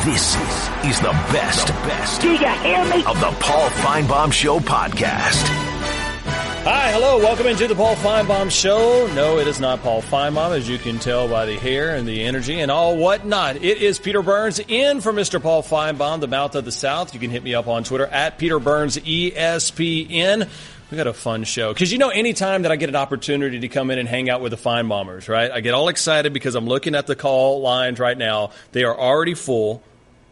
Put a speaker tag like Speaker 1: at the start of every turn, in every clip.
Speaker 1: This is the best
Speaker 2: Do you hear me?
Speaker 1: of the Paul Finebaum Show podcast.
Speaker 3: Hi, hello, welcome into the Paul Finebaum Show. No, it is not Paul Finebaum, as you can tell by the hair and the energy and all whatnot. It is Peter Burns in for Mr. Paul Finebaum, the mouth of the South. You can hit me up on Twitter at Peter Burns ESPN. We got a fun show. Because, anytime that I get an opportunity to come in and hang out with the Finebaumers, right, I get all excited because I'm looking at the call lines right now. They are already full.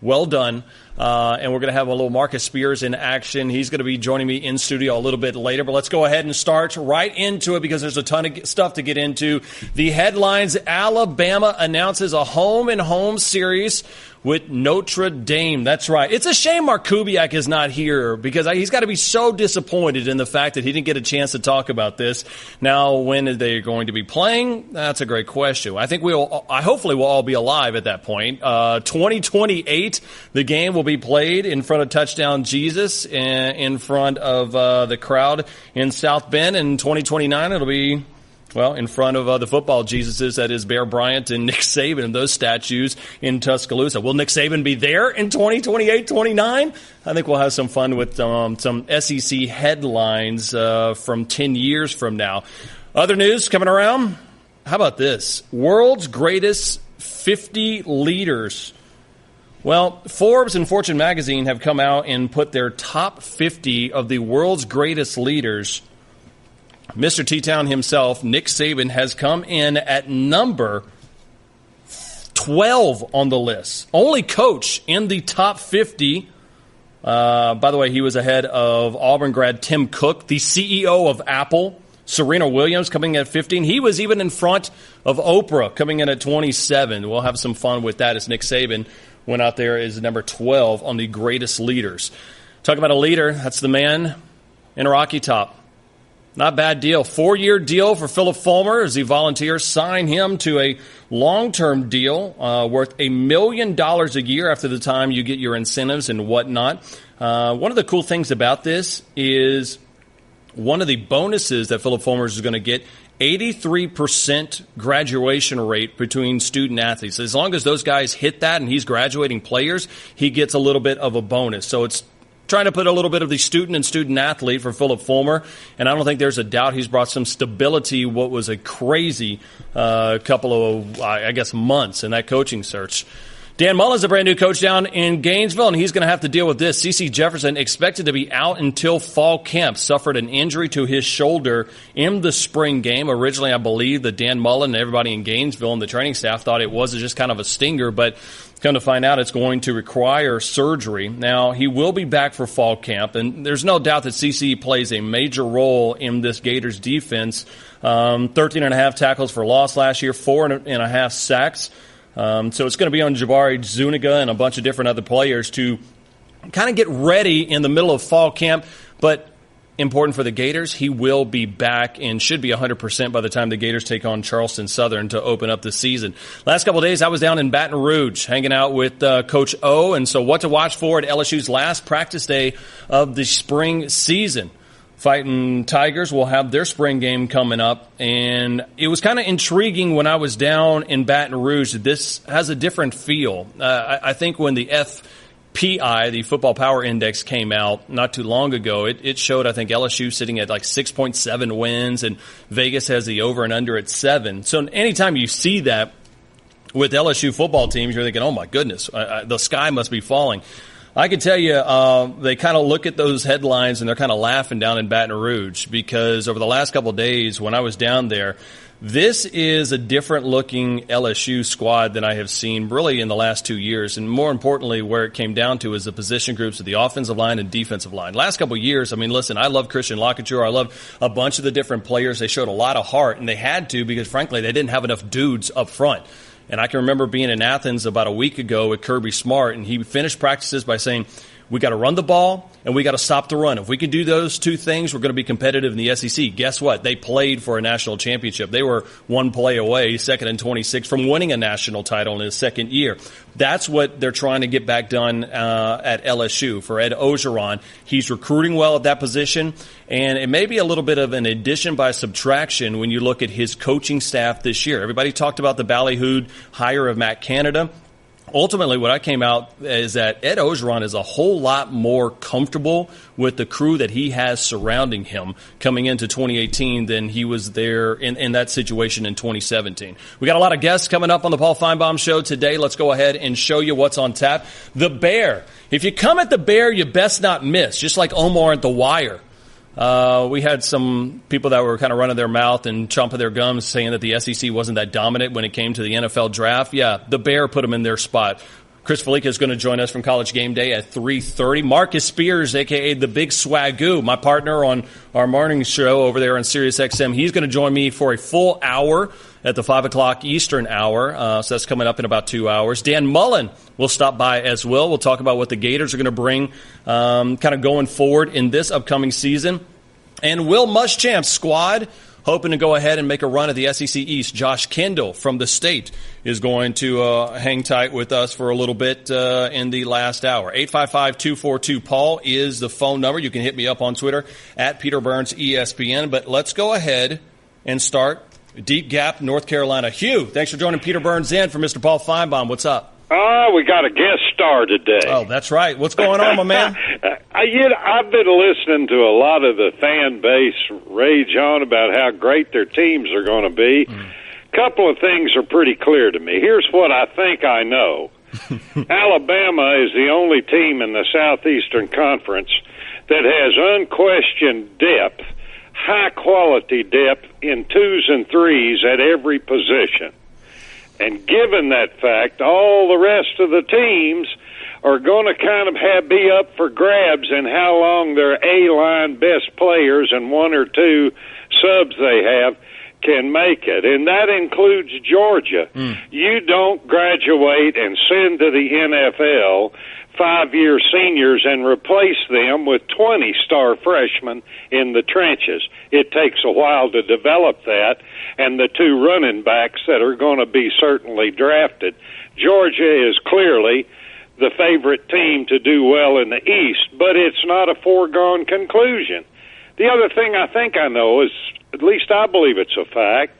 Speaker 3: Well done. And we're going to have a little Marcus Spears in action. He's going to be joining me in studio a little bit later. But let's go ahead and start right into it because there's a ton of stuff to get into. The headlines: Alabama announces a home-and-home series with Notre Dame. That's right. It's a shame Mark Kubiak is not here because he's got to be so disappointed in the fact that he didn't get a chance to talk about this. Now, when are they going to be playing? That's a great question. I think hopefully we'll all be alive at that point. 2028, the game will be played in front of Touchdown Jesus, in front of the crowd in South Bend. In 2029, it'll be, in front of the football Jesuses, that is Bear Bryant and Nick Saban and those statues in Tuscaloosa. Will Nick Saban be there in 2028, 29? I think we'll have some fun with some SEC headlines from 10 years from now. Other news coming around? How about this? World's greatest 50 leaders. Well, Forbes and Fortune magazine have come out and put their top 50 of the world's greatest leaders. Mr. T-Town himself, Nick Saban, has come in at number 12 on the list. Only coach in the top 50. By the way, he was ahead of Auburn grad Tim Cook, the CEO of Apple. Serena Williams coming in at 15. He was even in front of Oprah, coming in at 27. We'll have some fun with that as Nick Saban went out there as number 12 on the greatest leaders. Talk about a leader, that's the man in a Rocky Top. Not a bad deal. 4-year deal for Philip Fulmer as the Volunteers sign him to a long-term deal worth $1 million a year after the time you get your incentives and whatnot. One of the cool things about this is one of the bonuses that Philip Fulmer is going to get, 83% graduation rate between student athletes. As long as those guys hit that and he's graduating players, he gets a little bit of a bonus. So it's trying to put a little bit of the student and student athlete for Philip Fulmer, and I don't think there's a doubt he's brought some stability. What was a crazy couple of, months in that coaching search. Dan Mullen is a brand new coach down in Gainesville, and he's going to have to deal with this. C.C. Jefferson, expected to be out until fall camp, suffered an injury to his shoulder in the spring game. Originally, I believe that Dan Mullen and everybody in Gainesville and the training staff thought it was just kind of a stinger, but come to find out it's going to require surgery. Now, he will be back for fall camp, and there's no doubt that C.C. plays a major role in this Gators defense. 13.5 tackles for loss last year, 4.5 sacks. So it's going to be on Jabari Zuniga and a bunch of different other players to kind of get ready in the middle of fall camp. But important for the Gators, he will be back and should be 100% by the time the Gators take on Charleston Southern to open up the season. Last couple of days, I was down in Baton Rouge hanging out with Coach O, and so what to watch for at LSU's last practice day of the spring season. Fighting Tigers will have their spring game coming up, and it was kind of intriguing when I was down in Baton Rouge. This has a different feel. I think when the FPI, the Football Power Index, came out not too long ago, it showed, I think, LSU sitting at like 6.7 wins, and Vegas has the over and under at 7. So anytime you see that with LSU football teams, you're thinking, oh my goodness, the sky must be falling. I can tell you, they kind of look at those headlines and they're kind of laughing down in Baton Rouge because over the last couple of days when I was down there, this is a different-looking LSU squad than I have seen really in the last 2 years. And more importantly, where it came down to is the position groups of the offensive line and defensive line. Last couple of years, I mean, listen, I love Christian Locouture. I love a bunch of the different players. They showed a lot of heart, and they had to because, frankly, they didn't have enough dudes up front. And I can remember being in Athens about a week ago with Kirby Smart, and he finished practices by saying, we got to run the ball, and we got to stop the run. If we can do those two things, we're going to be competitive in the SEC. Guess what? They played for a national championship. They were one play away, 2nd and 26, from winning a national title in his second year. That's what they're trying to get back done at LSU. For Ed Ogeron, he's recruiting well at that position, and it may be a little bit of an addition by subtraction when you look at his coaching staff this year. Everybody talked about the ballyhooed hire of Matt Canada. ultimately, what I came out is that Ed Orgeron is a whole lot more comfortable with the crew that he has surrounding him coming into 2018 than he was there in that situation in 2017. We got a lot of guests coming up on the Paul Finebaum Show today. Let's go ahead and show you what's on tap. The Bear. If you come at the Bear, you best not miss, just like Omar at the Wire. We had some people that were kind of running their mouth and chomping their gums saying that the SEC wasn't that dominant when it came to the NFL draft. Yeah, the Bear put them in their spot. Chris Fallica is going to join us from College Game Day at 3:30. Marcus Spears, a.k.a. the Big Swagu, my partner on our morning show over there on Sirius XM, he's going to join me for a full hour at the 5 o'clock Eastern hour. So that's coming up in about 2 hours. Dan Mullen will stop by as well. We'll talk about what the Gators are going to bring kind of going forward in this upcoming season. And Will Muschamp's squad hoping to go ahead and make a run at the SEC East. Josh Kendall from the state is going to hang tight with us for a little bit in the last hour. 855-242-PAUL is the phone number. You can hit me up on Twitter at Peter Burns ESPN. But let's go ahead and start Deep Gap, North Carolina. Hugh, thanks for joining Peter Burns in for Mr. Paul Finebaum. What's up?
Speaker 2: We got a guest star today.
Speaker 3: Oh, that's right. What's going on, my man?
Speaker 2: I've been listening to a lot of the fan base rage on about how great their teams are going to be. Couple of things are pretty clear to me. Here's what I think I know. Alabama is the only team in the Southeastern Conference that has unquestioned depth, high-quality depth in 2s and 3s at every position. And given that fact, all the rest of the teams are going to kind of be up for grabs in how long their A-line best players and 1 or 2 subs they have can make it. And that includes Georgia. You don't graduate and send to the NFL 5-year seniors and replace them with 20-star freshmen in the trenches. It takes a while to develop that, and the 2 running backs that are going to be certainly drafted. Georgia is clearly the favorite team to do well in the East, but it's not a foregone conclusion. The other thing I think I know is, at least I believe it's a fact,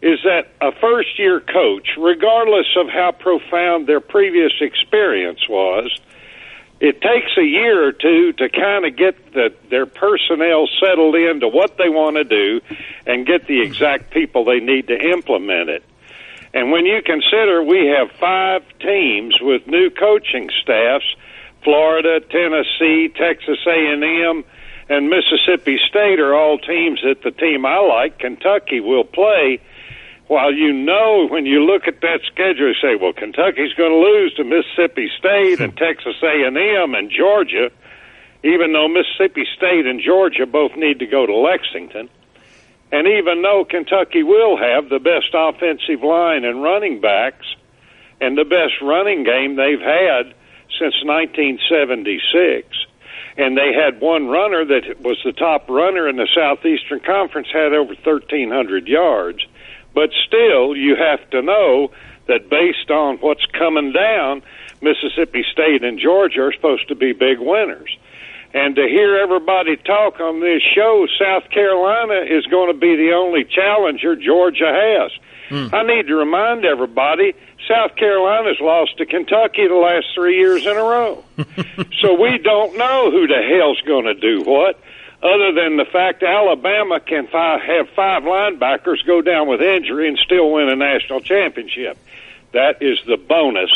Speaker 2: is that a first-year coach, regardless of how profound their previous experience was, it takes a year or two to kind of get their personnel settled into what they want to do and get the exact people they need to implement it. And when you consider we have 5 teams with new coaching staffs, Florida, Tennessee, Texas A&M, and Mississippi State are all teams that the team I like, Kentucky, will play. While you know, when you look at that schedule, you say, well, Kentucky's going to lose to Mississippi State and Texas A&M and Georgia, even though Mississippi State and Georgia both need to go to Lexington. And even though Kentucky will have the best offensive line and running backs and the best running game they've had since 1976, and they had one runner that was the top runner in the Southeastern Conference, had over 1,300 yards. But still, you have to know that based on what's coming down, Mississippi State and Georgia are supposed to be big winners. And to hear everybody talk on this show, South Carolina is going to be the only challenger Georgia has. I need to remind everybody, South Carolina's lost to Kentucky the last 3 years in a row. So we don't know who the hell's going to do what, other than the fact Alabama can have 5 linebackers go down with injury and still win a national championship. That is the bonus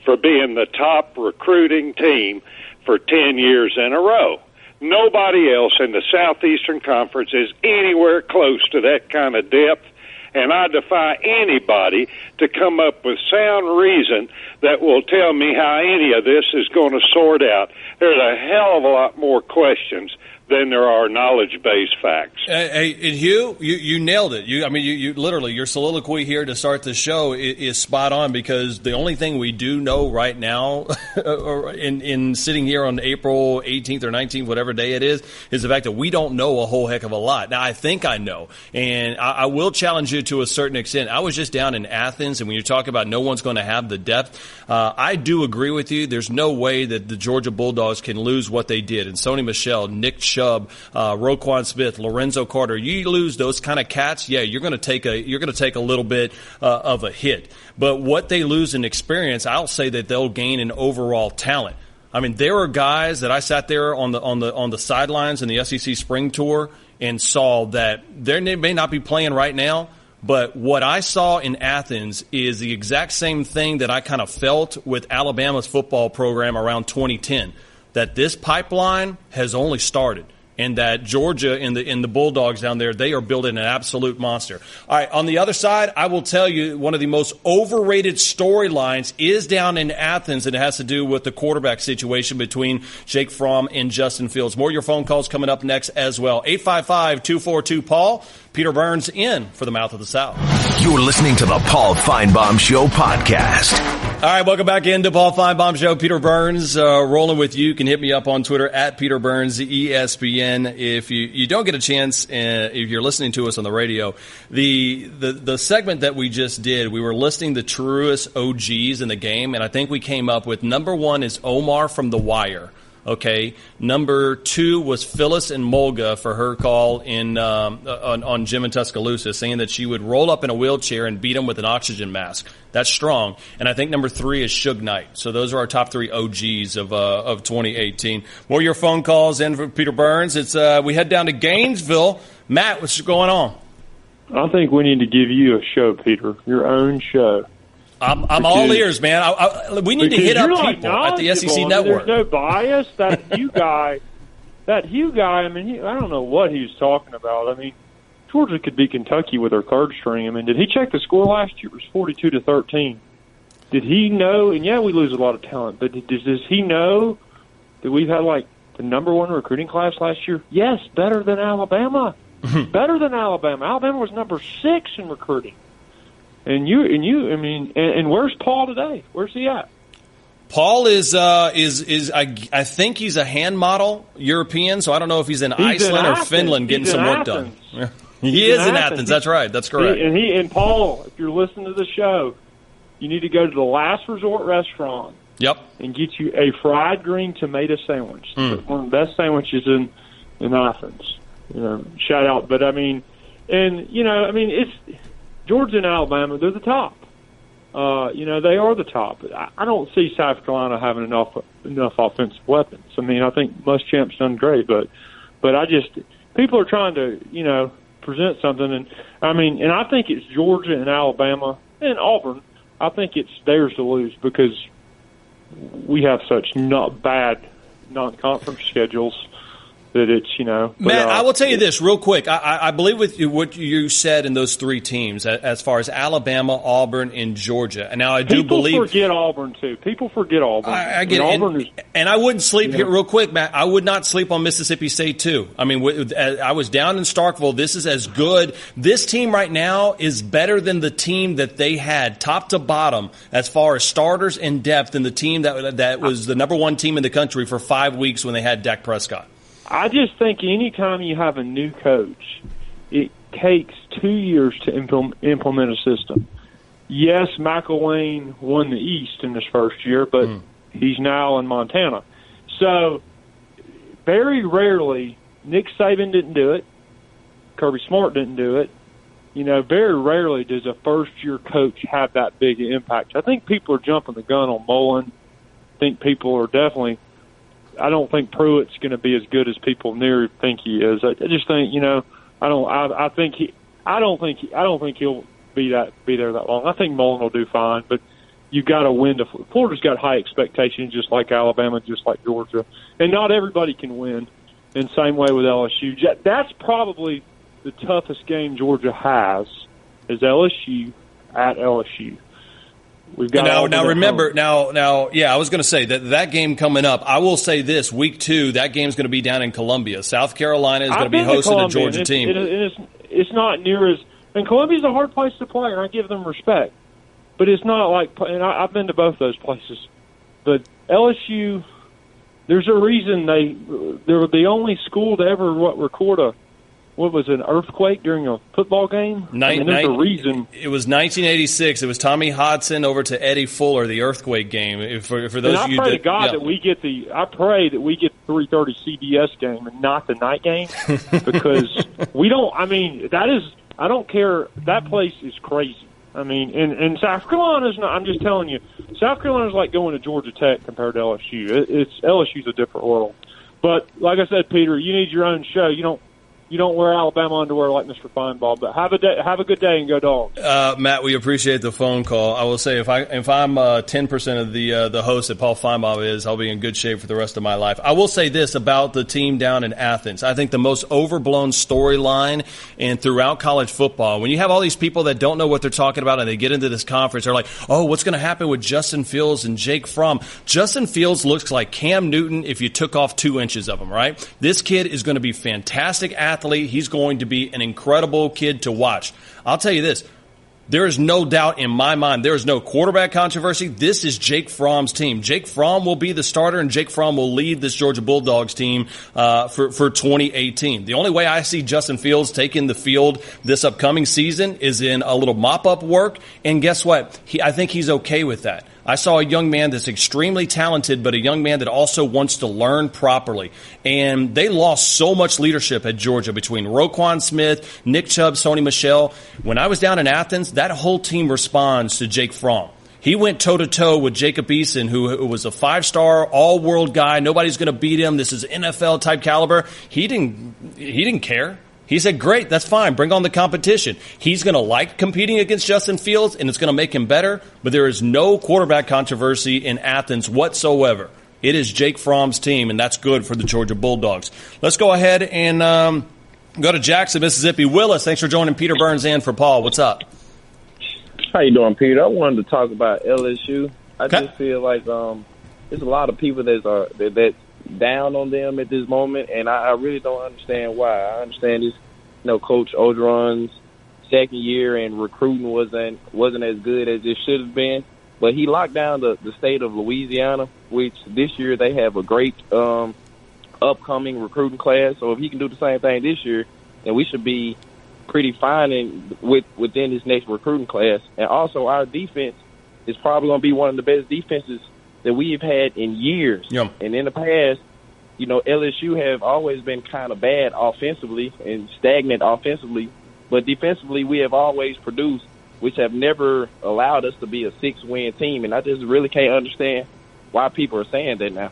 Speaker 2: for being the top recruiting team for 10 years in a row. Nobody else in the Southeastern Conference is anywhere close to that kind of depth, and I defy anybody to come up with sound reason that will tell me how any of this is going to sort out. There's a hell of a lot more questions than there are knowledge-based facts.
Speaker 3: Hey, and Hugh, you nailed it. You literally, your soliloquy here to start the show is spot on, because the only thing we do know right now, in sitting here on April 18th or 19th, whatever day it is the fact that we don't know a whole heck of a lot. Now, I think I know, and I will challenge you to a certain extent. I was just down in Athens, and when you talk about no one's going to have the depth, I do agree with you. There's no way that the Georgia Bulldogs can lose what they did. And Sony Michel, Nick Chubb, Chubb, Roquan Smith, Lorenzo Carter. You lose those kind of cats, yeah, you're going to take a little bit of a hit. But what they lose in experience, I'll say that they'll gain in overall talent. I mean, there are guys that I sat there on the sidelines in the SEC Spring Tour and saw that they may not be playing right now, but what I saw in Athens is the exact same thing that I kind of felt with Alabama's football program around 2010, that this pipeline has only started. And that Georgia in the Bulldogs down there, they are building an absolute monster. All right, on the other side, I will tell you one of the most overrated storylines is down in Athens, and it has to do with the quarterback situation between Jake Fromm and Justin Fields. More of your phone calls coming up next as well. 855-242-PAUL. Peter Burns in for the Mouth of the South.
Speaker 1: You're listening to the Paul Finebaum Show podcast.
Speaker 3: All right, welcome back into Paul Finebaum Show. Peter Burns rolling with you. You can hit me up on Twitter at Peter Burns ESPN. If you don't get a chance, if you're listening to us on the radio, the segment that we just did, we were listing the truest OGs in the game, and I think we came up with number one is Omar from The Wire. Okay, number two was Phyllis and Mulga for her call on Jim in Tuscaloosa, saying that she would roll up in a wheelchair and beat him with an oxygen mask. That's strong. And I think number three is Suge Knight. So those are our top three OGs of 2018. More of your phone calls in for Peter Burns. It's we head down to Gainesville. Matt, what's going on?
Speaker 4: I think we need to give you a show, Peter, your own show.
Speaker 3: I'm all ears, man. We need to hit up people at the SEC Network.
Speaker 4: There's no bias. That Hugh guy, I mean, I don't know what he was talking about. I mean, Georgia could beat Kentucky with their third string. I mean, did he check the score last year? It was 42-13. Did he know? And, yeah, we lose a lot of talent, but does he know that we've had, like, the number one recruiting class last year? Yes, better than Alabama. Better than Alabama. Alabama was number 6 in recruiting. And where's Paul today? Where's he at?
Speaker 3: Paul is I think he's a hand model European, so I don't know if he's in Iceland or Finland getting some work done. He is in Athens. That's right. That's correct.
Speaker 4: And Paul, if you're listening to the show, you need to go to the Last Resort restaurant.
Speaker 3: Yep. And
Speaker 4: get you a fried green tomato sandwich. One of the best sandwiches in Athens. Shout out. But it's Georgia and Alabama, they're the top. They are the top. I don't see South Carolina having enough offensive weapons. I mean, I think Muschamp's done great, but people are trying to, present something. And I think it's Georgia and Alabama and Auburn. I think it's theirs to lose because we have such not bad non-conference schedules. That it's,
Speaker 3: Matt, I will tell you this real quick. I believe with what you said in those three teams, as far as Alabama, Auburn, and Georgia. And now I do believe
Speaker 4: people forget Auburn too. People forget Auburn.
Speaker 3: I get it. And I wouldn't sleep here real quick, Matt. I would not sleep on Mississippi State too. I mean, I was down in Starkville. This is as good. This team right now is better than the team that they had top to bottom as far as starters and depth, than the team that was the number one team in the country for 5 weeks when they had Dak Prescott.
Speaker 4: I just think anytime you have a new coach, it takes 2 years to implement a system. Yes, McElwain won the East in his first year, but he's now in Montana. So very rarely, Nick Saban didn't do it. Kirby Smart didn't do it. Very rarely does a first-year coach have that big an impact. I think people are jumping the gun on Mullen. I think people are definitely – I don't think Pruitt's going to be as good as people near think he is. I just think, I don't think he'll be there that long. I think Mullen will do fine, but you've got to win. Florida's got high expectations, just like Alabama, just like Georgia, and not everybody can win. And same way with LSU. That's probably the toughest game Georgia has is LSU at LSU. We've got now
Speaker 3: remember I was going to say that game coming up. I will say this: week 2, that game's going to be down in Columbia. South Carolina is going to be hosting a Georgia team.
Speaker 4: It's not near as, and Columbia's a hard place to play, and I give them respect. But it's not like, and I've been to both those places. But LSU, there's a reason they were the only school to ever record an earthquake during a football game? There's a reason.
Speaker 3: It was 1986. It was Tommy Hodson over to Eddie Fuller, the earthquake game. For those
Speaker 4: I pray to God that we get 3 3:30 CBS game and not the night game because we don't. I mean, I don't care. That place is crazy. I mean, and South Carolina's not. I'm just telling you, South Carolina's like going to Georgia Tech compared to LSU. LSU's a different world. But like I said, Peter, you need your own show. You don't wear Alabama underwear like Mr. Finebaum. But have a good day and go Dogs.
Speaker 3: Matt, we appreciate the phone call. I will say if I'm 10% of the host that Paul Finebaum is, I'll be in good shape for the rest of my life. I will say this about the team down in Athens. I think the most overblown storyline and throughout college football, when you have all these people that don't know what they're talking about and they get into this conference, they're like, oh, what's going to happen with Justin Fields and Jake Fromm? Justin Fields looks like Cam Newton if you took off 2 inches of him, right? This kid is going to be fantastic athlete. He's going to be an incredible kid to watch. I'll tell you this. There is no doubt in my mind. There is no quarterback controversy. This is Jake Fromm's team. Jake Fromm will be the starter, and Jake Fromm will lead this Georgia Bulldogs team for 2018. The only way I see Justin Fields taking the field this upcoming season is in a little mop-up work, and guess what? I think he's okay with that. I saw a young man that's extremely talented, but a young man that also wants to learn properly. And they lost so much leadership at Georgia between Roquan Smith, Nick Chubb, Sony Michel. When I was down in Athens, that whole team responds to Jake Fromm. He went toe-to-toe with Jacob Eason, who was a 5-star, all-world guy. Nobody's going to beat him. This is NFL-type caliber. He didn't care. He said, great, that's fine. Bring on the competition. He's going to like competing against Justin Fields, and it's going to make him better. But there is no quarterback controversy in Athens whatsoever. It is Jake Fromm's team, and that's good for the Georgia Bulldogs. Let's go ahead and go to Jackson, Mississippi. Willis, thanks for joining Peter Burns and for Paul. What's up?
Speaker 5: How you doing, Peter? I wanted to talk about LSU. I just feel like there's a lot of people that's down on them at this moment, and I really don't understand why. I understand this, Coach Orgeron's second year and recruiting wasn't as good as it should have been, but he locked down the state of Louisiana, which this year they have a great upcoming recruiting class. So if he can do the same thing this year, then we should be pretty fine within this next recruiting class. And also our defense is probably going to be one of the best defenses that we've had in years.
Speaker 3: Yep.
Speaker 5: And in the past, LSU have always been kind of bad offensively and stagnant offensively, but defensively we have always produced, which have never allowed us to be a 6-win team. And I just really can't understand why people are saying that now.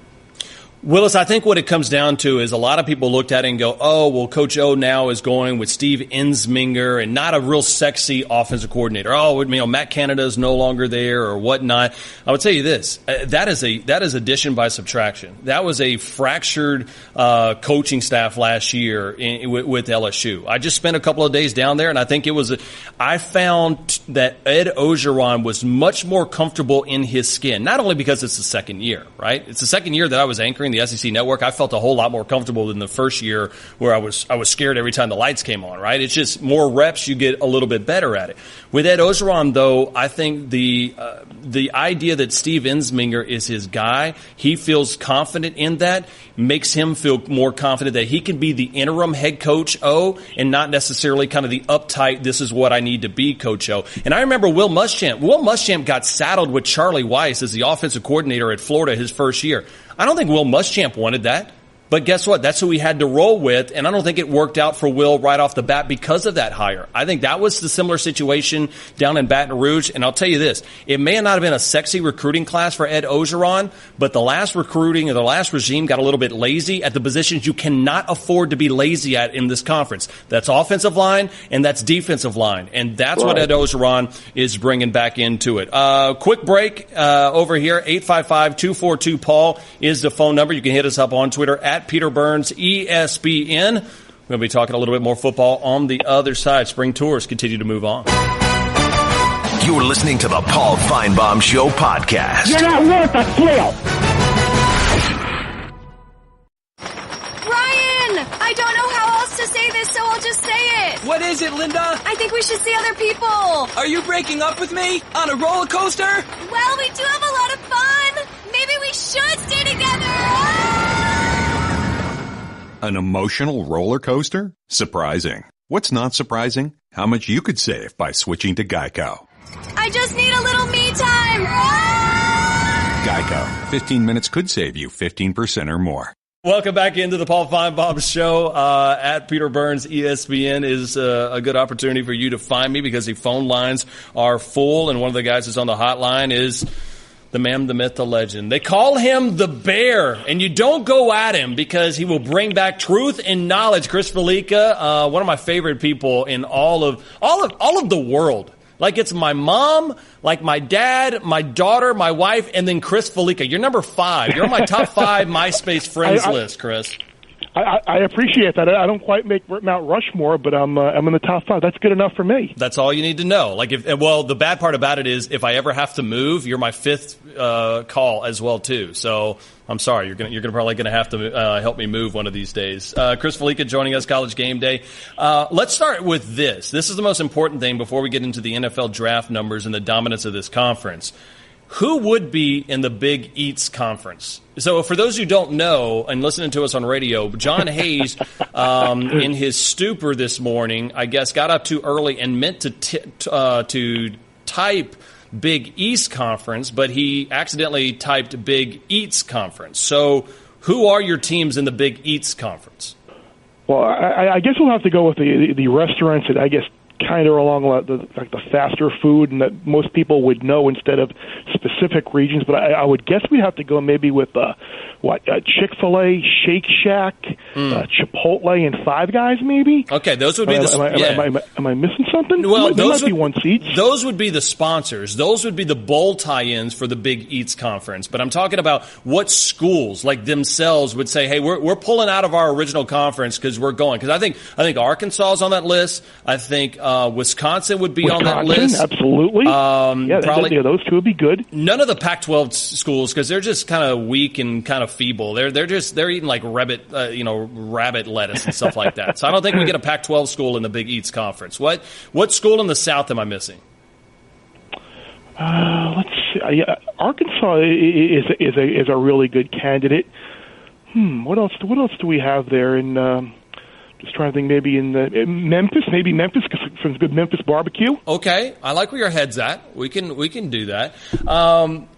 Speaker 3: Willis, I think what it comes down to is a lot of people looked at it and go, oh, well, Coach O now is going with Steve Ensminger and not a real sexy offensive coordinator. Oh, Matt Canada is no longer there or whatnot. I would tell you this, that is addition by subtraction. That was a fractured coaching staff last year with LSU. I just spent a couple of days down there, and I think I found that Ed Orgeron was much more comfortable in his skin, not only because it's the second year, right? It's the second year that I was anchoring the SEC Network. I felt a whole lot more comfortable than the first year where I was scared every time the lights came on, right? It's just more reps, you get a little bit better at it. With Ed Orgeron, though, I think the idea that Steve Ensminger is his guy, he feels confident in that, makes him feel more confident that he can be the interim head coach O and not necessarily kind of the uptight, this is what I need to be Coach O. And I remember Will Muschamp. Will Muschamp got saddled with Charlie Weiss as the offensive coordinator at Florida his first year. I don't think Will Muschamp wanted that. But guess what? That's who he had to roll with, and I don't think it worked out for Will right off the bat because of that hire. I think that was the similar situation down in Baton Rouge, and I'll tell you this. It may not have been a sexy recruiting class for Ed Orgeron, but the last recruiting or the last regime got a little bit lazy at the positions you cannot afford to be lazy at in this conference. That's offensive line, and that's defensive line, and that's what Ed Orgeron is bringing back into it. Quick break over here. 855-242-PAUL is the phone number. You can hit us up on Twitter at Peter Burns, ESPN. We're going to be talking a little bit more football on the other side. Spring tours continue to move on.
Speaker 1: You're listening to the Paul Finebaum Show podcast.
Speaker 6: You're not worth a flail.
Speaker 7: Ryan, I don't know how else to say this, so I'll just say it.
Speaker 8: What is it, Linda?
Speaker 7: I think we should see other people.
Speaker 8: Are you breaking up with me? On a roller coaster?
Speaker 7: Well, we do have a lot of fun. Maybe we should stay together.
Speaker 9: An emotional roller coaster? Surprising. What's not surprising? How much you could save by switching to Geico.
Speaker 7: I just need a little me time.
Speaker 9: Geico. 15 minutes could save you 15% or more.
Speaker 3: Welcome back into the Paul Finebaum Show. At Peter Burns, ESPN is a good opportunity for you to find me because the phone lines are full, and one of the guys that's on the hotline is the man, the myth, the legend. They call him the Bear, and you don't go at him because he will bring back truth and knowledge. Chris Fallica, one of my favorite people in all of the world. Like it's my mom, like my dad, my daughter, my wife, and then Chris Fallica. You're number 5. You're on my top 5 MySpace friends list, Chris.
Speaker 6: I appreciate that. I don't quite make Mount Rushmore, but I'm in the top 5. That's good enough for me.
Speaker 3: That's all you need to know. Like, the bad part about it is if I ever have to move, you're my 5th call as well too. So I'm sorry, you're probably gonna have to help me move one of these days. Chris Fallica joining us, College Game Day. Let's start with this. This is the most important thing before we get into the NFL draft numbers and the dominance of this conference. Who would be in the Big Eats Conference? So for those who don't know and listening to us on radio, John Hayes, in his stupor this morning, I guess got up too early and meant to type Big East Conference, but he accidentally typed Big Eats Conference. So who are your teams in the Big Eats Conference?
Speaker 6: Well, I guess we'll have to go with the restaurants that I guess kind of along the faster food and that most people would know instead of specific regions. But I would guess we'd have to go maybe with Chick-fil-A, Shake Shack, Chipotle, and Five Guys maybe.
Speaker 3: Okay, those would be
Speaker 6: am I missing something?
Speaker 3: Well,
Speaker 6: those might be one seats.
Speaker 3: Those would be the sponsors. Those would be the bowl tie-ins for the Big Eats Conference. But I'm talking about what schools like themselves would say, "Hey, we're pulling out of our original conference because we're going." Because I think Arkansas is on that list. I think Wisconsin would be on that list.
Speaker 6: Absolutely. Probably those two would be good.
Speaker 3: None of the Pac-12 schools because they're just kind of weak and kind of feeble. They're eating like rabbit lettuce and stuff like that. So I don't think we get a Pac-12 school in the Big Eats Conference. What school in the South am I missing?
Speaker 6: Let's see. Arkansas is a really good candidate. What else do we have there in? Just trying to think, maybe in Memphis, because some good Memphis barbecue.
Speaker 3: Okay, I like where your head's at. We can do that.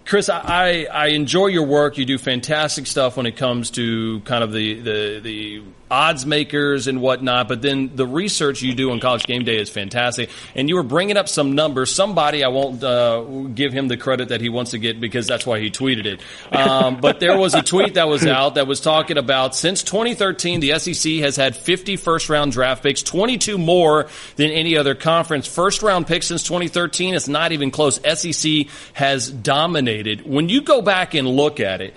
Speaker 3: Chris, I enjoy your work. You do fantastic stuff when it comes to kind of the odds makers and whatnot, but then the research you do on College Game Day is fantastic. And you were bringing up some numbers. Somebody, I won't give him the credit that he wants to get because that's why he tweeted it. But there was a tweet that was out that was talking about since 2013, the SEC has had 50 first-round draft picks, 22 more than any other conference. First-round picks since 2013, it's not even close. SEC has dominated. When you go back and look at it,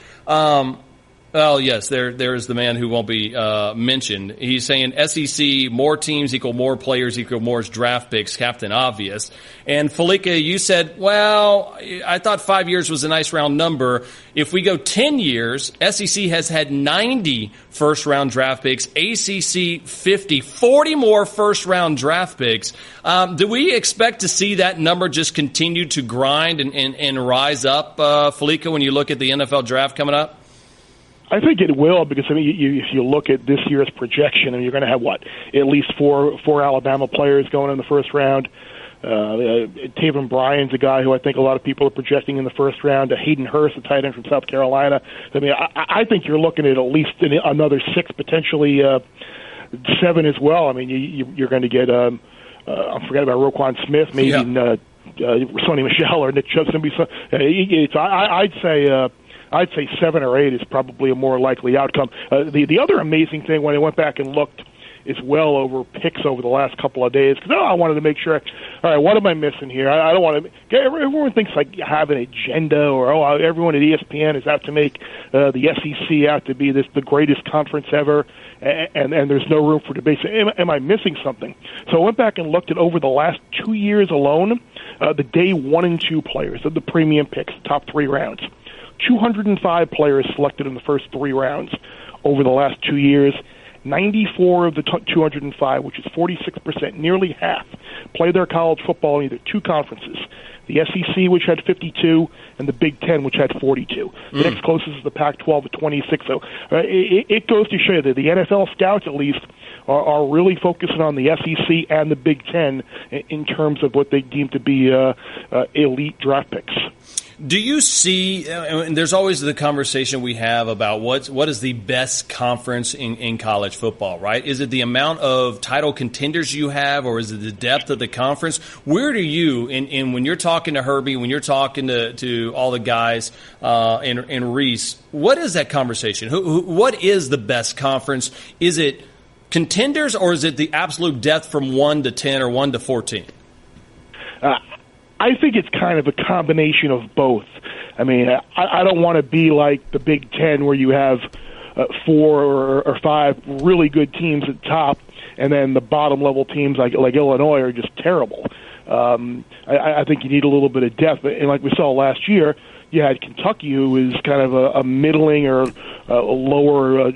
Speaker 3: well, yes, there is the man who won't be mentioned. He's saying SEC, more teams equal more players equal more draft picks, Captain Obvious. And Fallica, you said, well, I thought 5 years was a nice round number. If we go 10 years, SEC has had 90 first-round draft picks, ACC 50, 40 more first-round draft picks. Do we expect to see that number just continue to grind and rise up, Fallica, when you look at the NFL draft coming up?
Speaker 6: I think it will because, I mean, if you look at this year's projection, you're going to have, at least four Alabama players going in the first round. Taven Bryan's a guy who I think a lot of people are projecting in the first round. Hayden Hurst, a tight end from South Carolina. I mean, I think you're looking at least another 6, potentially 7 as well. I mean, you're going to get, I forgot about Roquan Smith, maybe Sonny Michel or Nick Chubb's going to be. I'd say 7 or 8 is probably a more likely outcome. The other amazing thing when I went back and looked is well over picks over the last couple of days because I wanted to make sure. All right, what am I missing here? I don't want to. Everyone thinks like you have an agenda or everyone at ESPN is out to make the SEC out to be the greatest conference ever, and there's no room for debate. So am I missing something? So I went back and looked at over the last 2 years alone, the day 1 and 2 players of the premium picks, top 3 rounds. 205 players selected in the first 3 rounds over the last 2 years. 94 of the 205, which is 46%, nearly half, play their college football in either 2 conferences. The SEC, which had 52, and the Big Ten, which had 42. The next closest is the Pac-12 with 26. So it goes to show you that the NFL scouts, at least, are really focusing on the SEC and the Big Ten in terms of what they deem to be elite draft picks.
Speaker 3: Do you see, and there's always the conversation we have about what is the best conference in college football, right? Is it the amount of title contenders you have, or is it the depth of the conference? Where do you, in when you're talking to Herbie, when you're talking to all the guys and Reese, what is that conversation? What is the best conference? Is it contenders, or is it the absolute depth from 1 to 10 or 1 to 14?
Speaker 6: I think it's kind of a combination of both. I mean, I don't want to be like the Big Ten where you have 4 or 5 really good teams at the top, and then the bottom level teams like Illinois are just terrible. I think you need a little bit of depth, and like we saw last year, you had Kentucky, who was kind of a middling or a lower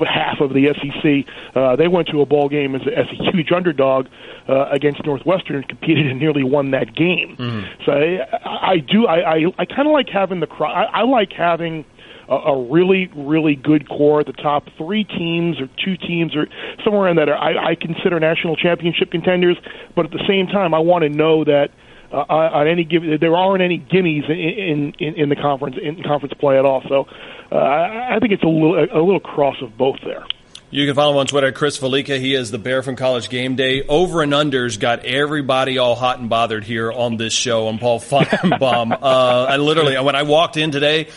Speaker 6: half of the SEC. They went to a bowl game as a huge underdog against Northwestern and competed and nearly won that game. So I kind of like having I like having a really, really good core at the top 3 teams or 2 teams or somewhere in that I consider national championship contenders, but at the same time I want to know that on any given, there aren't any gimmies in the conference play at all. So I think it's a little cross of both there.
Speaker 3: You can follow him on Twitter, Chris Fallica. He is the Bear from College Game Day. Over and unders got everybody all hot and bothered here on this show on Paul Finebaum. I literally, when I walked in today,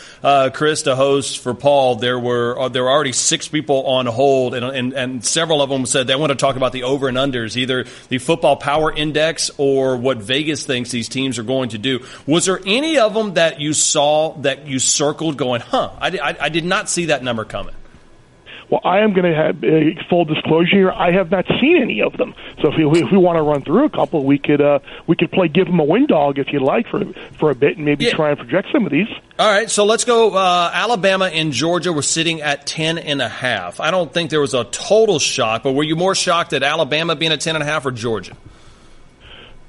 Speaker 3: Chris, to host for Paul, there were already 6 people on hold, and several of them said they want to talk about the over and unders, either the football power index or what Vegas thinks these teams are going to do. Was there any of them that you saw that you circled going, I did not see that number coming?
Speaker 6: Well, I am going to have full disclosure here. I have not seen any of them. So if we want to run through a couple, we could play give them a win dog if you'd like for a bit, and maybe try and project some of these.
Speaker 3: All right, so let's go. Alabama and Georgia were sitting at 10.5. I don't think there was a total shock, but were you more shocked at Alabama being at 10.5 or Georgia?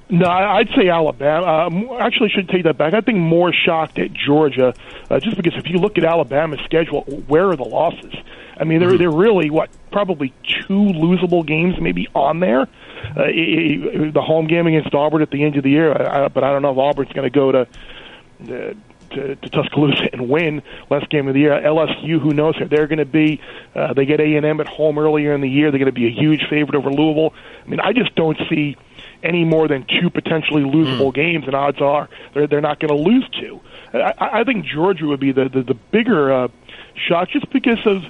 Speaker 6: No, I'd say Alabama. Actually, I should take that back. I think more shocked at Georgia, just because if you look at Alabama's schedule, where are the losses? I mean, they're really, probably 2 losable games maybe on there. The home game against Auburn at the end of the year, but I don't know if Auburn's going to go to Tuscaloosa and win last game of the year. LSU, who knows who they're going to be. They get A&M at home earlier in the year. They're going to be a huge favorite over Louisville. I mean, I just don't see any more than 2 potentially losable games, and odds are they're not going to lose 2. I think Georgia would be the bigger shock, just because of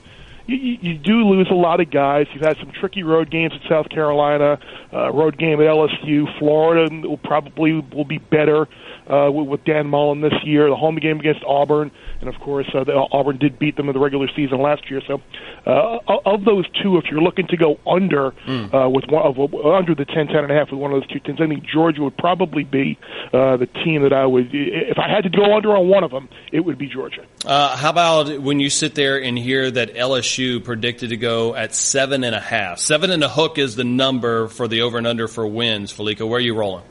Speaker 6: you do lose a lot of guys. You've had some tricky road games at South Carolina, road game at LSU. Florida will be better with Dan Mullen this year. The home game against Auburn, and of course, Auburn did beat them in the regular season last year. So, of those 2, if you're looking to go under under the 10.5 with one of those 2 teams, I think Georgia would probably be the team that I would. If I had to go under on one of them, it would be Georgia.
Speaker 3: How about when you sit there and hear that LSU predicted to go at 7.5? 7 and a hook is the number for the over and under for wins. Fallica, where are you rolling?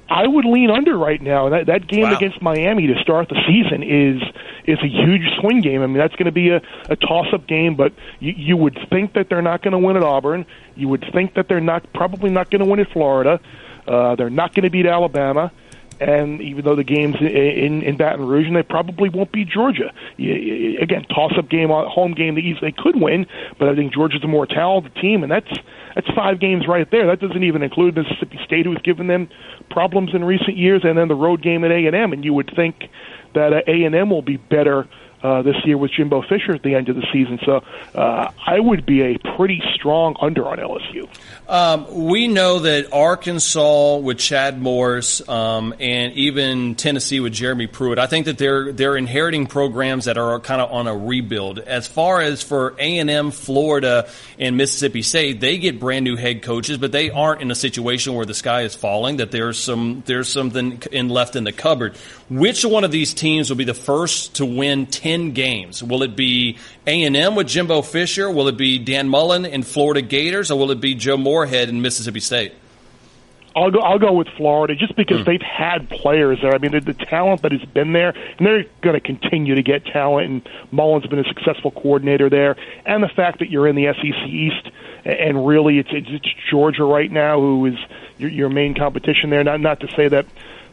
Speaker 6: I would lean under right now. That game against Miami to start the season is a huge swing game. I mean, that's going to be a toss-up game, but you would think that they're not going to win at Auburn. You would think that they're probably not going to win at Florida. They're not going to beat Alabama. And even though the game's in Baton Rouge, and they probably won't beat Georgia. Again, toss-up game, home game, they could win, but I think Georgia's a more talented team, and that's 5 games right there. That doesn't even include Mississippi State, who has given them problems in recent years, and then the road game at A&M, and you would think that A&M will be better this year with Jimbo Fisher at the end of the season. So I would be a pretty strong under on LSU.
Speaker 3: We know that Arkansas with Chad Morris and even Tennessee with Jeremy Pruitt, I think that they're inheriting programs that are kind of on a rebuild. As far as for A&M, Florida, and Mississippi State, they get brand new head coaches, but they aren't in a situation where the sky is falling, that there's something left in the cupboard. Which one of these teams will be the first to win 10 games? Will it be A&M with Jimbo Fisher? Will it be Dan Mullen and Florida Gators? Or will it be Joe Moorhead in Mississippi State?
Speaker 6: I'll go with Florida just because they've had players there. I mean, the talent that has been there, and they're going to continue to get talent, and Mullen's been a successful coordinator there. And the fact that you're in the SEC East, and really it's Georgia right now who is your main competition there. Not to say that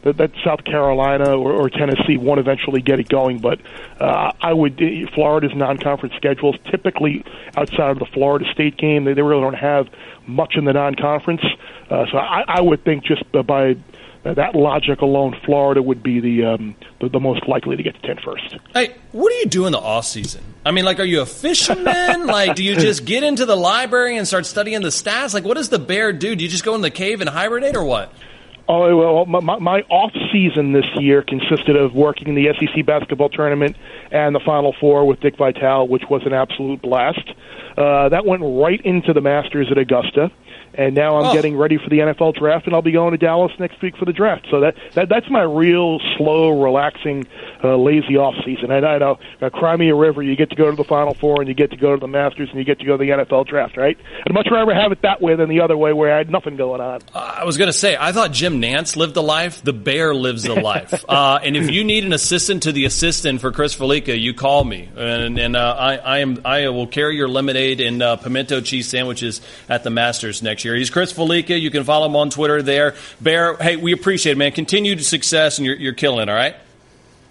Speaker 6: that South Carolina or Tennessee won't eventually get it going. But Florida's non-conference schedules typically outside of the Florida State game, they really don't have much in the non-conference. So I would think just by that logic alone, Florida would be the most likely to get to 10 first.
Speaker 3: Hey, what do you do in the off season? I mean, are you a fisherman? Do you just get into the library and start studying the stats? What does the Bear do? Do you just go in the cave and hibernate or what?
Speaker 6: Oh, well, my off season this year consisted of working the SEC basketball tournament and the Final Four with Dick Vitale, which was an absolute blast. That went right into the Masters at Augusta. And now I'm getting ready for the NFL draft, and I'll be going to Dallas next week for the draft. So that's my real slow, relaxing, lazy off season. I know, cry me a river. You get to go to the Final Four, and you get to go to the Masters, and you get to go to the NFL draft, right? I'd much rather have it that way than the other way where I had nothing going on.
Speaker 3: I was going to say, I thought Jim Nantz lived the life. The Bear lives the life. And if you need an assistant to the assistant for Chris Fallica, you call me, and I will carry your lemonade and pimento cheese sandwiches at the Masters next year. He's Chris Fallica. You can follow him on Twitter there. Bear, hey, we appreciate it, man. Continued success, and you're killing it, all right?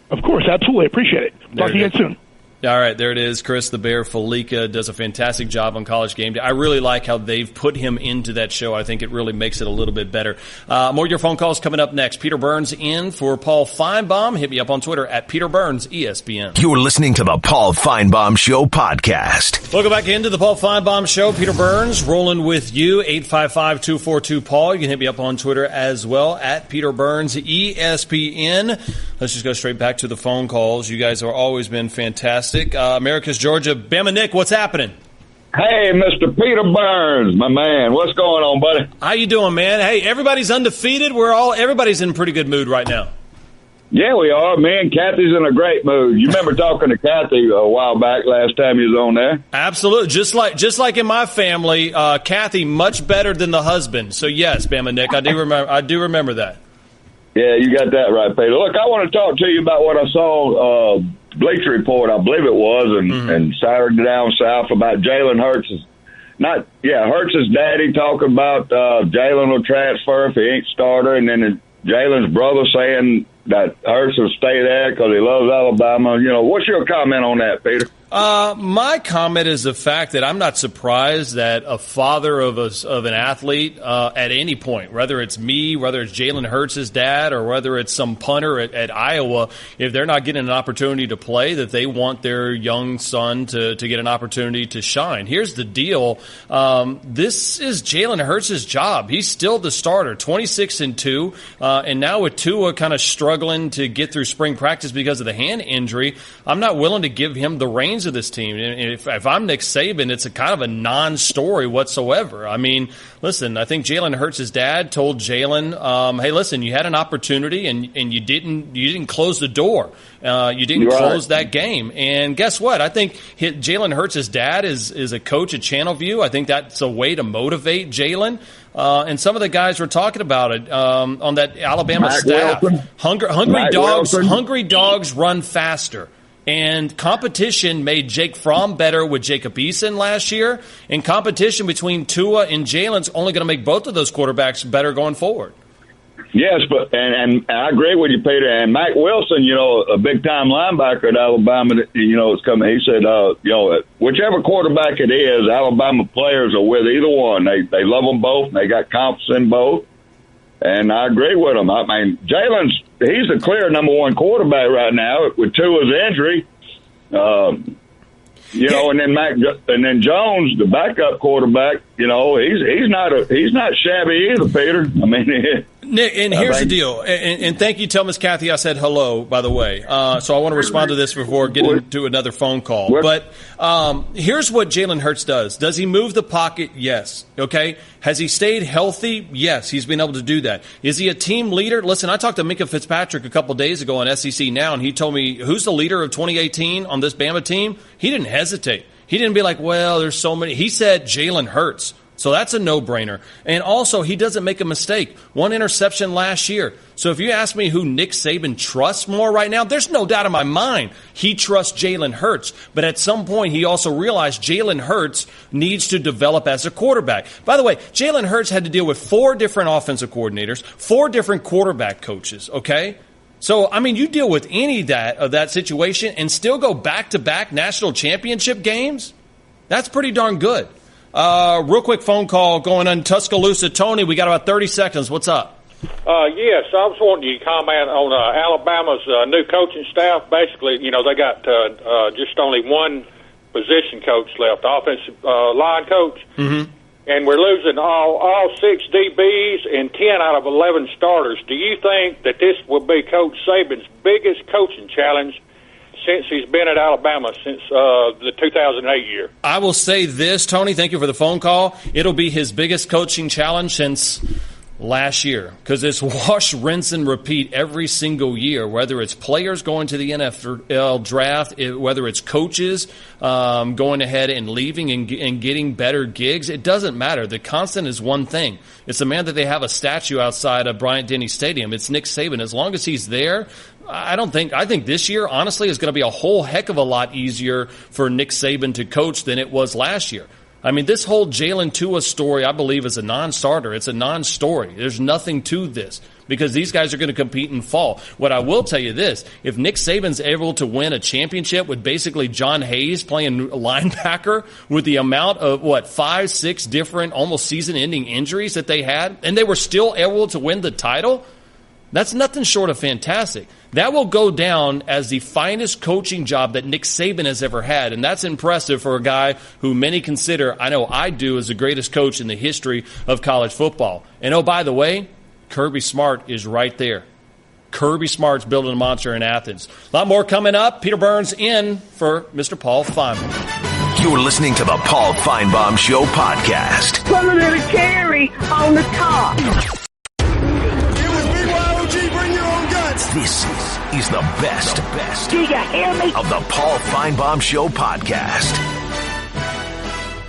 Speaker 6: Of course, absolutely. Appreciate it. Talk to you again soon.
Speaker 3: All right, there it is. Chris the Bear Fallica does a fantastic job on College Game Day. I really like how they've put him into that show. I think it really makes it a little bit better. More of your phone calls coming up next. Peter Burns in for Paul Finebaum. Hit me up on Twitter at Peter Burns, ESPN.
Speaker 1: You're listening to the Paul Finebaum Show podcast.
Speaker 3: Welcome back into the Paul Finebaum Show. Peter Burns rolling with you, 855-242-PAUL. You can hit me up on Twitter as well at Peter Burns, ESPN. Let's just go straight back to the phone calls. You guys have always been fantastic. America's Georgia, Bama Nick, what's happening?
Speaker 10: Hey, Mr. Peter Burns, my man. What's going on, buddy?
Speaker 3: How you doing, man? Hey, everybody's undefeated. Everybody's in pretty good mood right now.
Speaker 10: Yeah, we are. Me and Kathy's in a great mood. You remember talking to Kathy a while back last time you was on there?
Speaker 3: Absolutely. Just like in my family, Kathy much better than the husband. So yes, Bama Nick, I do remember that.
Speaker 10: Yeah, you got that right, Peter. Look, I want to talk to you about what I saw Bleacher Report, I believe it was, and Saturday down south about Jalen Hurts. Hurts' daddy talking about Jalen will transfer if he ain't starter, and then Jalen's brother saying that Hurts will stay there because he loves Alabama. What's your comment on that, Peter?
Speaker 3: My comment is the fact that I'm not surprised that a father of an athlete at any point, whether it's me, whether it's Jalen Hurts' dad, or whether it's some punter at Iowa, if they're not getting an opportunity to play, that they want their young son to get an opportunity to shine. Here's the deal. This is Jalen Hurts' job. He's still the starter, 26-2, and now with Tua kind of struggling to get through spring practice because of the hand injury, I'm not willing to give him the reins of this team. If I'm Nick Saban, it's a kind of a non-story whatsoever. I mean, listen, I think Jalen Hurts' dad told Jalen, hey, listen, you had an opportunity and you didn't close the door. You didn't close that game. And guess what? I think Jalen Hurts' dad is a coach at Channelview. I think that's a way to motivate Jalen. And some of the guys were talking about it on that Alabama staff. Hungry dogs run faster. And competition made Jake Fromm better with Jacob Eason last year. And competition between Tua and Jalen's only going to make both of those quarterbacks better going forward.
Speaker 10: Yes, but and I agree with you, Peter. And Mack Wilson, a big-time linebacker at Alabama, is coming. He said, whichever quarterback it is, Alabama players are with either one. They love them both, and they got confidence in both. And I agree with him. I mean, he's the clear number one quarterback right now with Tua's injury. And then Jones, the backup quarterback, he's not shabby either, Peter. I mean,
Speaker 3: Nick, and here's the deal. And thank you, tell Miss Kathy I said hello, by the way. So I want to respond to this before getting to another phone call. But here's what Jalen Hurts does. Does he move the pocket? Yes. Okay. Has he stayed healthy? Yes. He's been able to do that. Is he a team leader? Listen, I talked to Minka Fitzpatrick a couple days ago on SEC Now, and he told me, who's the leader of 2018 on this Bama team? He didn't hesitate. He didn't be like, well, there's so many. He said Jalen Hurts. So that's a no-brainer. And also, he doesn't make a mistake. 1 interception last year. So if you ask me who Nick Saban trusts more right now, there's no doubt in my mind he trusts Jalen Hurts. But at some point, he also realized Jalen Hurts needs to develop as a quarterback. By the way, Jalen Hurts had to deal with 4 different offensive coordinators, 4 different quarterback coaches, okay? So, I mean, you deal with any of that situation and still go back-to-back national championship games? That's pretty darn good. Real quick phone call going on Tuscaloosa. Tony, we got about 30 seconds. What's up?
Speaker 11: Yes, I was wanting you to comment on Alabama's new coaching staff. Basically, they got just only one position coach left, offensive line coach. Mm-hmm. And we're losing all 6 DBs and 10 out of 11 starters. Do you think that this will be Coach Saban's biggest coaching challenge since he's been at Alabama since the 2008 year?
Speaker 3: I will say this, Tony. Thank you for the phone call. It'll be his biggest coaching challenge since last year, because it's wash, rinse, and repeat every single year, whether it's players going to the NFL draft, whether it's coaches going ahead and leaving and getting better gigs. It doesn't matter. The constant is one thing. It's the man that they have a statue outside of Bryant-Denny Stadium. It's Nick Saban. As long as he's there, I think this year, honestly, is going to be a whole heck of a lot easier for Nick Saban to coach than it was last year. I mean, this whole Jalen Tua story, I believe, is a non-starter. It's a non-story. There's nothing to this because these guys are going to compete in fall. What I will tell you this, if Nick Saban's able to win a championship with basically John Hayes playing linebacker with the amount of, 5, 6 different almost season-ending injuries that they had, and they were still able to win the title, that's nothing short of fantastic. That will go down as the finest coaching job that Nick Saban has ever had, and that's impressive for a guy who many consider, I know I do, as the greatest coach in the history of college football. And oh, by the way, Kirby Smart is right there. Kirby Smart's building a monster in Athens. A lot more coming up. Peter Burns in for Mr. Paul Finebaum.
Speaker 1: You're listening to the Paul Finebaum Show podcast.
Speaker 12: Put a little cherry on the top.
Speaker 1: This is the best
Speaker 12: Do you hear me?
Speaker 1: of the Paul Finebaum Show podcast.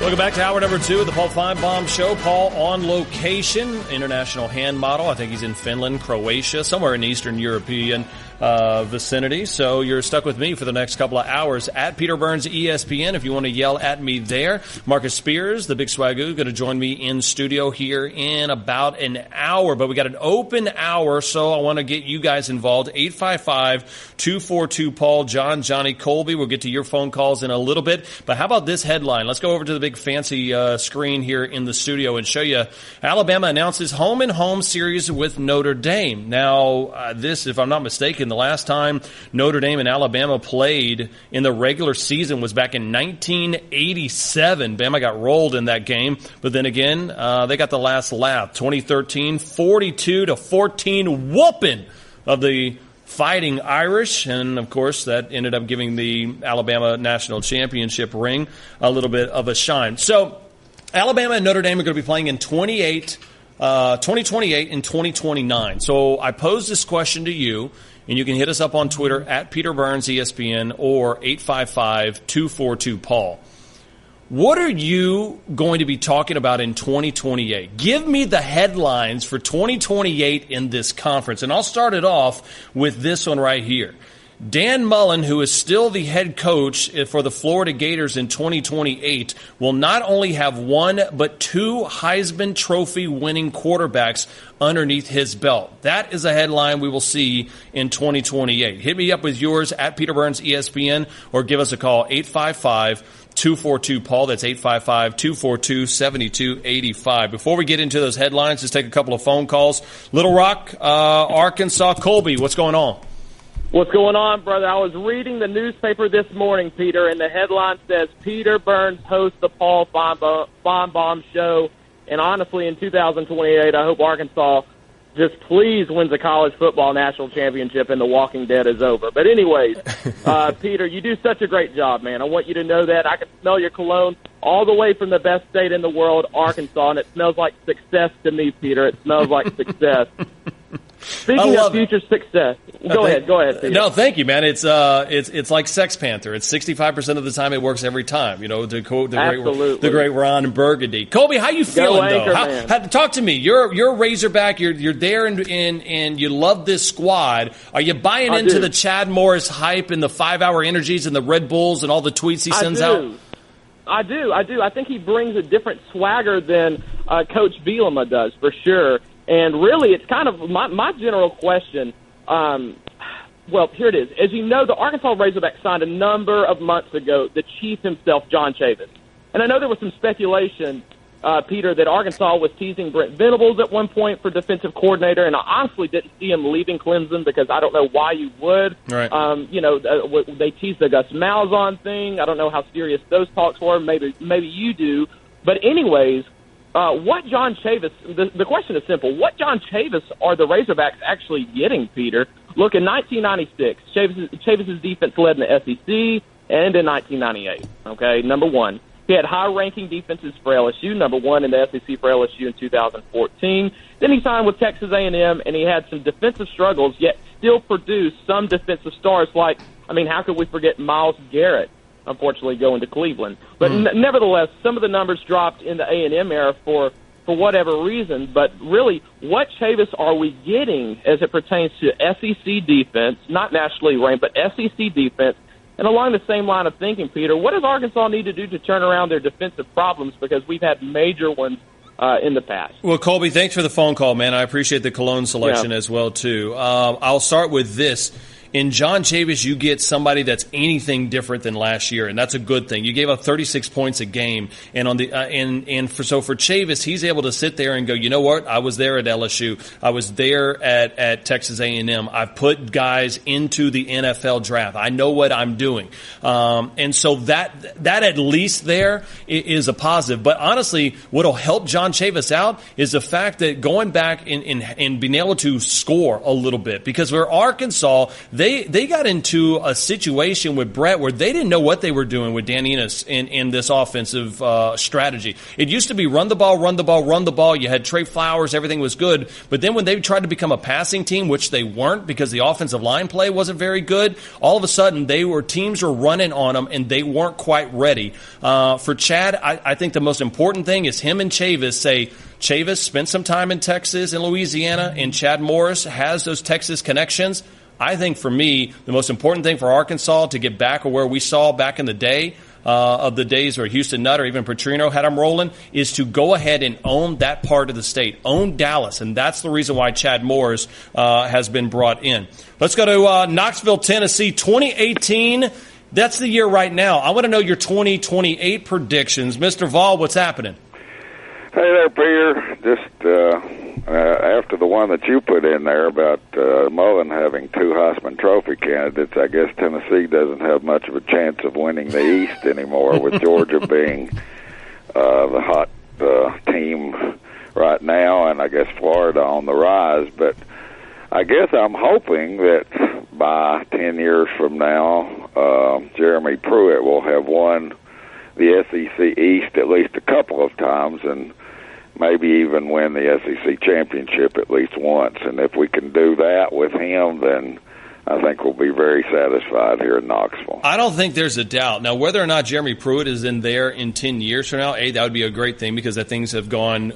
Speaker 3: Welcome back to hour number 2 of the Paul Finebaum Show. Paul on location, international hand model. I think he's in Finland, Croatia, somewhere in Eastern European vicinity. So you're stuck with me for the next couple of hours at Peter Burns ESPN if you want to yell at me there. Marcus Spears, the Big Swagu, going to join me in studio here in about an hour. But we got an open hour, so I want to get you guys involved. 855-242-PAUL, John, Johnny, Colby. We'll get to your phone calls in a little bit. But how about this headline? Let's go over to the big fancy screen here in the studio and show you Alabama announces home-and-home series with Notre Dame. Now, this, if I'm not mistaken, the last time Notre Dame and Alabama played in the regular season was back in 1987. Bama got rolled in that game, but then again, they got the last laugh. 2013, 42-14 whooping of the Fighting Irish, and of course that ended up giving the Alabama national championship ring a little bit of a shine. So Alabama and Notre Dame are going to be playing in 2028 and 2029. So I pose this question to you, and you can hit us up on Twitter at Peter Burns ESPN or 855-242-PAUL. What are you going to be talking about in 2028? Give me the headlines for 2028 in this conference. And I'll start it off with this one right here. Dan Mullen, who is still the head coach for the Florida Gators in 2028, will not only have 1 but 2 Heisman Trophy winning quarterbacks underneath his belt. That is a headline we will see in 2028. Hit me up with yours at Peter Burns ESPN or give us a call, 855-242-PAUL. That's 855-242-7285. Before we get into those headlines, let's take a couple of phone calls. Little Rock, Arkansas. Colby, what's going on?
Speaker 13: What's going on, brother? I was reading the newspaper this morning, Peter, and the headline says, Peter Burns hosts the Paul Finebaum Show. And honestly, in 2028, I hope Arkansas just please wins a college football national championship and The Walking Dead is over. But anyways, Peter, you do such a great job, man. I want you to know that. I can smell your cologne all the way from the best state in the world, Arkansas, and it smells like success to me, Peter. It smells like success. Speaking of future success, go ahead, Peter.
Speaker 3: No, thank you, man. It's like Sex Panther. It's 65% of the time it works every time. You know, to quote the great Ron Burgundy. Colby, how you feeling though? Talk to me. You're a Razorback. You're there and you love this squad. Are you buying into the Chad Morris hype and the 5-hour energies and the Red Bulls and all the tweets he sends out?
Speaker 13: I do. I think he brings a different swagger than Coach Bielema does, for sure. And really, it's kind of my general question. Well, here it is. As you know, the Arkansas Razorbacks signed a number of months ago the chief himself, John Chavis. And I know there was some speculation, Peter, that Arkansas was teasing Brent Venables at one point for defensive coordinator, and I honestly didn't see him leaving Clemson because I don't know why you would.
Speaker 3: Right.
Speaker 13: They teased the Gus Malzahn thing. I don't know how serious those talks were. Maybe you do. But anyways, what John Chavis, the question is simple. What John Chavis are the Razorbacks actually getting, Peter? Look, in 1996, Chavis's defense led in the SEC and in 1998. Okay, number one. He had high-ranking defenses for LSU, number one in the SEC for LSU in 2014. Then he signed with Texas A&M, and he had some defensive struggles, yet still produced some defensive stars like, how could we forget Myles Garrett, unfortunately going to Cleveland. But nevertheless, some of the numbers dropped in the A&M era for whatever reason. But really, what Chavis are we getting as it pertains to SEC defense, not nationally ranked, but SEC defense? And along the same line of thinking, Peter, what does Arkansas need to do to turn around their defensive problems? Because we've had major ones in the past.
Speaker 3: Well, Colby, thanks for the phone call, man. I appreciate the Cologne selection as well, too. I'll start with this. In John Chavis, you get somebody that's anything different than last year, and that's a good thing. You gave up 36 points a game, and for Chavis, he's able to sit there and go, you know what? I was there at LSU. I was there at Texas A&M. I've put guys into the NFL draft. I know what I'm doing, and so that at least there is a positive. But honestly, what'll help John Chavis out is the fact that going back and being able to score a little bit, because for Arkansas, They got into a situation with Brett where they didn't know what they were doing with Dan Enos in this offensive strategy. It used to be run the ball, run the ball, run the ball. You had Trey Flowers, everything was good. But then when they tried to become a passing team, which they weren't because the offensive line play wasn't very good, all of a sudden teams were running on them and they weren't quite ready. For Chad, I think the most important thing is him and Chavis say, Chavis spent some time in Texas and Louisiana, and Chad Morris has those Texas connections. I think for me, the most important thing for Arkansas to get back where we saw back in the day, of the days where Houston Nutt or even Petrino had them rolling, is to go ahead and own that part of the state, own Dallas, and that's the reason why Chad Morris has been brought in. Let's go to Knoxville, Tennessee, 2018. That's the year right now. I want to know your 2028 predictions. Mr. Vol, what's happening?
Speaker 14: Hey there, Peter. Just after the one that you put in there about Mullen having 2 Heisman Trophy candidates, I guess Tennessee doesn't have much of a chance of winning the East anymore, with Georgia being the hot team right now, and I guess Florida on the rise. But I guess I'm hoping that by 10 years from now, Jeremy Pruitt will have won the SEC East at least a couple of times, and maybe even win the SEC championship at least once. And if we can do that with him, then I think we'll be very satisfied here in Knoxville.
Speaker 3: I don't think there's a doubt. Now, whether or not Jeremy Pruitt is in there in 10 years from now, that would be a great thing because things have gone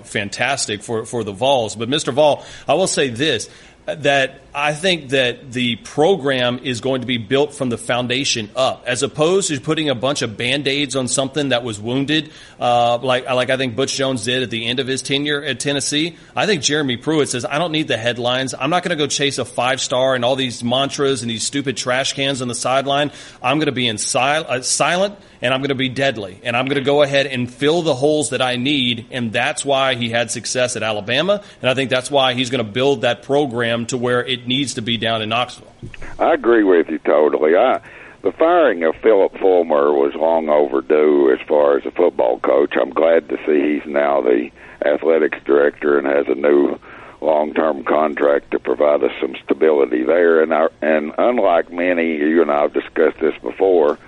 Speaker 3: fantastic for the Vols. But, Mr. Vol, I will say this, that I think that the program is going to be built from the foundation up, as opposed to putting a bunch of Band-Aids on something that was wounded, like I think Butch Jones did at the end of his tenure at Tennessee. I think Jeremy Pruitt says, I don't need the headlines. I'm not going to go chase a 5-star and all these mantras and these stupid trash cans on the sideline. I'm going to be silent, and I'm going to be deadly. And I'm going to go ahead and fill the holes that I need, and that's why he had success at Alabama, and I think that's why he's going to build that program to where it needs to be down in Knoxville.
Speaker 14: I agree with you totally. The firing of Philip Fulmer was long overdue as far as a football coach. I'm glad to see he's now the athletics director and has a new long-term contract to provide us some stability there. And unlike many, you and I have discussed this before,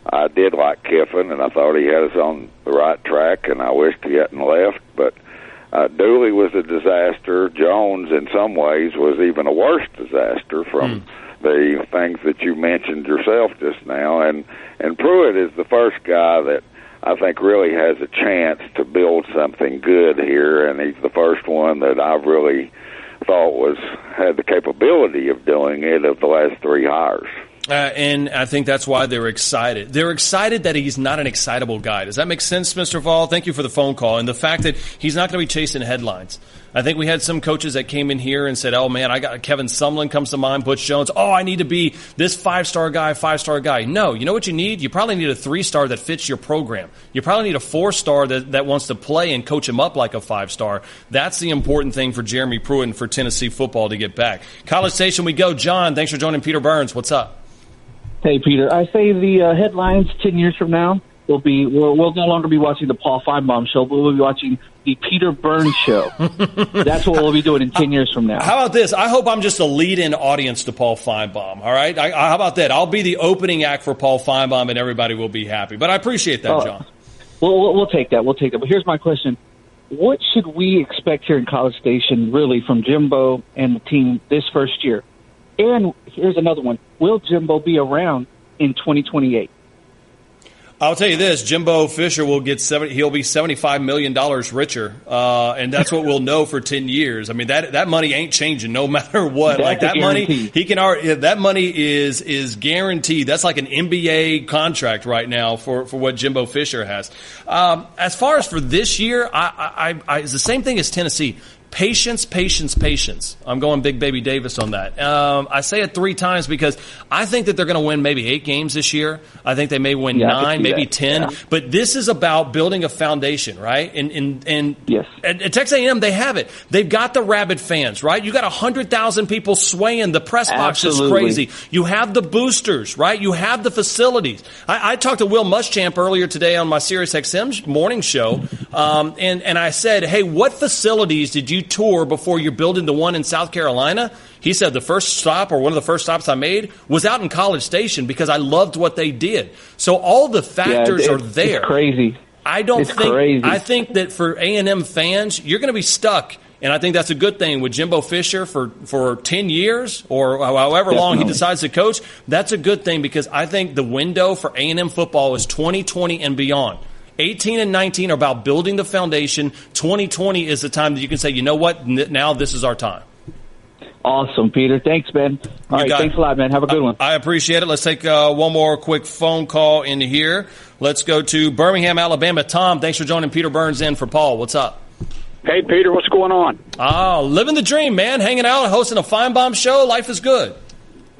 Speaker 14: I did like Kiffin, and I thought he had us on the right track, and I wished he hadn't left. But Dooley was a disaster. Jones, in some ways, was even a worse disaster from the things that you mentioned yourself just now. And Pruitt is the first guy that I think really has a chance to build something good here, and he's the first one that I really thought had the capability of doing it of the last three hires.
Speaker 3: And I think that's why they're excited. They're excited that he's not an excitable guy. Does that make sense, Mr. Fall? Thank you for the phone call. And the fact that he's not going to be chasing headlines. I think we had some coaches that came in here and said, oh, man, I got Kevin Sumlin comes to mind, Butch Jones. Oh, I need to be this five-star guy. No, you know what you need? You probably need a 3-star that fits your program. You probably need a 4-star that wants to play and coach him up like a 5-star. That's the important thing for Jeremy Pruitt and for Tennessee football to get back. College Station we go. John, thanks for joining Peter Burns. What's up?
Speaker 15: Hey, Peter. I say the headlines 10 years from now we'll no longer be watching the Paul Finebaum show, but we'll be watching the Peter Burns show. That's what we'll be doing in 10 years from now.
Speaker 3: How about this? I hope I'm just a lead-in audience to Paul Finebaum, all right? How about that? I'll be the opening act for Paul Finebaum, and everybody will be happy. But I appreciate that, John.
Speaker 15: We'll take that. We'll take that. But here's my question. What should we expect here in College Station, really, from Jimbo and the team this first year? And here's another one. Will Jimbo be around in 2028?
Speaker 3: I'll tell you this, Jimbo Fisher will get he'll be $75 million richer, and that's what we'll know for 10 years. I mean, that money ain't changing no matter what.
Speaker 15: That's
Speaker 3: like that money,
Speaker 15: guaranteed.
Speaker 3: that money is guaranteed. That's like an NBA contract right now for what Jimbo Fisher has. As far as for this year, I it's the same thing as Tennessee. Patience. I'm going Big Baby Davis on that. I say it 3 times because I think that they're going to win maybe 8 games this year. I think they may win 9, maybe 10. Yeah. But this is about building a foundation, right? And
Speaker 15: yes.
Speaker 3: At Texas A&M, they have it. They've got the rabid fans, right? You got 100,000 people swaying. The press box is crazy. You have the boosters, right? You have the facilities. I talked to Will Muschamp earlier today on my Sirius XM morning show, and I said, hey, what facilities did you tour before you're building the one in South Carolina? He said the first stop, or one of the first stops I made, was out in College Station because I loved what they did. So all the factors are there.
Speaker 15: It's crazy.
Speaker 3: I think that for A&M fans, you're going to be stuck, and I think that's a good thing with Jimbo Fisher for 10 years or however long he decides to coach. That's a good thing because I think the window for A&M football is 2020 and beyond. 18 and 19 are about building the foundation. 2020 is the time that you can say, you know what, now this is our time.
Speaker 15: Awesome, Peter. Thanks, man. All right, thanks a lot, man. Have a good one.
Speaker 3: I appreciate it. Let's take one more quick phone call in here. Let's go to Birmingham, Alabama. Tom, thanks for joining Peter Burns in for Paul. What's up?
Speaker 16: Hey, Peter, what's going on?
Speaker 3: Oh, living the dream, man. Hanging out, hosting a Finebaum show. Life is good.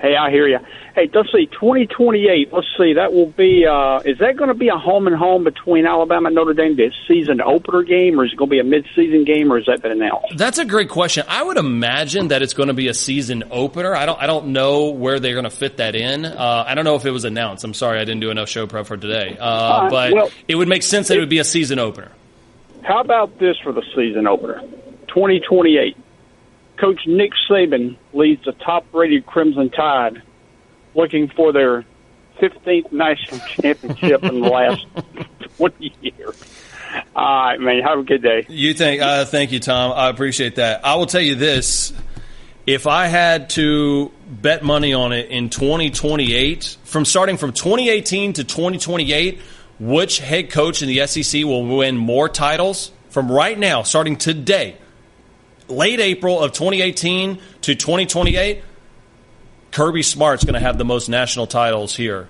Speaker 16: Hey, I hear you. Hey, let's see, 2028, let's see, that will be, is that going to be a home-and-home between Alabama and Notre Dame, the season opener game, or is it going to be a mid-season game, or is that been announced?
Speaker 3: That's a great question. I would imagine that it's going to be a season opener. I don't know where they're going to fit that in. I don't know if it was announced. I'm sorry I didn't do enough show prep for today. But it would make sense that it would be a season opener.
Speaker 16: How about this for the season opener? 2028. Coach Nick Saban leads the top-rated Crimson Tide, looking for their 15th national championship in the last 20 years. All right, man. Have a good day.
Speaker 3: Thank you, Tom. I appreciate that. I will tell you this. If I had to bet money on it in 2028, starting from 2018 to 2028, which head coach in the SEC will win more titles from right now, starting today, late April of 2018 to 2028, Kirby Smart's going to have the most national titles here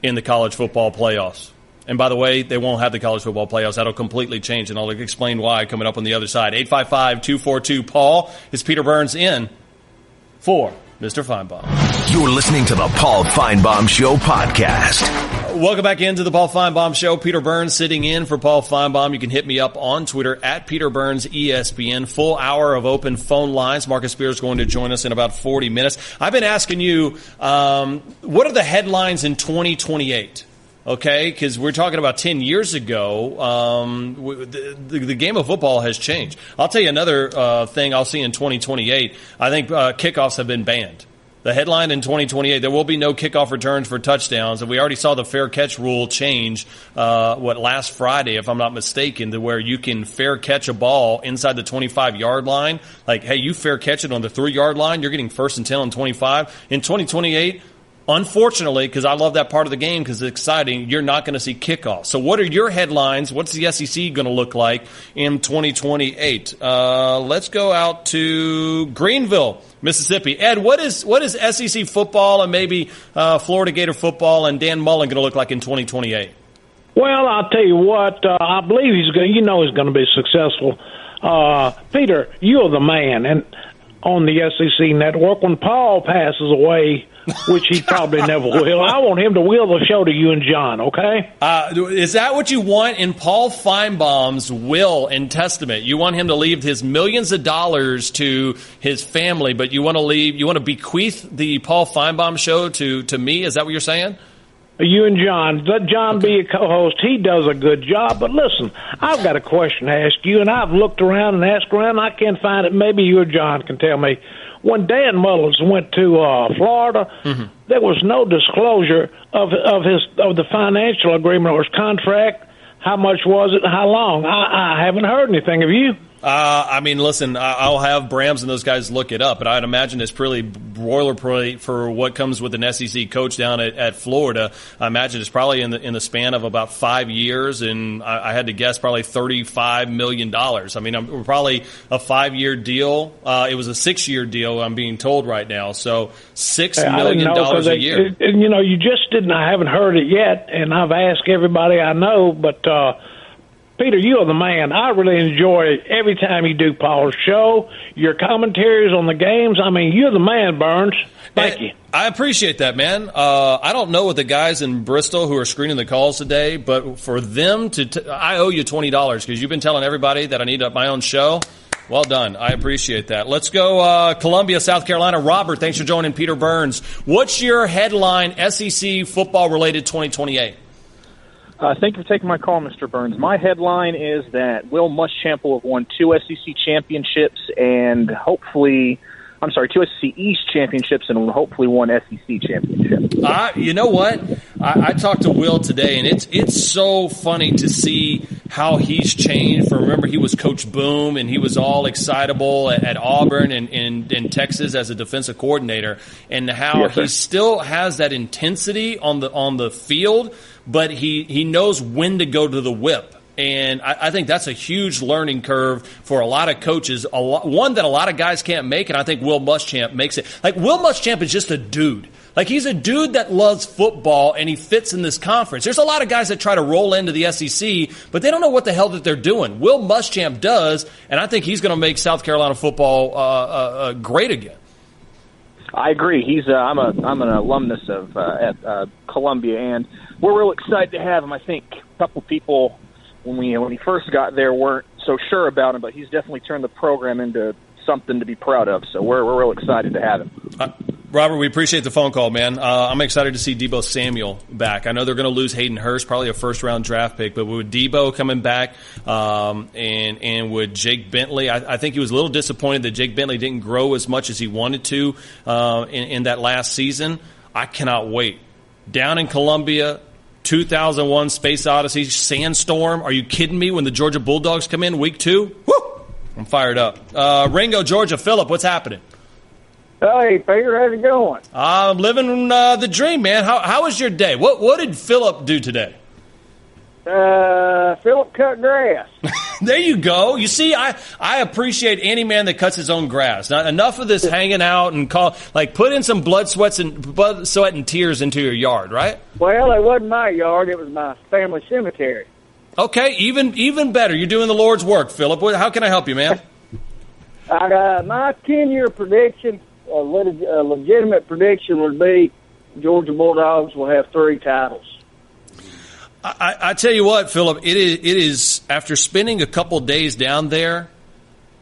Speaker 3: in the college football playoffs. And by the way, they won't have the college football playoffs. That'll completely change, and I'll explain why coming up on the other side. 855-242-PAUL is Peter Burns in for Mr. Finebaum.
Speaker 1: You're listening to the Paul Finebaum Show podcast.
Speaker 3: Welcome back into the Paul Finebaum Show. Peter Burns sitting in for Paul Finebaum. You can hit me up on Twitter at Peter Burns ESPN. Full hour of open phone lines. Marcus Spears is going to join us in about 40 minutes. I've been asking you, what are the headlines in 2028? Okay, because we're talking about 10 years ago. The game of football has changed. I'll tell you another thing I'll see in 2028. I think kickoffs have been banned. The headline in 2028, there will be no kickoff returns for touchdowns. And we already saw the fair catch rule change, last Friday, if I'm not mistaken, to where you can fair catch a ball inside the 25-yard line. Like, hey, you fair catch it on the 3-yard line, you're getting 1st and 10 on 25. In 2028, unfortunately, because I love that part of the game because it's exciting, you're not going to see kickoffs. So what are your headlines? What's the SEC going to look like in 2028? Let's go out to Greenville, Mississippi. Ed, what is SEC football and maybe Florida Gator football and Dan Mullen going to look like in 2028?
Speaker 17: Well, I'll tell you what, I believe he's going to be successful. Peter, you're the man. And on the SEC network, when Paul passes away, which he probably never will, I want him to wheel the show to you and John, okay?
Speaker 3: Is that what you want in Paul Finebaum's will and testament? You want him to leave his millions of dollars to his family, but you want to bequeath the Paul Finebaum show to me? Is that what you're saying?
Speaker 17: You and John. Let John be a co-host. He does a good job. But listen, I've got a question to ask you, and I've looked around and asked around. And I can't find it. Maybe you or John can tell me. When Dan Mullen went to Florida, there was no disclosure of the financial agreement or his contract. How much was it and how long? I haven't heard anything. Have you?
Speaker 3: Listen, I'll have Brams and those guys look it up, but I'd imagine it's pretty boilerplate for what comes with an SEC coach down at Florida. I imagine it's probably in the span of about 5 years, and I had to guess probably $35 million. I mean, we're probably a 5-year deal. It was a 6-year deal, I'm being told right now. So $6 million a year.
Speaker 17: You just didn't. I haven't heard it yet, and I've asked everybody I know, but Peter, you are the man. I really enjoy every time you do Paul's show, your commentaries on the games. I mean, you're the man, Burns. Thank you.
Speaker 3: I appreciate that, man. I don't know what the guys in Bristol who are screening the calls today, but for them I owe you $20 because you've been telling everybody that I need my own show. Well done. I appreciate that. Let's go Columbia, South Carolina. Robert, thanks for joining Peter Burns. What's your headline SEC football-related 2028?
Speaker 18: Thank you for taking my call, Mr. Burns. My headline is that Will Muschamp will have won 2 SEC championships and two SEC East championships and hopefully 1 SEC championship.
Speaker 3: You know what? I talked to Will today, and it's so funny to see how he's changed. Remember, he was Coach Boom, and he was all excitable at Auburn and in Texas as a defensive coordinator, and how he still has that intensity on the field, but he knows when to go to the whip. And I think that's a huge learning curve for a lot of coaches, one that a lot of guys can't make, and I think Will Muschamp makes it. Like, Will Muschamp is just a dude. Like, he's a dude that loves football, and he fits in this conference. There's a lot of guys that try to roll into the SEC, but they don't know what the hell that they're doing. Will Muschamp does, and I think he's going to make South Carolina football great again.
Speaker 18: I agree. I'm an alumnus of at Columbia, and we're real excited to have him. I think a couple people when he first got there weren't so sure about him, but he's definitely turned the program into something to be proud of. So we're real excited to have him.
Speaker 3: Robert, we appreciate the phone call, man. I'm excited to see Deebo Samuel back. I know they're going to lose Hayden Hurst, probably a first-round draft pick, but with Deebo coming back and with Jake Bentley, I think he was a little disappointed that Jake Bentley didn't grow as much as he wanted to in that last season. I cannot wait. Down in Columbia, 2001 Space Odyssey, Sandstorm. Are you kidding me? When the Georgia Bulldogs come in week 2? Woo! I'm fired up. Ringo, Georgia. Phillip, what's happening?
Speaker 19: Hey, Peter, how's it going?
Speaker 3: I'm living the dream, man. How was your day? What did Phillip do today?
Speaker 19: Phillip cut grass.
Speaker 3: There you go. You see, I appreciate any man that cuts his own grass. Now, enough of this hanging out and put in some blood, sweat, and tears into your yard, right?
Speaker 19: Well, it wasn't my yard. It was my family cemetery.
Speaker 3: Okay, even better. You're doing the Lord's work, Phillip. How can I help you, man?
Speaker 19: My 10-year prediction, a legitimate prediction, would be Georgia Bulldogs will have 3 titles.
Speaker 3: I tell you what, Phillip, it is after spending a couple days down there,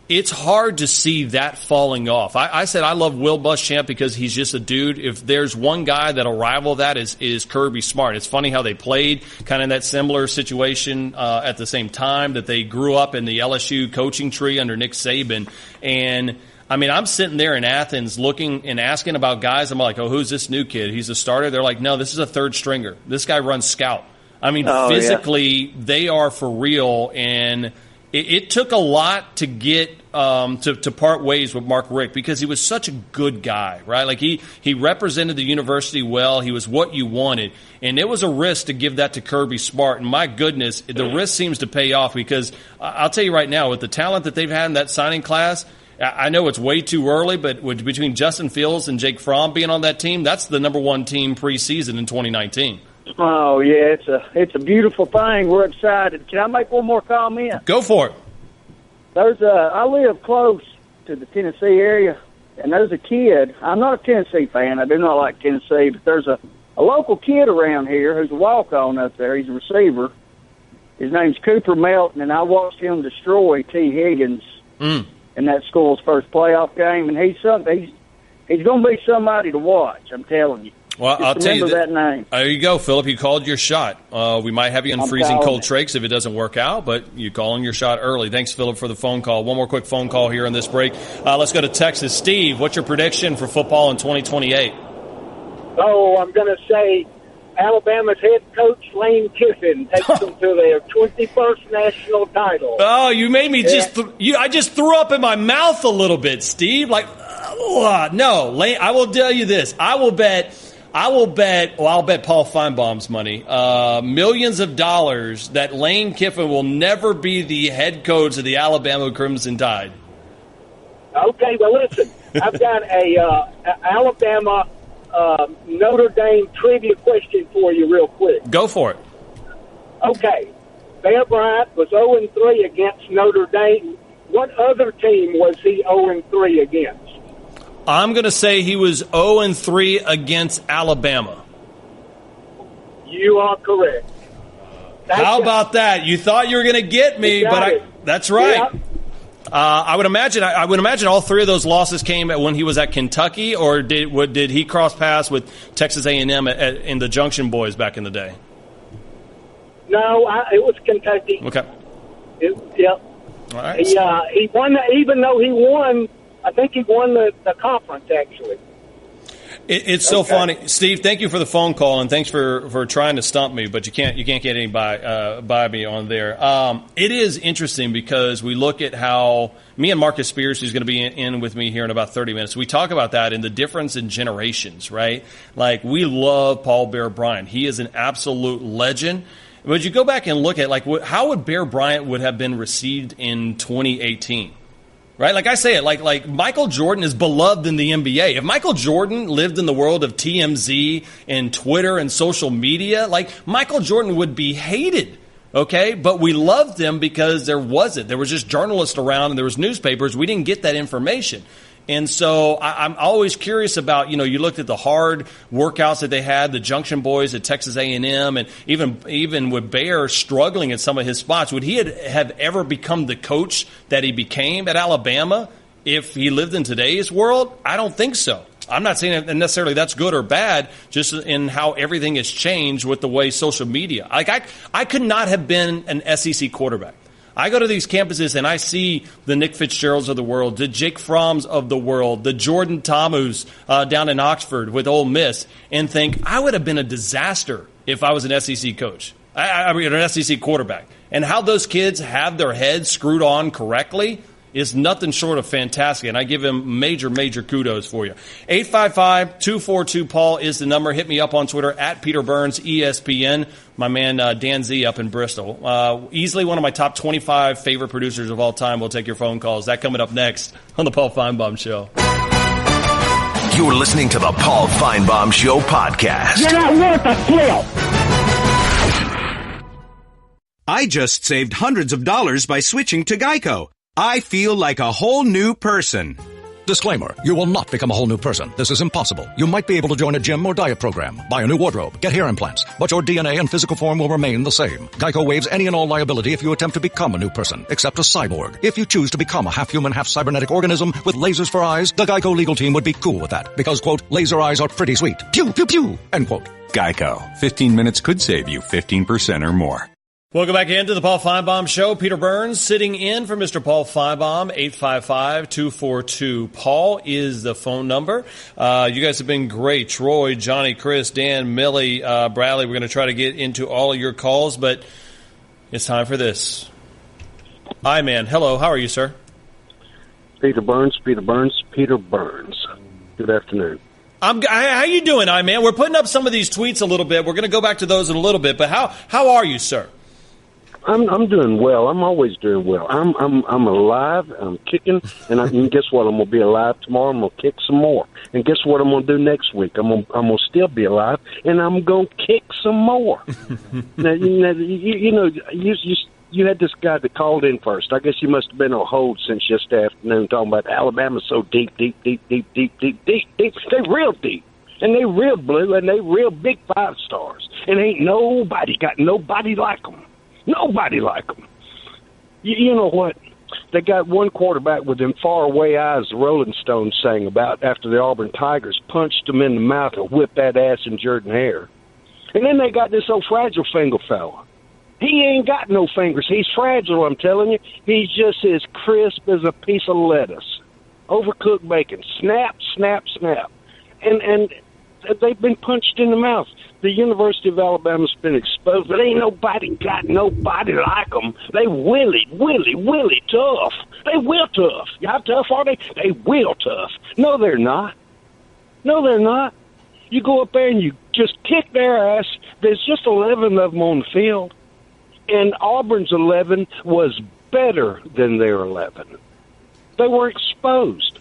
Speaker 3: it's hard to see that falling off. I said I love Will Muschamp because he's just a dude. If there's one guy that'll rival that is Kirby Smart. It's funny how they played kind of in that similar situation at the same time, that they grew up in the LSU coaching tree under Nick Saban. And I mean, I'm sitting there in Athens looking and asking about guys. I'm like, oh, who's this new kid? He's a starter. They're like, no, this is a third stringer. This guy runs scout. I mean, physically, they are for real, and it took a lot to get to part ways with Mark Richt because he was such a good guy, right? Like he represented the university well. He was what you wanted, and it was a risk to give that to Kirby Smart. And my goodness, the risk seems to pay off because I'll tell you right now, with the talent that they've had in that signing class, I know it's way too early, but between Justin Fields and Jake Fromm being on that team, that's the number one team preseason in 2019.
Speaker 19: Oh yeah, it's a beautiful thing. We're excited. Can I make one more comment?
Speaker 3: Go for it.
Speaker 19: I live close to the Tennessee area, and there's a kid. I'm not a Tennessee fan. I do not like Tennessee, but there's a local kid around here who's a walk-on up there. He's a receiver. His name's Cooper Melton, and I watched him destroy T. Higgins in that school's first playoff game, and he's going to be somebody to watch. I'm telling you.
Speaker 3: Well, I'll tell you
Speaker 19: that name.
Speaker 3: There you go, Philip. You called your shot. We might have you in freezing cold trakes if it doesn't work out, but you're calling your shot early. Thanks, Philip, for the phone call. One more quick phone call here on this break. Let's go to Texas. Steve, what's your prediction for football in 2028?
Speaker 20: Oh, I'm going to say Alabama's head coach Lane Kiffin takes them to their 21st national title.
Speaker 3: Oh, you made me I just threw up in my mouth a little bit, Steve. Like, no, Lane. I will tell you this. I'll bet Paul Finebaum's money, millions of dollars that Lane Kiffin will never be the head coach of the Alabama Crimson Tide.
Speaker 20: Okay, well, listen, I've got a Alabama Notre Dame trivia question for you real quick.
Speaker 3: Go for it.
Speaker 20: Okay, Bear Bryant was 0-3 against Notre Dame. What other team was he 0-3 against?
Speaker 3: I'm going to say he was 0-3 against Alabama.
Speaker 20: You are correct.
Speaker 3: How about that? You thought you were going to get me, but that's right. Yeah. I would imagine all three of those losses came when he was at Kentucky, or did he cross paths with Texas A&M in the Junction Boys back in the day?
Speaker 20: No, it was Kentucky.
Speaker 3: Okay.
Speaker 20: Yep.
Speaker 3: All right.
Speaker 20: He won, even though he won. I think he won the conference, actually.
Speaker 3: It's so funny. Steve, thank you for the phone call, and thanks for trying to stump me, but you can't get any by me on there. It is interesting because we look at how me and Marcus Spears, who's going to be in with me here in about 30 minutes, we talk about that and the difference in generations, right? Like, we love Paul Bear Bryant. He is an absolute legend. But you go back and look at, like, how would Bear Bryant would have been received in 2018? Right? Like I say it, like Michael Jordan is beloved in the NBA. If Michael Jordan lived in the world of TMZ and Twitter and social media, like, Michael Jordan would be hated. Okay? But we loved him because there was just journalists around and there was newspapers. We didn't get that information. And so I'm always curious about, you looked at the hard workouts that they had, the Junction Boys at Texas A&M, and even with Bear struggling at some of his spots, would he have ever become the coach that he became at Alabama if he lived in today's world? I don't think so. I'm not saying that necessarily that's good or bad, just in how everything has changed with the way social media. Like, I could not have been an SEC quarterback. I go to these campuses and I see the Nick Fitzgeralds of the world, the Jake Fromms of the world, the Jordan Tamus down in Oxford with Ole Miss, and think I would have been a disaster if I was an SEC coach. I mean, an SEC quarterback. And how those kids have their heads screwed on correctly is nothing short of fantastic, and I give him major, major kudos for you. 855-242-PAUL is the number. Hit me up on Twitter at Peter Burns, ESPN. My man Dan Z up in Bristol. Easily one of my top 25 favorite producers of all time. We'll take your phone calls. That coming up next on the Paul Finebaum Show.
Speaker 1: You're listening to the Paul Finebaum Show podcast.
Speaker 12: You're not worth a flip.
Speaker 21: I just saved hundreds of dollars by switching to Geico. I feel like a whole new person.
Speaker 22: Disclaimer, you will not become a whole new person. This is impossible. You might be able to join a gym or diet program, buy a new wardrobe, get hair implants, but your DNA and physical form will remain the same. Geico waives any and all liability if you attempt to become a new person, except a cyborg. If you choose to become a half-human, half-cybernetic organism with lasers for eyes, the Geico legal team would be cool with that, because, quote, laser eyes are pretty sweet. Pew, pew, pew, end quote.
Speaker 9: Geico. 15 minutes could save you 15% or more.
Speaker 3: Welcome back into the Paul Finebaum Show. Peter Burns sitting in for Mr. Paul Finebaum. 855-242-PAUL is the phone number. You guys have been great. Troy, Johnny, Chris, Dan, Millie, Bradley. We're going to try to get into all of your calls, but it's time for this. Hi, man. Hello. How are you, sir?
Speaker 2: Peter Burns. Good afternoon.
Speaker 3: How you doing, man? We're putting up some of these tweets a little bit. We're going to go back to those in a little bit, but how are you, sir?
Speaker 2: I'm doing well. I'm always doing well. I'm alive. I'm kicking, and guess what? I'm gonna be alive tomorrow. I'm gonna kick some more. And guess what I'm gonna do next week? I'm gonna still be alive, and I'm gonna kick some more. Now, you had this guy that called in first. I guess you must have been on hold since yesterday afternoon talking about Alabama's so deep. They're real deep. And they real blue, and they real big 5 stars. And ain't nobody got nobody like them. Nobody like them. You know what? They got one quarterback with them faraway eyes the Rolling Stones sang about after the Auburn Tigers punched him in the mouth and whipped that ass in Jordan Hare. And then they got this old fragile finger fella. He ain't got no fingers. He's fragile, I'm telling you. He's just as crisp as a piece of lettuce. Overcooked bacon. Snap, snap, snap. And they've been punched in the mouth. The University of Alabama's been exposed, but ain't nobody got nobody like them. They willy tough. They will tough. How tough are they? They will tough. No, they're not. You go up there and you just kick their ass. There's just 11 of them on the field. And Auburn's 11 was better than their 11. They were exposed.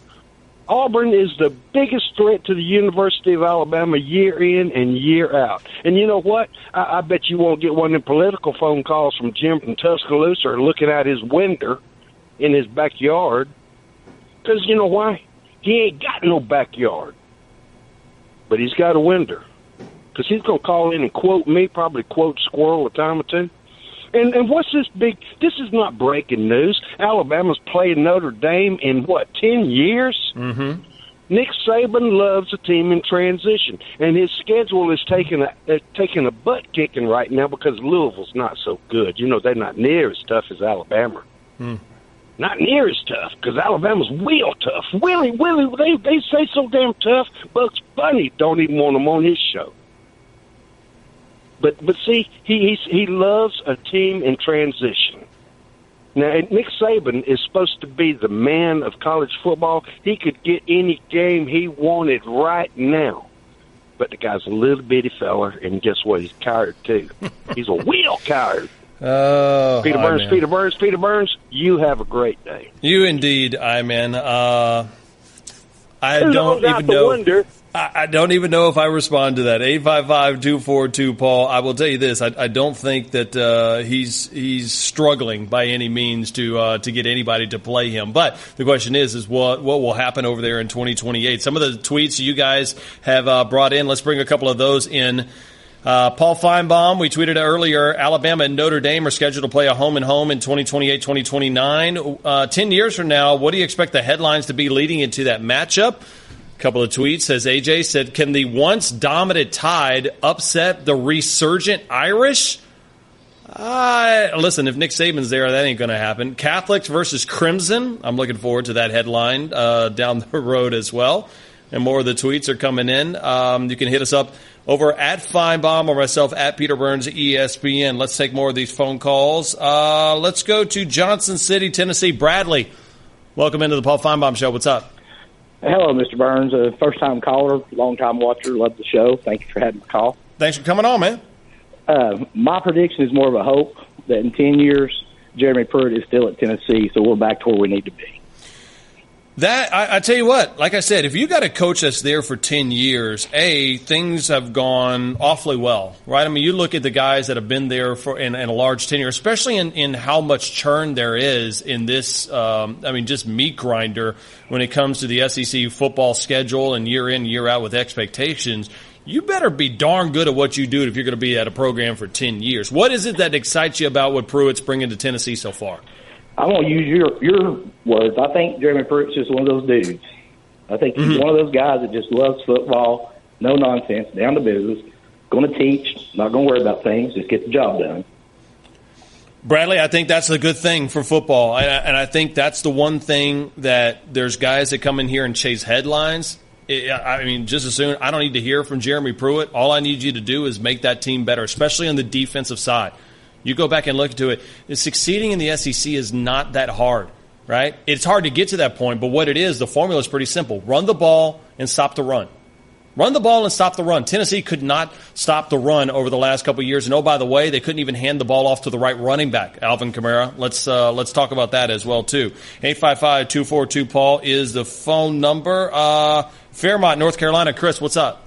Speaker 2: Auburn is the biggest threat to the University of Alabama year in and year out. And you know what? I bet you won't get one of them political phone calls from Jim from Tuscaloosa or looking out his window in his backyard. Because you know why? He ain't got no backyard. But he's got a window. Because he's going to call in and quote me, probably quote Squirrel a time or two. And what's this big? This is not breaking news. Alabama's played Notre Dame in, 10 years?
Speaker 3: Mm-hmm.
Speaker 2: Nick Saban loves a team in transition, and his schedule is taking a butt kicking right now because Louisville's not so good. You know, they're not near as tough as Alabama. Not near as tough because Alabama's real tough. Willie, they say so damn tough. Bugs Bunny don't even want them on his show. But see, he loves a team in transition. Now, Nick Saban is supposed to be the man of college football. He could get any game he wanted right now. But the guy's a little bitty fella, and guess what? He's tired, too. He's a wheel tired.
Speaker 3: Oh,
Speaker 2: Peter Burns, you have a great day.
Speaker 3: You indeed, man. I don't even know. I don't even know if I respond to that. 855-242-PAUL. I will tell you this. I don't think that he's struggling by any means to get anybody to play him. But the question is what will happen over there in 2028? Some of the tweets you guys have brought in, let's bring a couple of those in. Paul Finebaum, we tweeted earlier, Alabama and Notre Dame are scheduled to play a home-and-home in 2028, 2029. 10 years from now, what do you expect the headlines to be leading into that matchup? Couple of tweets, says AJ, said, can the once dominant Tide upset the resurgent Irish? Listen, if Nick Saban's there, that ain't going to happen. Catholics versus Crimson. I'm looking forward to that headline down the road as well. And more of the tweets are coming in. You can hit us up over at Finebaum or myself at Peter Burns ESPN. Let's take more of these phone calls. Let's go to Johnson City, Tennessee. Bradley, welcome into the Paul Finebaum Show. What's up?
Speaker 4: Hello, Mr. Burns. First-time caller, long-time watcher. Love the show. Thank you for having the call.
Speaker 3: Thanks for coming on, man.
Speaker 4: My prediction is more of a hope that in 10 years, Jeremy Pruitt is still at Tennessee, so we're back to where we need to be.
Speaker 3: That I tell you what, like I said, if you got a coach that's there for 10 years, things have gone awfully well, right? I mean, you look at the guys that have been there for in a large tenure, especially in how much churn there is in this, just meat grinder when it comes to the SEC football schedule and year in, year out with expectations. You better be darn good at what you do if you're going to be at a program for 10 years. What is it that excites you about what Pruitt's bringing to Tennessee so far?
Speaker 4: I'm going to use your words. I think Jeremy Pruitt's just one of those dudes. I think he's one of those guys that just loves football, no nonsense, down to business, going to teach, not going to worry about things, just get the job done.
Speaker 3: Bradley, I think that's a good thing for football. And I think that's the one thing that there's guys that come in here and chase headlines. I mean, just as soon, I don't need to hear from Jeremy Pruitt. All I need you to do is make that team better, especially on the defensive side. You go back and look into it. Succeeding in the SEC is not that hard, right? It's hard to get to that point, but what it is, the formula is pretty simple. Run the ball and stop the run. Run the ball and stop the run. Tennessee could not stop the run over the last couple of years. And, oh, by the way, they couldn't even hand the ball off to the right running back, Alvin Kamara. Let's talk about that as well, too. 855-242-PAUL is the phone number. Fairmont, North Carolina. Chris, what's up?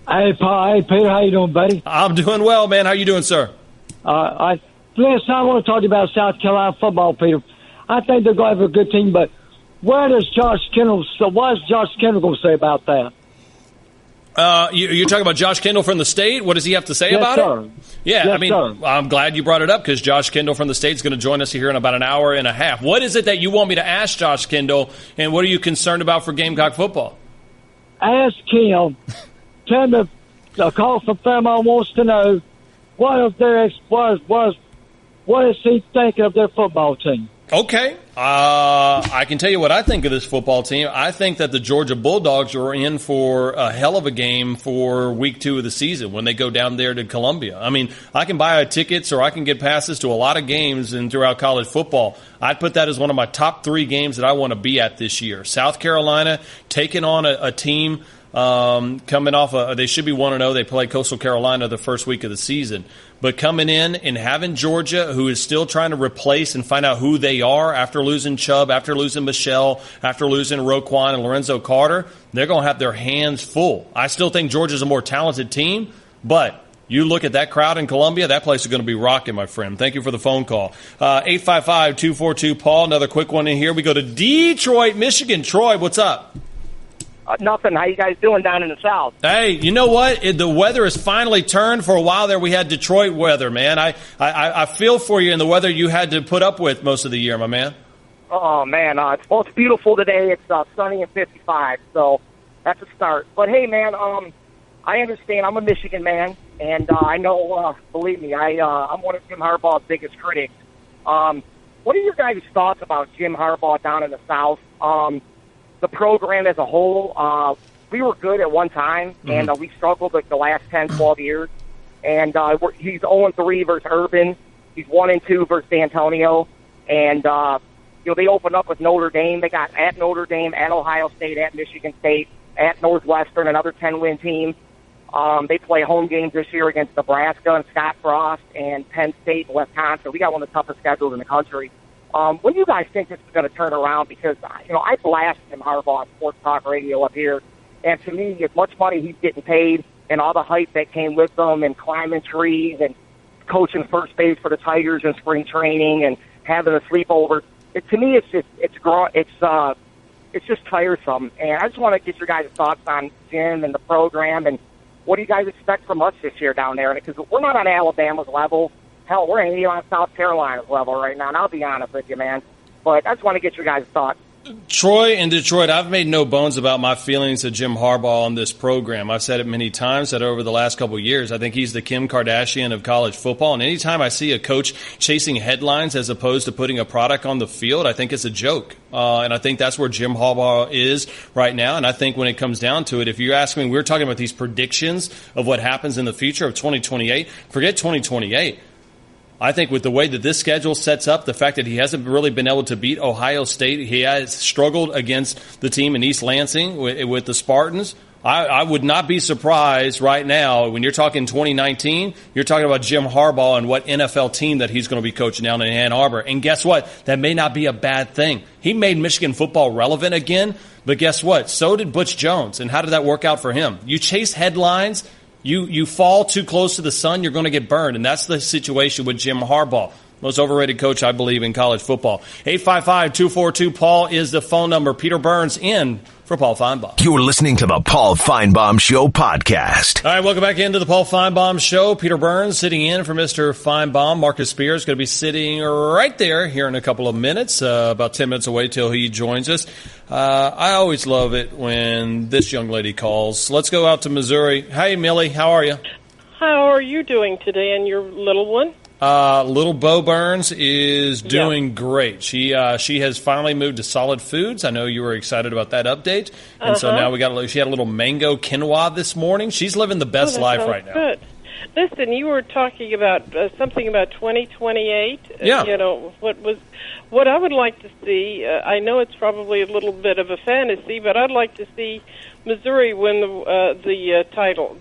Speaker 5: Hey, Paul. Hey, Peter. How you doing, buddy?
Speaker 3: I'm doing well, man. How you doing, sir?
Speaker 5: Last time I want to talk to you about South Carolina football, Peter. I think they're going to have a good team, but what is Josh Kendall going to say about that?
Speaker 3: You're talking about Josh Kendall from the state? What does he have to say about it? Yeah,
Speaker 5: yes,
Speaker 3: I mean,
Speaker 5: sir.
Speaker 3: I'm glad you brought it up because Josh Kendall from the state is going to join us here in about an hour and a half. What is it that you want me to ask Josh Kendall, and what are you concerned about for Gamecock football?
Speaker 5: Ask him. Tell him the call from Fairmont wants to know what is he thinking of their football team.
Speaker 3: Okay. I can tell you what I think of this football team. I think that the Georgia Bulldogs are in for a hell of a game for week 2 of the season when they go down there to Columbia. I mean, I can buy tickets or I can get passes to a lot of games and throughout college football. I'd put that as one of my top 3 games that I want to be at this year. South Carolina taking on a team coming off they should be 1-0. They play Coastal Carolina the first week of the season. But coming in and having Georgia, who is still trying to replace and find out who they are after losing Chubb, after losing Michelle, after losing Roquan and Lorenzo Carter, they're going to have their hands full. I still think Georgia's a more talented team, but you look at that crowd in Columbia, that place is going to be rocking, my friend. Thank you for the phone call. 855-242-PAUL, another quick one in here. We go to Detroit, Michigan. Troy, what's up?
Speaker 8: Nothing. How you guys doing down in the South?
Speaker 3: Hey, you know what? The weather has finally turned. For a while there, we had Detroit weather, man. I feel for you in the weather you had to put up with most of the year, my man.
Speaker 8: Oh, man. It's beautiful today. It's sunny and 55, so that's a start. But, hey, man, I understand. I'm a Michigan man, and I know, believe me, I'm one of Jim Harbaugh's biggest critics. What are your guys' thoughts about Jim Harbaugh down in the South? The program as a whole, we were good at one time, and we struggled like the last 10, 12 years. And he's 0-3 versus Urban. He's 1-2 versus D'Antonio. And, they opened up with Notre Dame. They got at Notre Dame, at Ohio State, at Michigan State, at Northwestern, another 10-win team. They play home games this year against Nebraska and Scott Frost and Penn State and Wisconsin. We got one of the toughest schedules in the country. When do you guys think this is going to turn around? Because, I blast Jim Harbaugh on Sports Talk Radio up here. And to me, as much money he's getting paid and all the hype that came with them and climbing trees and coaching first base for the Tigers in spring training and having a sleepover, to me, it's just tiresome. And I just want to get your guys' thoughts on Jim and the program and what do you guys expect from us this year down there? Because we're not on Alabama's level. Hell, we're ain't even on South Carolina's level right now, and I'll be honest with you, man. But I just want to get your guys' thoughts.
Speaker 3: Troy, in Detroit, I've made no bones about my feelings of Jim Harbaugh on this program. I've said it many times that over the last couple of years, I think he's the Kim Kardashian of college football. And anytime I see a coach chasing headlines as opposed to putting a product on the field, I think it's a joke. And I think that's where Jim Harbaugh is right now. And I think when it comes down to it, if you ask me, we're talking about these predictions of what happens in the future of 2028. Forget 2028. I think with the way that this schedule sets up, the fact that he hasn't really been able to beat Ohio State, he has struggled against the team in East Lansing with the Spartans. I would not be surprised right now when you're talking 2019, you're talking about Jim Harbaugh and what NFL team that he's going to be coaching down in Ann Arbor. And guess what? That may not be a bad thing. He made Michigan football relevant again, but guess what? So did Butch Jones. And how did that work out for him? You chase headlines. You fall too close to the sun, you're going to get burned. And that's the situation with Jim Harbaugh. Most overrated coach, I believe, in college football. 855-242-PAUL is the phone number. Peter Burns in for Paul Finebaum.
Speaker 1: You're listening to the Paul Finebaum Show podcast.
Speaker 3: All right, welcome back into the Paul Finebaum Show. Peter Burns sitting in for Mr. Finebaum. Marcus Spears is going to be sitting right there here in a couple of minutes, about 10 minutes away till he joins us. I always love it when this young lady calls. Let's go out to Missouri. Hey, Millie, how are you?
Speaker 23: How are you doing today and your little one?
Speaker 3: Little Bo Burns is doing great. She has finally moved to solid foods. I know you were excited about that update, and so now she had a little mango quinoa this morning. She's living the best life right now.
Speaker 6: Good. Listen, you were talking about something about 2028.
Speaker 3: Yeah.
Speaker 6: What I would like to see. I know it's probably a little bit of a fantasy, but I'd like to see Missouri win the title,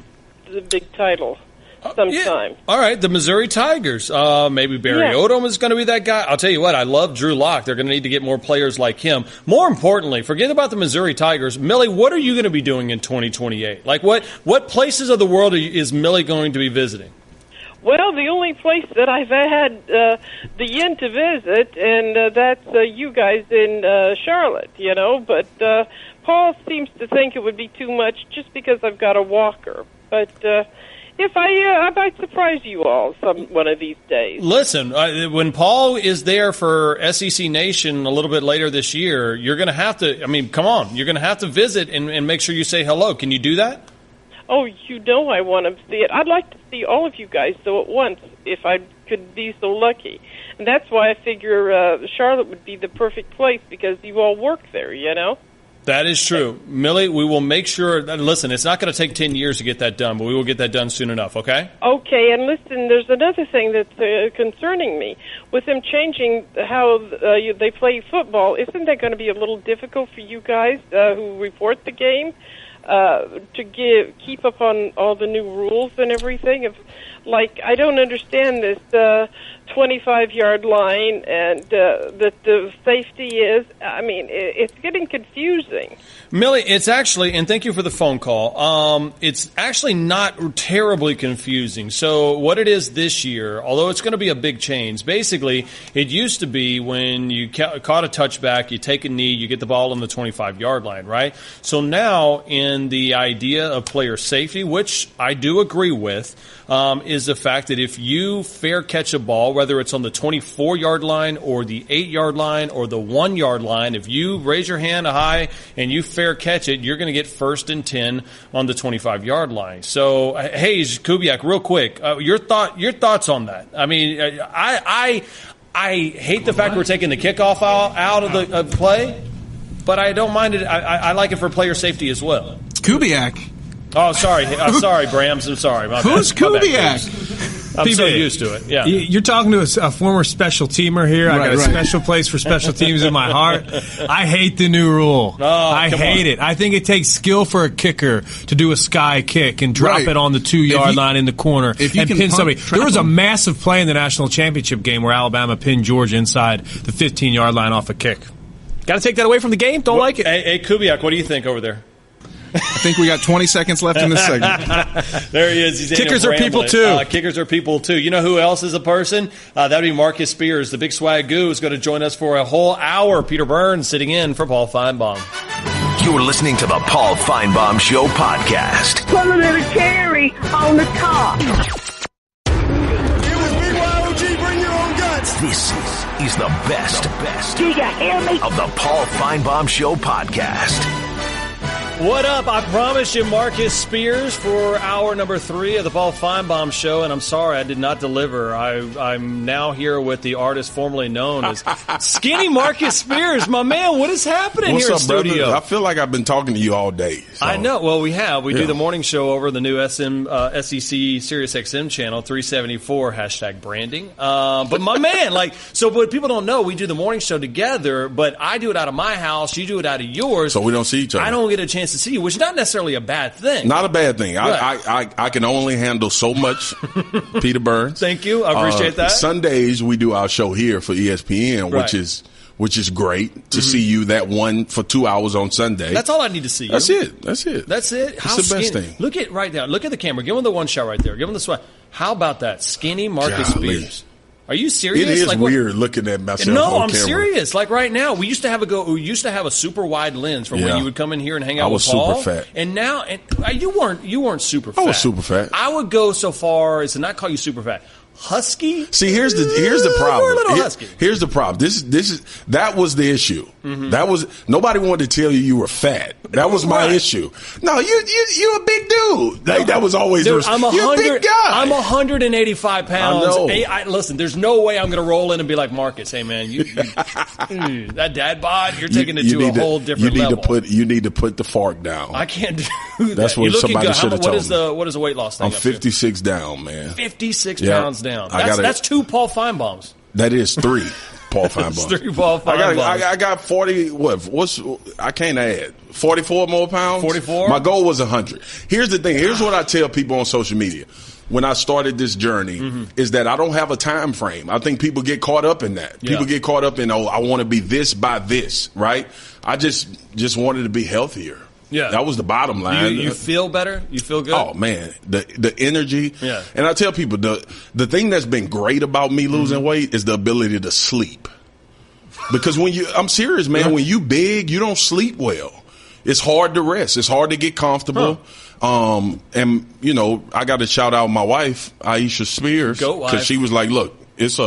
Speaker 6: the big title. Sometime.
Speaker 3: Yeah. All right, the Missouri Tigers. Maybe Barry Odom is going to be that guy. I'll tell you what, I love Drew Lock. They're going to need to get more players like him. More importantly, forget about the Missouri Tigers. Millie, what are you going to be doing in 2028? Like, what places of the world is Millie going to be visiting?
Speaker 6: Well, the only place that I've had the yin to visit, and that's you guys in Charlotte, But Paul seems to think it would be too much just because I've got a walker. But if I might surprise you all one of these days.
Speaker 3: Listen, when Paul is there for SEC Nation a little bit later this year, you're going to have to, come on, you're going to have to visit and make sure you say hello. Can you do that?
Speaker 6: Oh, I want to see it. I'd like to see all of you guys, though, at once, if I could be so lucky. And that's why I figure Charlotte would be the perfect place, because you all work there,
Speaker 3: That is true. Millie, we will make sure that, listen, it's not going to take 10 years to get that done, but we will get that done soon enough, okay?
Speaker 6: Okay, and listen, there's another thing that's concerning me. With them changing how they play football, isn't that going to be a little difficult for you guys who report the game to keep up on all the new rules and everything? I don't understand this 25-yard line and that the safety is. It's getting confusing.
Speaker 3: Millie, it's actually, and thank you for the phone call, it's actually not terribly confusing. So what it is this year, although it's going to be a big change, basically it used to be when you caught a touchback, you take a knee, you get the ball on the 25-yard line, right? So now in the idea of player safety, which I do agree with, is the fact that if you fair catch a ball, whether it's on the 24-yard line or the 8-yard line or the 1-yard line, if you raise your hand high and you fair catch it, you're going to get 1st and 10 on the 25-yard line. So, Hayes, Kubiak, real quick, your thoughts on that? I hate the fact we're taking the kickoff out of the play, but I don't mind it. I like it for player safety as well.
Speaker 7: Kubiak.
Speaker 3: Oh, sorry. Sorry, Brams. I'm sorry.
Speaker 7: Who's Kubiak?
Speaker 3: I'm so used to it. Yeah.
Speaker 7: You're talking to a former special teamer here. I got a special place for special teams in my heart. I hate the new rule. I hate it. I think it takes skill for a kicker to do a sky kick and drop it on the 2-yard line in the corner and pin somebody. There was a massive play in the national championship game where Alabama pinned Georgia inside the 15-yard line off a kick. Got to take that away from the game? Don't like it.
Speaker 3: Hey, Kubiak, what do you think over there?
Speaker 7: I think we got 20 seconds left in this segment.
Speaker 3: There he is. He's
Speaker 7: Kickers are people, too.
Speaker 3: Kickers are people, too. You know who else is a person? That would be Marcus Spears. The Big Swagu is going to join us for a whole hour. Peter Burns sitting in for Paul Finebaum.
Speaker 1: You're listening to the Paul Finebaum Show podcast.
Speaker 12: Put a little cherry on the top.
Speaker 1: This is the best
Speaker 12: Do you hear me?
Speaker 1: of the Paul Finebaum Show podcast.
Speaker 3: What up? I promised you Marcus Spears for hour number 3 of the Paul Finebaum Show, and I'm sorry I did not deliver. I'm now here with the artist formerly known as Skinny Marcus Spears. My man, what is happening here in studio?
Speaker 23: Brother? I feel like I've been talking to you all day. So.
Speaker 3: I know. Well, we have. We do the morning show over the new SEC Sirius XM channel, 374, #branding. But my man, so what people don't know, we do the morning show together, but I do it out of my house, you do it out of yours.
Speaker 23: So we don't see each other.
Speaker 3: I don't get a chance to see you, which is not necessarily a bad thing.
Speaker 23: Not a bad thing.
Speaker 3: Right.
Speaker 23: I can only handle so much, Peter Burns.
Speaker 3: Thank you. I appreciate that.
Speaker 23: Sundays we do our show here for ESPN, which is great to see you for 2 hours on Sunday.
Speaker 3: That's all I need to see you.
Speaker 23: That's it.
Speaker 3: That's it.
Speaker 23: That's the best thing.
Speaker 3: Look at right now. Look at the camera. Give him the one shot right there. Give him the sweat. How about that? Skinny Marcus Spears. Are you serious?
Speaker 23: It is weird looking at myself on camera.
Speaker 3: No, I'm serious. Like right now, we used to have a super wide lens from when you would come in here and hang out with Paul.
Speaker 23: I was super fat.
Speaker 3: And now, you weren't super fat.
Speaker 23: I was super fat.
Speaker 3: I would go so far as to not call you super fat. Husky?
Speaker 23: See, here's the problem.
Speaker 3: We're a little husky.
Speaker 23: Here's the problem. That was the issue. Mm-hmm. That was nobody wanted to tell you were fat. That was my issue. No, you're a big dude. Like, that was always
Speaker 3: dude,
Speaker 23: you're a big guy.
Speaker 3: I'm 185 pounds.
Speaker 23: I know.
Speaker 3: Hey, listen, there's no way I'm going to roll in and be like Marcus. Hey man, you that dad bod, you're taking it to a whole different level.
Speaker 23: You need to put the fork down.
Speaker 3: I can't do that.
Speaker 23: That's what somebody should have told me.
Speaker 3: What is the weight loss thing?
Speaker 23: I'm 56 down, man.
Speaker 3: 56 pounds down. That's 2 Paul Finebaums.
Speaker 23: That is 3 Paul Finebaums.
Speaker 3: 3 Paul Finebaums.
Speaker 23: I got 40. I can't add 44 more pounds.
Speaker 3: 44.
Speaker 23: My goal was 100. Here's the thing. Here's what I tell people on social media. When I started this journey, is that I don't have a time frame. I think people get caught up in that. People get caught up in, I want to be this by this, right? I just wanted to be healthier.
Speaker 3: Yeah,
Speaker 23: that was the bottom line.
Speaker 3: You feel better? You feel good?
Speaker 23: Oh man, the energy.
Speaker 3: Yeah.
Speaker 23: And I tell people the thing that's been great about me losing weight is the ability to sleep. Because I'm serious, man. When you big, you don't sleep well. It's hard to rest. It's hard to get comfortable. And I got to shout out my wife, Aisha Spears, because she was like, "Look, it's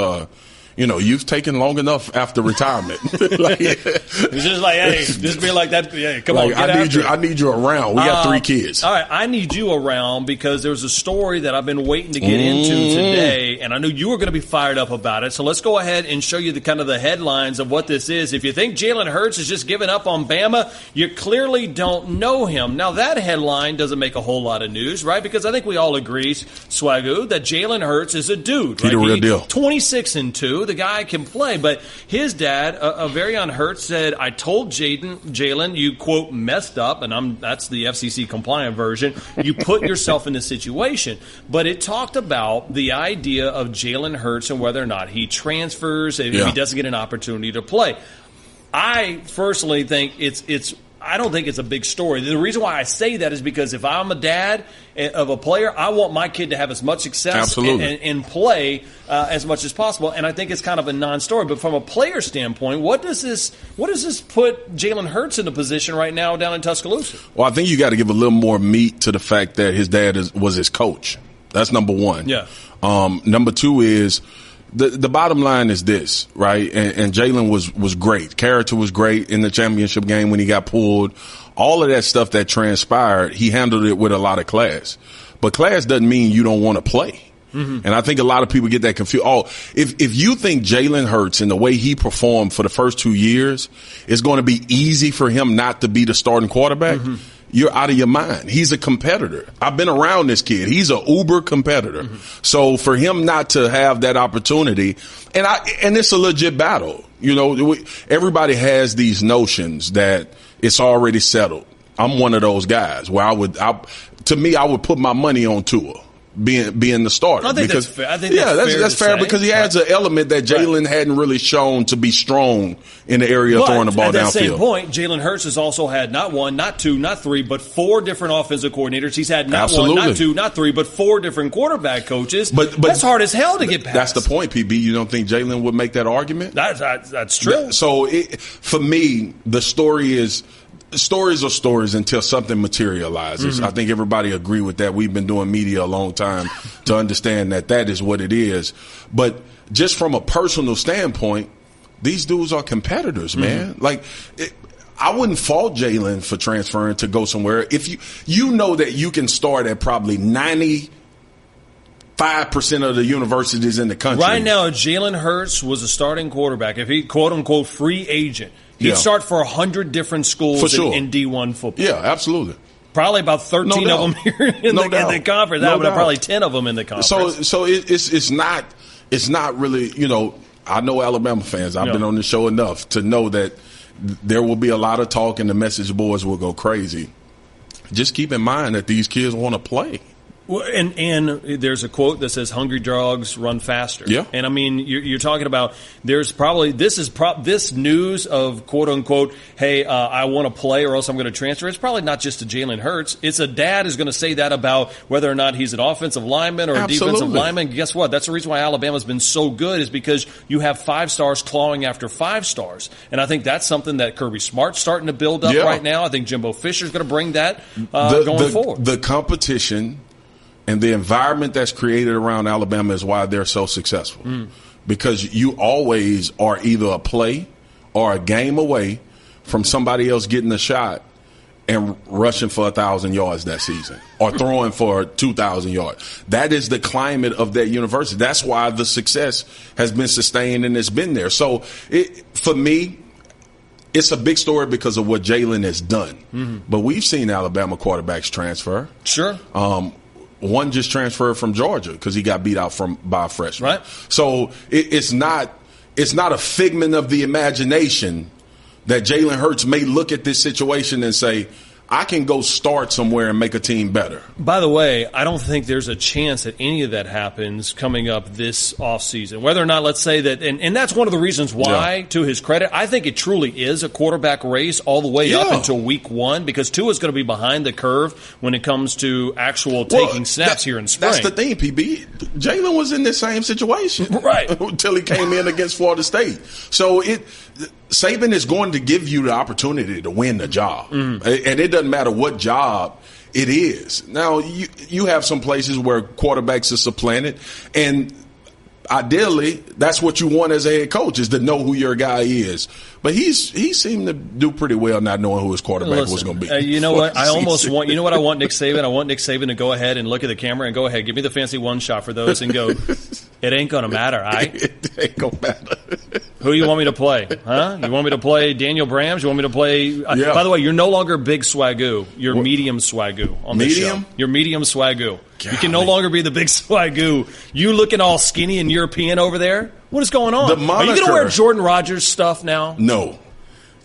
Speaker 23: you've taken long enough after retirement."
Speaker 3: It's just like, hey, just be like that. Yeah, come on, get
Speaker 23: I need you around. We got 3 kids.
Speaker 3: All right, I need you around because there's a story that I've been waiting to get into today, and I knew you were going to be fired up about it. So let's go ahead and show you the headlines of what this is. If you think Jalen Hurts is just giving up on Bama, you clearly don't know him. Now that headline doesn't make a whole lot of news, right? Because I think we all agree, Swagu, that Jalen Hurts is a dude. Right?
Speaker 23: He's the real deal.
Speaker 3: 26-2. The guy can play, but his dad, Averion Hurts, said, "I told Jalen, you quote messed up," and that's the FCC compliant version. You put yourself in this situation, but it talked about the idea of Jalen Hurts and whether or not he transfers if he doesn't get an opportunity to play. I personally think I don't think it's a big story. The reason why I say that is because if I'm a dad of a player, I want my kid to have as much success and play as much as possible. And I think it's kind of a non-story. But from a player standpoint, what does this put Jalen Hurts in a position right now down in Tuscaloosa?
Speaker 23: Well, I think you got to give a little more meat to the fact that his dad was his coach. That's number one.
Speaker 3: Yeah.
Speaker 23: Number 2 is the bottom line is this, right? And Jalen was great. Character was great in the championship game when he got pulled. All of that stuff that transpired, he handled it with a lot of class. But class doesn't mean you don't want to play. Mm-hmm. And I think a lot of people get that confused. If you think Jalen Hurts and the way he performed for the first 2 years is going to be easy for him not to be the starting quarterback, you're out of your mind. He's a competitor. I've been around this kid. He's an uber competitor. So for him not to have that opportunity, and it's a legit battle. Everybody has these notions that it's already settled. I'm one of those guys where I would put my money on Tua being the starter.
Speaker 3: I think that's fair. That's
Speaker 23: fair because he adds an element that Jalen hadn't really shown to be strong in the area of throwing the ball downfield.
Speaker 3: At that same point, Jalen Hurts has also had not 1, not 2, not 3, but 4 different offensive coordinators. He's had not 1, not 2, not 3, but 4 different quarterback coaches. But that's hard as hell to get past.
Speaker 23: That's the point, PB. You don't think Jalen would make that argument?
Speaker 3: That's true.
Speaker 23: So for me, the story is – stories are stories until something materializes. I think everybody agree with that. We've been doing media a long time to understand that is what it is. But just from a personal standpoint, these dudes are competitors, man. Like, I wouldn't fault Jalen for transferring to go somewhere. If you know that you can start at probably 95% of the universities in the country.
Speaker 3: Right now, Jalen Hurts was a starting quarterback. If he, quote-unquote, free agent, he'd start for 100 different schools in D1 football.
Speaker 23: Yeah, absolutely.
Speaker 3: Probably about 13 of them here in the conference. Probably 10 of them in the conference.
Speaker 23: So it's not really, I know Alabama fans. I've been on the show enough to know that there will be a lot of talk and the message boards will go crazy. Just keep in mind that these kids want to play.
Speaker 3: Well, and there's a quote that says "Hungry dogs run faster."
Speaker 23: Yeah,
Speaker 3: and I mean you're talking about there's probably this news of quote unquote, hey, I want to play or else I'm going to transfer. It's probably not just to Jalen Hurts. It's a dad is going to say that about whether or not he's an offensive lineman or a defensive lineman. Guess what? That's the reason why Alabama's been so good is because you have 5 stars clawing after 5 stars, and I think that's something that Kirby Smart's starting to build up right now. I think Jimbo Fisher's going to bring that going forward.
Speaker 23: The competition and the environment that's created around Alabama is why they're so successful. Because you always are either a play are a game away from somebody else getting a shot and rushing for 1,000 yards that season or throwing for 2,000 yards. That is the climate of that university. That's why the success has been sustained and it's been there. So for me, it's a big story because of what Jalen has done. Mm-hmm. But we've seen Alabama quarterbacks transfer.
Speaker 3: Sure.
Speaker 23: One just transferred from Georgia because he got beat out by a freshman.
Speaker 3: Right.
Speaker 23: So it's not a figment of the imagination that Jalen Hurts may look at this situation and say, I can go start somewhere and make a team better.
Speaker 3: By the way, I don't think there's a chance that any of that happens coming up this offseason. Whether or not, let's say that, and that's one of the reasons why, to his credit, I think it truly is a quarterback race all the way up until week 1 because Tua's going to be behind the curve when it comes to actual taking snaps here in spring.
Speaker 23: That's the thing, PB. Jalen was in the same situation.
Speaker 3: Right.
Speaker 23: Until he came in against Florida State. So Saban is going to give you the opportunity to win the job. Mm-hmm. And it doesn't matter what job it is. Now, you have some places where quarterbacks are supplanted, and ideally, that's what you want as a head coach is to know who your guy is. But he seemed to do pretty well not knowing who his quarterback was going to be.
Speaker 3: You know what? I want Nick Saban? I want Nick Saban to go ahead and look at the camera and go ahead, give me the fancy one shot for those and go, it ain't going to matter, all right?
Speaker 23: It ain't going to matter.
Speaker 3: Who do you want me to play? Huh? You want me to play Daniel Brams? You want me to play? By the way, you're no longer Big Swagu. You're medium Swagu on the show. You're medium Swagu. God. You can no longer be the Big Swagu. You looking all skinny and European over there? What is going on? Are you going to wear Jordan Rodgers stuff now?
Speaker 23: No.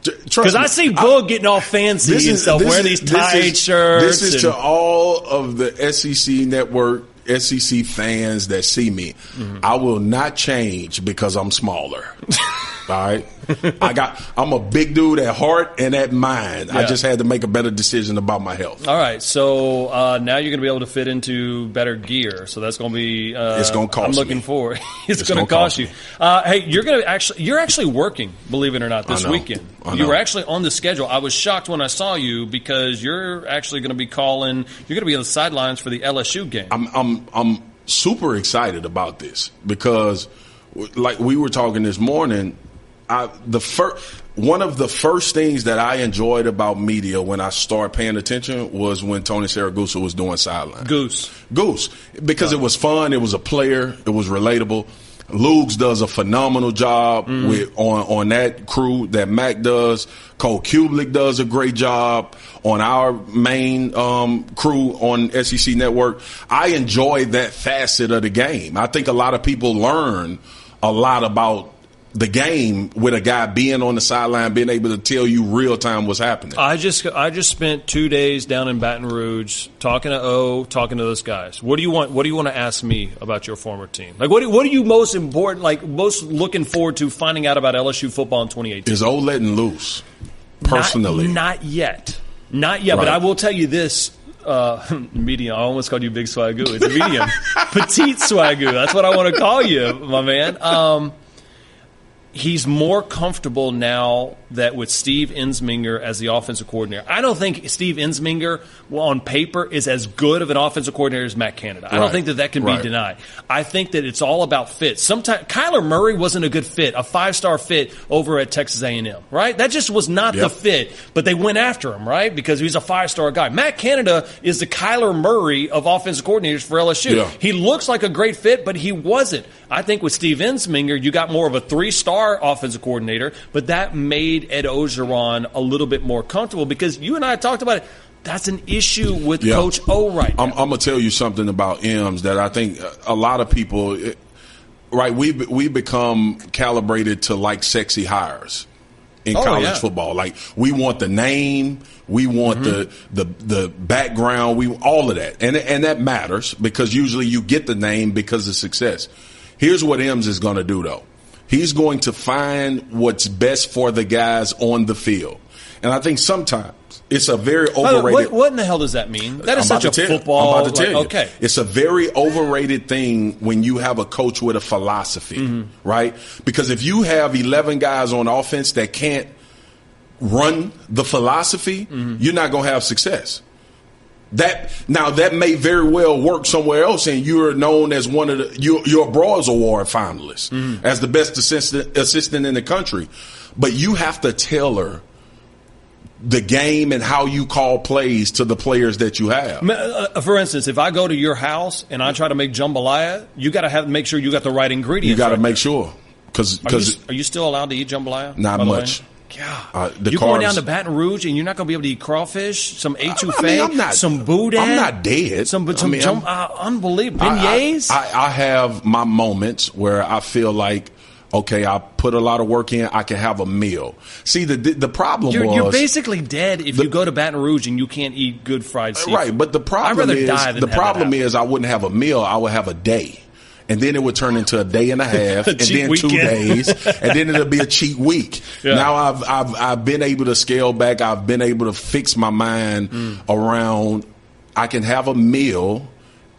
Speaker 3: Because I see Boog getting all fancy and stuff, wearing these tight shirts.
Speaker 23: This is to all of the SEC network, SEC fans that see me. Mm-hmm. I will not change because I'm smaller. All right? I'm a big dude at heart and at mind. Yeah. I just had to make a better decision about my health.
Speaker 3: All right. So now you're going to be able to fit into better gear. So that's going to be
Speaker 23: it's going to cost
Speaker 3: I'm looking forward. It's going to cost you. Hey, you're actually working, believe it or not, this weekend. You were actually on the schedule. I was shocked when I saw you because you're actually going to be calling. You're going to be on the sidelines for the LSU game.
Speaker 23: I'm super excited about this because like we were talking this morning, one of the first things that I enjoyed about media when I started paying attention was when Tony Siragusa was doing sideline.
Speaker 3: Goose.
Speaker 23: Because it was fun. It was a player. It was relatable. Lugs does a phenomenal job on that crew that Mac does. Cole Kublik does a great job on our main crew on SEC Network. I enjoy that facet of the game. I think a lot of people learn a lot about the game with a guy being on the sideline, being able to tell you real time what's happening.
Speaker 3: I just spent 2 days down in Baton Rouge talking to those guys. What do you want to ask me about your former team? Like what are you most looking forward to finding out about LSU football in 2018?
Speaker 23: Is O letting loose? Personally.
Speaker 3: Not yet. Right. But I will tell you this. Medium. I almost called you Big Swagu. It's medium. Petite Swagu. That's what I want to call you, my man. He's more comfortable now that with Steve Ensminger as the offensive coordinator. I don't think Steve Ensminger on paper is as good of an offensive coordinator as Matt Canada. I don't think that can be denied. I think that it's all about fit. Sometimes Kyler Murray wasn't a good fit, a 5-star fit over at Texas A&M, right? That just was not the fit, but they went after him, right? Because he's a 5-star guy. Matt Canada is the Kyler Murray of offensive coordinators for LSU. Yeah. He looks like a great fit, but he wasn't. I think with Steve Ensminger, you got more of a 3-star offensive coordinator, but that made Ed Ogeron a little bit more comfortable because you and I talked about it. That's an issue with Coach O right now.
Speaker 23: I'm going to tell you something about Ems that I think a lot of people, we become calibrated to like sexy hires in college football. Like we want the name, we want the background, all of that. And that matters because usually you get the name because of success. Here's what Ems is going to do though. He's going to find what's best for the guys on the field. And I think sometimes it's a very overrated.
Speaker 3: What in the hell does that mean? That is such a football.
Speaker 23: I'm about to tell you. Okay. It's a very overrated thing when you have a coach with a philosophy, right? Because if you have 11 guys on offense that can't run the philosophy, you're not going to have success. That may very well work somewhere else, and you're known as one of your Broads Award finalists as the best assistant in the country. But you have to tailor the game and how you call plays to the players that you have.
Speaker 3: For instance, if I go to your house and I try to make jambalaya, you got to make sure you got the right ingredients.
Speaker 23: You got to make sure.
Speaker 3: Are you still allowed to eat jambalaya?
Speaker 23: Not much.
Speaker 3: God, you're going down to Baton Rouge and you're not going to be able to eat crawfish, some etouffee, some boudin.
Speaker 23: I'm not dead.
Speaker 3: Unbelievable. Beignets.
Speaker 23: I have my moments where I feel like, okay, I put a lot of work in, I can have a meal. See, the problem
Speaker 3: you're basically dead if you go to Baton Rouge and you can't eat good fried seafood.
Speaker 23: Right, but the problem is I wouldn't have a meal, I would have a day. And then it would turn into a day and a half, and then weekend. 2 days, and then it'll be a cheat week. Yeah. Now I've been able to scale back. I've been able to fix my mind around. I can have a meal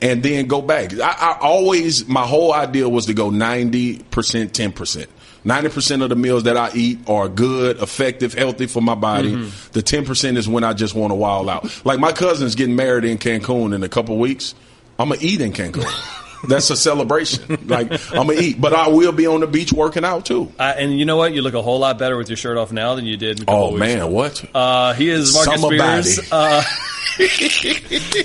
Speaker 23: and then go back. My whole idea was to go 90%, 10%. 90% of the meals that I eat are good, effective, healthy for my body. The 10% is when I just want to wild out. Like my cousin's getting married in Cancun in a couple of weeks. I'm going to eat in Cancun. That's a celebration. Like, I'm going to eat. But I will be on the beach working out, too.
Speaker 3: And you know what? You look a whole lot better with your shirt off now than you did in a couple weeks ago.
Speaker 23: What?
Speaker 3: He is Marcus Spears.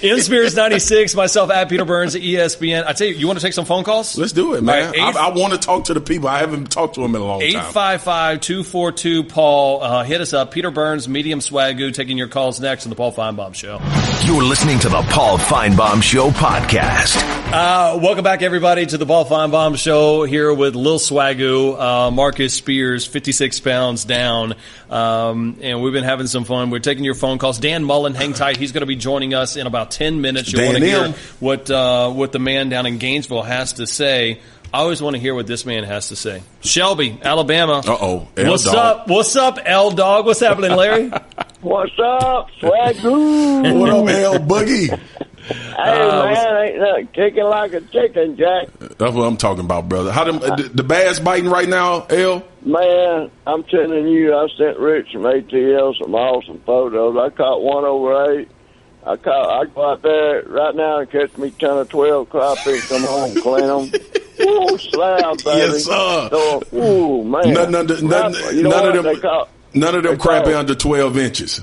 Speaker 3: In Spears 96, myself at Peter Burns at ESPN. I tell you want to take some phone calls?
Speaker 23: Let's do it, man. Right, I want to talk to the people. I haven't talked to them in a long time.
Speaker 3: 855-242-PAUL. Hit us up. Peter Burns, Medium Swagu, taking your calls next on the Paul Finebaum Show.
Speaker 1: You're listening to the Paul Finebaum Show podcast.
Speaker 3: Welcome back, everybody, to the Paul Finebaum Show here with Lil Swagu, Marcus Spears, 56 pounds down. And we've been having some fun. We're taking your phone calls. Dan Mullen, hang tight. He's going to be joining us in about 10 minutes. You want to hear what the man down in Gainesville has to say. I always want to hear what this man has to say. Shelby, Alabama.
Speaker 23: Uh-oh.
Speaker 3: What's up? What's up, L-Dog? What's happening, Larry?
Speaker 10: What's up, Swagu?
Speaker 23: What up, L-Boogie?
Speaker 10: Hey, man, ain't nothing kicking like a chicken, Jack.
Speaker 23: That's what I'm talking about, brother. How the bass biting right now, L?
Speaker 10: Man, I'm telling you, I sent Rich from ATL some awesome photos. I caught one over 8. I go out there right now and catch me 10 or 12 crappie, come home and clean them. Ooh, slab, baby.
Speaker 23: Yes, sir.
Speaker 10: So, ooh, man.
Speaker 23: None of them crappie under 12 inches.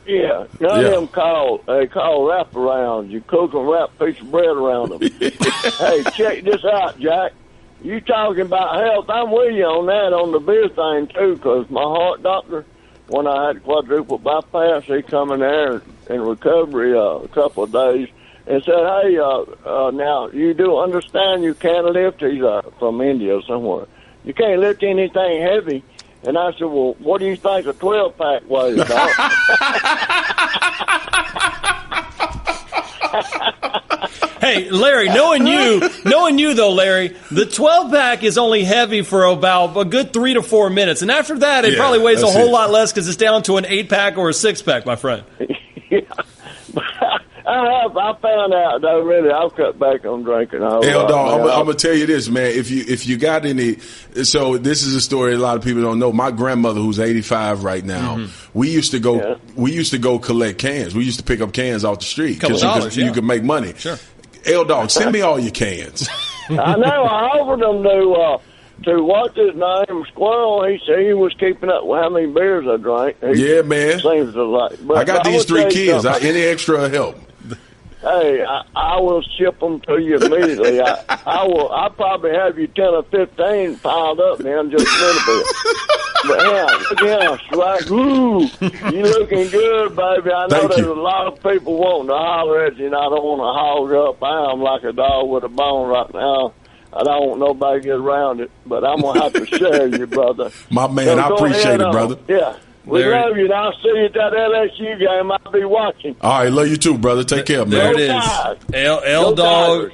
Speaker 10: Yeah, none of them they call wraparounds. You cook and wrap a piece of bread around them. Hey, check this out, Jack. You talking about health, I'm with you on that, on the beer thing, too, because my heart doctor, when I had quadruple bypass, he come in there in recovery a couple of days and said, hey, now, you do understand you can't lift, he's from India somewhere, you can't lift anything heavy. And I said, well, what do you think a 12-pack weighs, Doc?
Speaker 3: Hey, Larry, knowing you though, Larry, the 12-pack is only heavy for about a good 3 to 4 minutes. And after that, it probably weighs a whole lot less because it's down to an 8-pack or a 6-pack, my friend.
Speaker 10: Yeah. I found out, though, really, I've cut back on drinking.
Speaker 23: Dog, I'm going to tell you this, man. If you got any, so this is a story a lot of people don't know. My grandmother, who's 85 right now, we used to go collect cans. We used to pick up cans off the street because you could make money. Sure. Dog, send me all your cans.
Speaker 10: I know. I offered them to what's his name, Squirrel. He said he was keeping up with how many beers I drank.
Speaker 23: Yeah, man.
Speaker 10: Seems to like. But
Speaker 23: I got these 3 kids. Any extra help?
Speaker 10: Hey, I will ship them to you immediately. I'll probably have you 10 or 15 piled up, man, just a little bit. But yeah, Swag, you looking good, baby. I know there's a lot of people wanting to holler at you, and I don't want to hog up. I am like a dog with a bone right now. I don't want nobody to get around it, but I'm going to have to share you, brother.
Speaker 23: My man, so I appreciate it, brother.
Speaker 10: Yeah. We love you, and I'll see you at that LSU game. I'll be watching.
Speaker 23: All right, love you too, brother. Take care, man.
Speaker 3: There it is.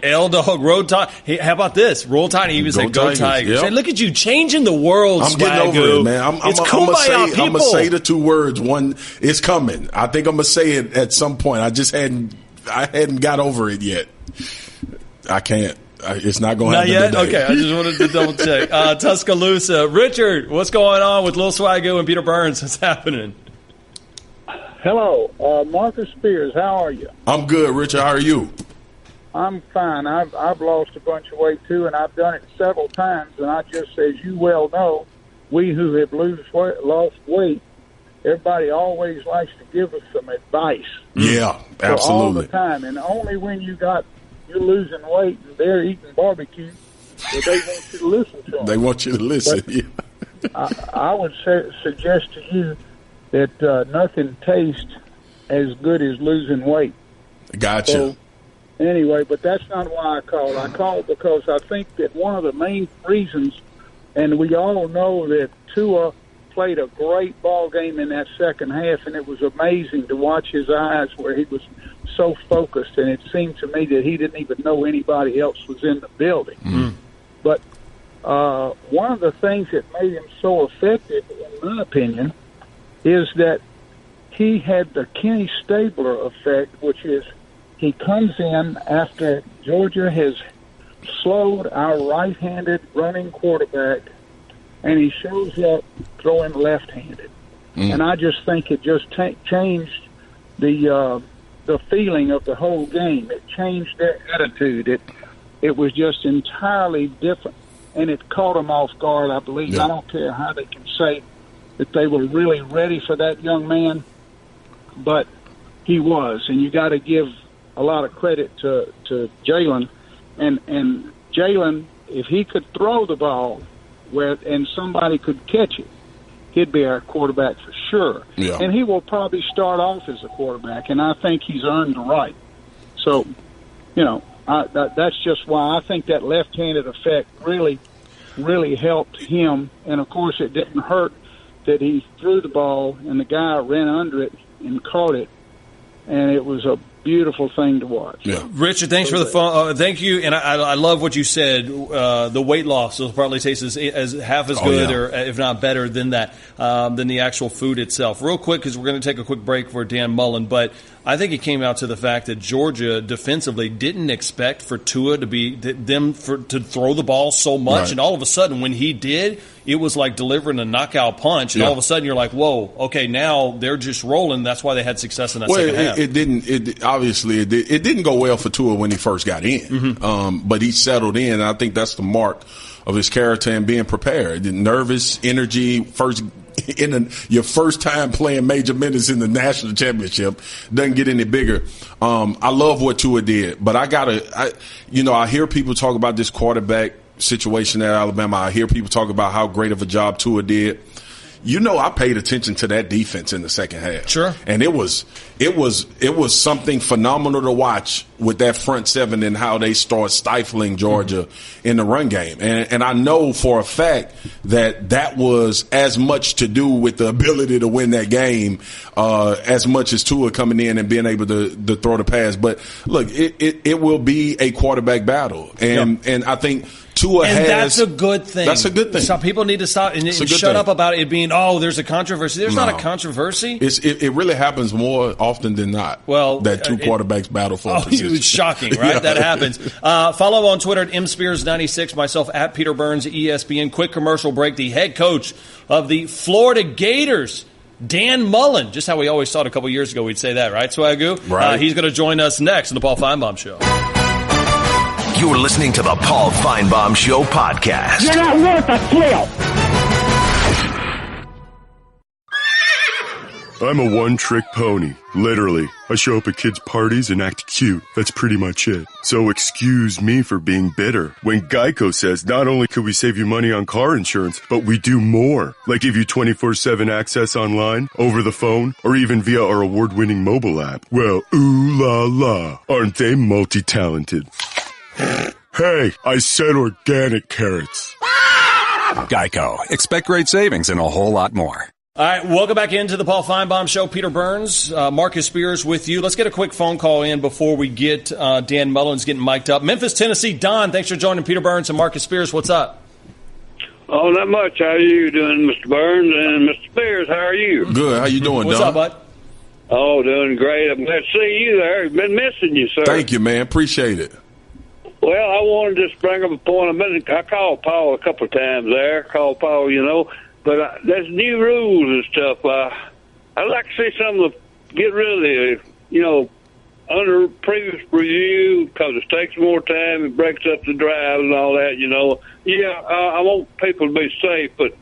Speaker 3: L-Dog, Road Tide. Hey, how about this? Roll Tide, he even said Go Tigers. Yep. Hey, look at you changing the world,
Speaker 23: I'm getting over it, man. I'm going to say the 2 words. One, it's coming. I think I'm going to say it at some point. I hadn't got over it yet. I can't. It's not going to happen
Speaker 3: yet?
Speaker 23: today.
Speaker 3: Okay, I just wanted to double check. Tuscaloosa. Richard, what's going on with Lil Swagu and Peter Burns? What's happening?
Speaker 11: Hello, Marcus Spears. How are you?
Speaker 23: I'm good, Richard. How are you?
Speaker 11: I'm fine. I've lost a bunch of weight too, and I've done it several times. And I just, as you well know, we who have lost weight, everybody always likes to give us some advice.
Speaker 23: Yeah, absolutely.
Speaker 11: All the time, and only when you're losing weight and they're eating barbecue, that they want you to listen to them.
Speaker 23: They want you to listen.
Speaker 11: But
Speaker 23: yeah.
Speaker 11: I would suggest to you that nothing tastes as good as losing weight.
Speaker 23: Gotcha.
Speaker 11: So, anyway, but that's not why I called. I called because I think that one of the main reasons, and we all know that Tua played a great ball game in that second half, and it was amazing to watch his eyes where he was so focused, and it seemed to me that he didn't even know anybody else was in the building.
Speaker 23: Mm.
Speaker 11: But one of the things that made him so effective, in my opinion, is that he had the Kenny Stabler effect, which is he comes in after Georgia has slowed our right-handed running quarterback, and he shows up throwing left-handed. And I just think it just changed the feeling of the whole game. It changed their attitude. It was just entirely different, and it caught them off guard, I believe. Yeah. I don't care how they can say that they were really ready for that young man, but he was, and you got to give a lot of credit to Jalen. And Jalen, if he could throw the ball and somebody could catch it, he'd be our quarterback for sure.
Speaker 23: Yeah.
Speaker 11: And he will probably start off as a quarterback, and I think he's earned the right. So, that's just why I think that left-handed effect really, really helped him. And, of course, it didn't hurt that he threw the ball and the guy ran under it and caught it, and it was a beautiful thing to watch.
Speaker 23: Yeah.
Speaker 3: Richard, thanks for the phone. Thank you, and I love what you said. The weight loss will probably taste as half as good, or if not better than that, than the actual food itself. Real quick, because we're going to take a quick break for Dan Mullen, but I think it came out to the fact that Georgia defensively didn't expect for Tua to throw the ball so much, right. And all of a sudden when he did, it was like delivering a knockout punch, and all of a sudden you're like, whoa, okay, now they're just rolling. That's why they had success in that second half.
Speaker 23: It didn't go well for Tua when he first got in, but he settled in, and I think that's the mark of his character and being prepared. Nervous, energy, your first time playing major minutes in the national championship doesn't get any bigger. I love what Tua did, but I hear people talk about this quarterback situation at Alabama. I hear people talk about how great of a job Tua did. I paid attention to that defense in the second half.
Speaker 3: Sure.
Speaker 23: And it was something phenomenal to watch with that front seven and how they start stifling Georgia in the run game. And I know for a fact that was as much to do with the ability to win that game as much as Tua coming in and being able to throw the pass. But look, it will be a quarterback battle. And I think Tua
Speaker 3: that's a good thing.
Speaker 23: That's a good thing.
Speaker 3: So people need to stop and shut up about it being, there's a controversy. There's not a controversy.
Speaker 23: It really happens more often than not.
Speaker 3: Well,
Speaker 23: that two quarterbacks battle for a position.
Speaker 3: It's shocking, right? Yeah. That happens. Follow on Twitter at mspears96, myself at Peter Burns, ESPN. Quick commercial break. The head coach of the Florida Gators, Dan Mullen, just how we always thought a couple years ago we'd say that, right, Swagu?
Speaker 23: Right.
Speaker 3: He's going to join us next on the Paul Finebaum Show.
Speaker 1: You're listening to the Paul Finebaum Show podcast.
Speaker 12: You're not worth a flip.
Speaker 13: I'm a one-trick pony, literally. I show up at kids' parties and act cute. That's pretty much it. So excuse me for being bitter. When Geico says not only could we save you money on car insurance, but we do more. Like give you 24/7 access online, over the phone, or even via our award-winning mobile app. Well, ooh la la, aren't they multi-talented? Hey, I said organic carrots.
Speaker 22: Geico. Expect great savings and a whole lot more.
Speaker 3: All right, welcome back into the Paul Finebaum Show. Peter Burns, Marcus Spears with you. Let's get a quick phone call in before we get Dan Mullen's getting mic'd up. Memphis, Tennessee. Don, thanks for joining Peter Burns and Marcus Spears. What's up?
Speaker 10: Oh, not much. How are you doing, Mr. Burns? And Mr. Spears, how are you?
Speaker 23: Good. How you doing,
Speaker 3: What's
Speaker 23: Don?
Speaker 3: up, bud?
Speaker 10: Oh, doing great. I'm glad to see you there. Been missing you, sir.
Speaker 23: Thank you, man. Appreciate it.
Speaker 10: Well, I wanted to just bring up a point. I called Paul a couple of times there. Called Paul, but there's new rules and stuff. I'd like to see some of the
Speaker 14: get rid of the, under previous review because it takes more time, it breaks up the drive and all that, Yeah, I want people to be safe, but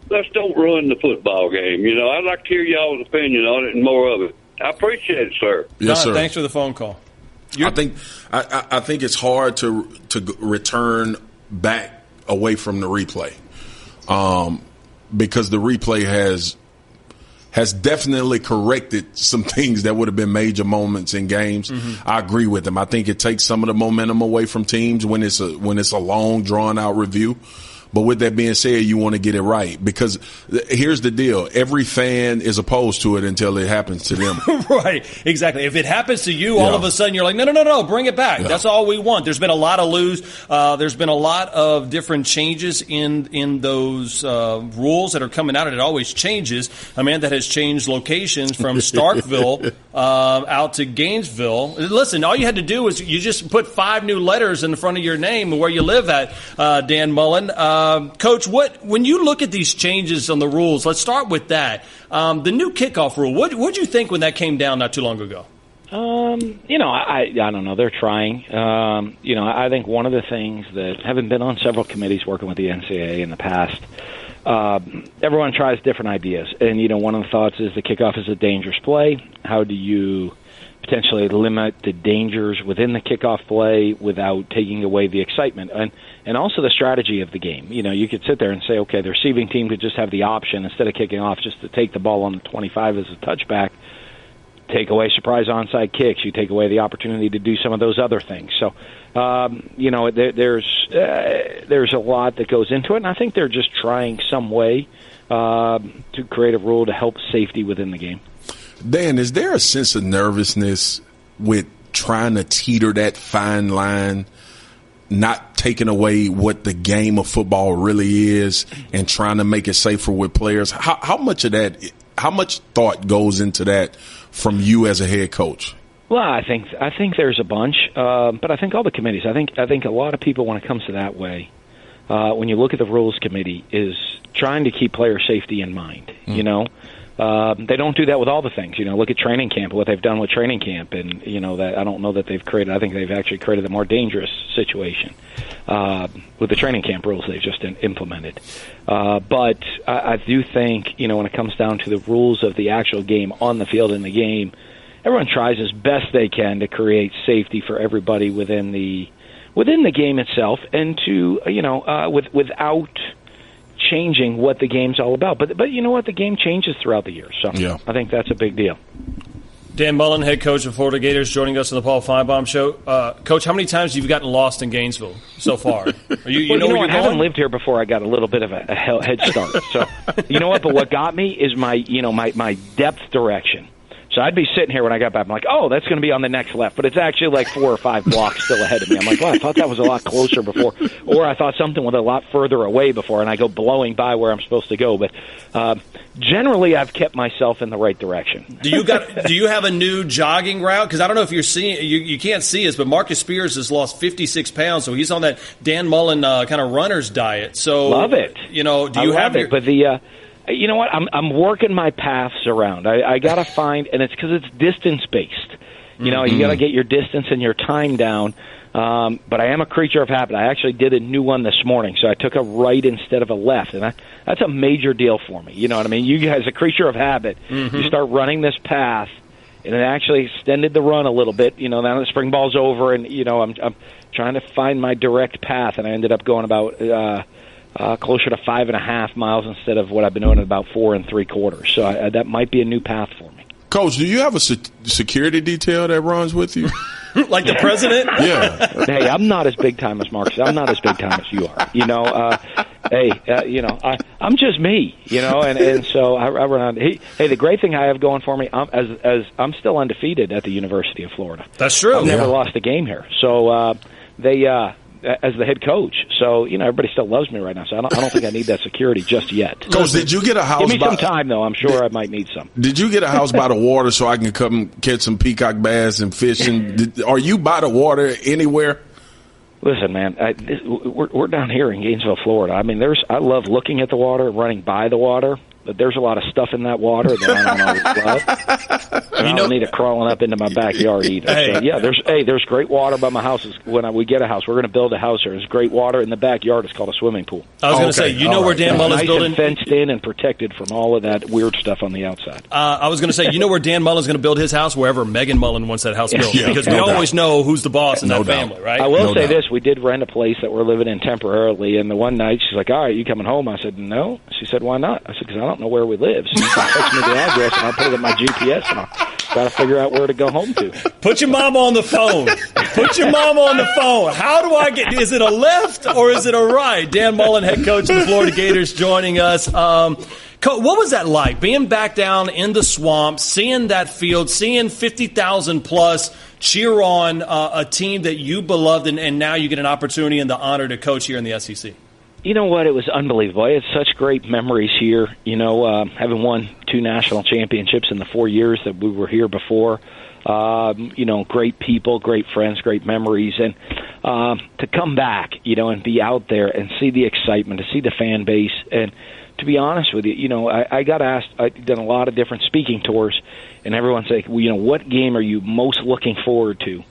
Speaker 14: let's don't ruin the football game. I'd like to hear y'all's opinion on it and more of it. I appreciate it, sir.
Speaker 3: Yes, sir. Thanks for the phone call.
Speaker 23: I think it's hard to return back away from the replay, because the replay has definitely corrected some things that would have been major moments in games. Mm-hmm. I agree with him. I think it takes some of the momentum away from teams when it's a long, drawn out review. But with that being said, you want to get it right, because here's the deal. Every fan is opposed to it until it happens to them.
Speaker 3: Right, exactly. If it happens to you, all of a sudden you're like, no, bring it back. Yeah. That's all we want. There's been a lot of there's been a lot of different changes in those rules that are coming out, and it always changes. A man that has changed locations from Starkville out to Gainesville. Listen, all you had to do was you just put 5 new letters in front of your name where you live at, Dan Mullen. Coach, when you look at these changes on the rules, let's start with that. The new kickoff rule, what did you think when that came down not too long ago?
Speaker 15: I don't know. They're trying. I think one of the things that, having been on several committees working with the NCAA in the past, everyone tries different ideas. And, one of the thoughts is the kickoff is a dangerous play. How do you potentially limit the dangers within the kickoff play without taking away the excitement and also the strategy of the game? You could sit there and say, okay, the receiving team could just have the option, instead of kicking off, just to take the ball on the 25 as a touchback, take away surprise onside kicks. You take away the opportunity to do some of those other things. So, there's a lot that goes into it, and I think they're just trying some way to create a rule to help safety within the game.
Speaker 23: Dan, is there a sense of nervousness with trying to teeter that fine line, not taking away what the game of football really is and trying to make it safer with players? How much thought goes into that from you as a head coach?
Speaker 15: Well, I think there's a bunch, but I think all the committees. I think a lot of people, when it comes to that way, when you look at the rules committee, is trying to keep player safety in mind. They don't do that with all the things. Look at training camp, what they've done with training camp, and that I don't know that they've created. I think they've actually created a more dangerous situation with the training camp rules they've just implemented. But I do think when it comes down to the rules of the actual game on the field in the game, everyone tries as best they can to create safety for everybody within the game itself, and to without changing what the game's all about. But you know what? The game changes throughout the year. So yeah. I think that's a big deal.
Speaker 3: Dan Mullen, head coach of Florida Gators, joining us on the Paul Finebaum Show. Coach, how many times have you gotten lost in Gainesville so far? You know where you're
Speaker 15: I haven't lived here before. I got a little bit of a head start. So you know what? But what got me is my depth direction. So I'd be sitting here when I got back. I'm like, oh, that's going to be on the next left. But it's actually like 4 or 5 blocks still ahead of me. I'm like, well, I thought that was a lot closer before. Or I thought something was a lot further away before, and I go blowing by where I'm supposed to go. But generally, I've kept myself in the right direction.
Speaker 3: Do you have a new jogging route? Because I don't know if you're seeing you can't see us, but Marcus Spears has lost 56 pounds, so he's on that Dan Mullen kind of runner's diet. So
Speaker 15: love it.
Speaker 3: Do you have it?
Speaker 15: But you know what? I'm working my paths around. I got to find, and it's because it's distance-based. You got to get your distance and your time down. But I am a creature of habit. I actually did a new one this morning, so I took a right instead of a left, and that's a major deal for me. You know what I mean? You guys, a creature of habit, you start running this path, and it actually extended the run a little bit. Now the spring ball's over, and I'm trying to find my direct path, and I ended up going about closer to 5.5 miles instead of what I've been doing at about 4 3/4. So that might be a new path for me.
Speaker 23: Coach, do you have a security detail that runs with you?
Speaker 3: Like the president?
Speaker 23: Yeah.
Speaker 15: Hey, I'm not as big time as Marcus. I'm not as big time as you are. I'm just me. And so I run on. Hey, the great thing I have going for me, I'm still undefeated at the University of Florida.
Speaker 3: That's true.
Speaker 15: I've never lost a game here. So as the head coach. So, everybody still loves me right now, so I don't think I need that security just yet.
Speaker 23: Coach, did you get a house?
Speaker 15: Give me some time, though. I'm sure I might need some.
Speaker 23: Did you get a house by the water so I can come catch some peacock bass and fish? Are you by the water anywhere?
Speaker 15: Listen, man, we're down here in Gainesville, Florida. I mean, I love looking at the water, running by the water. but there's a lot of stuff in that water that I don't always love. And I don't need it crawling up into my backyard either.
Speaker 3: Hey.
Speaker 15: So, yeah, there's great water by my house. When we get a house, we're going to build a house there. There's great water in the backyard. It's called a swimming pool.
Speaker 3: I was going to say, you know where Dan Mullen's
Speaker 15: nice
Speaker 3: building?
Speaker 15: And fenced in and protected from all of that weird stuff on the outside.
Speaker 3: I was going to say, you know where Dan Mullen's going to build his house? Wherever Megan Mullen wants that house built.
Speaker 15: Yeah,
Speaker 3: because we always know who's the boss in that family, right?
Speaker 15: I will say this. We did rent a place that we're living in temporarily, and the one night she's like, all right, you coming home? I said, no. She said, why not? I said, because I don't know where we live. So you can text me the address, and I'll put it in my GPS, and I'll got to figure out where to go home to.
Speaker 3: Put your mama on the phone. Put your mama on the phone. How do I get – is it a left or is it a right? Dan Mullen, head coach of the Florida Gators, joining us. What was that like, being back down in the swamp, seeing that field, seeing 50,000-plus cheer on a team that you beloved, and now you get an opportunity and the honor to coach here in the SEC?
Speaker 15: You know what? It was unbelievable. I had such great memories here, having won 2 national championships in the 4 years that we were here before. Great people, great friends, great memories. And to come back, and be out there and see the excitement, to see the fan base. And to be honest with you, I got asked, I've done a lot of different speaking tours, and everyone's like, what game are you most looking forward to?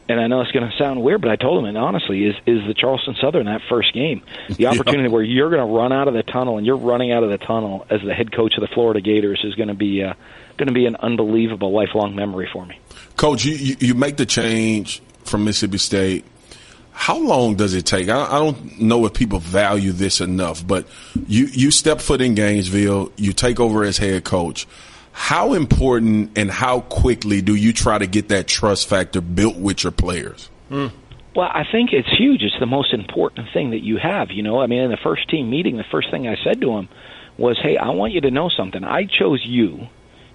Speaker 15: And I know it's going to sound weird, but I told them, and honestly, is the Charleston Southern, that first game. The opportunity where you're going to run out of the tunnel, and you're running out of the tunnel as the head coach of the Florida Gators is going to be an unbelievable lifelong memory for me.
Speaker 23: Coach, you make the change from Mississippi State. How long does it take? I don't know if people value this enough, but you step foot in Gainesville, you take over as head coach. How important and how quickly do you try to get that trust factor built with your players?
Speaker 15: Well, I think it's huge. It's the most important thing that you have. In the first team meeting, the first thing I said to him was, hey, I want you to know something. I chose you.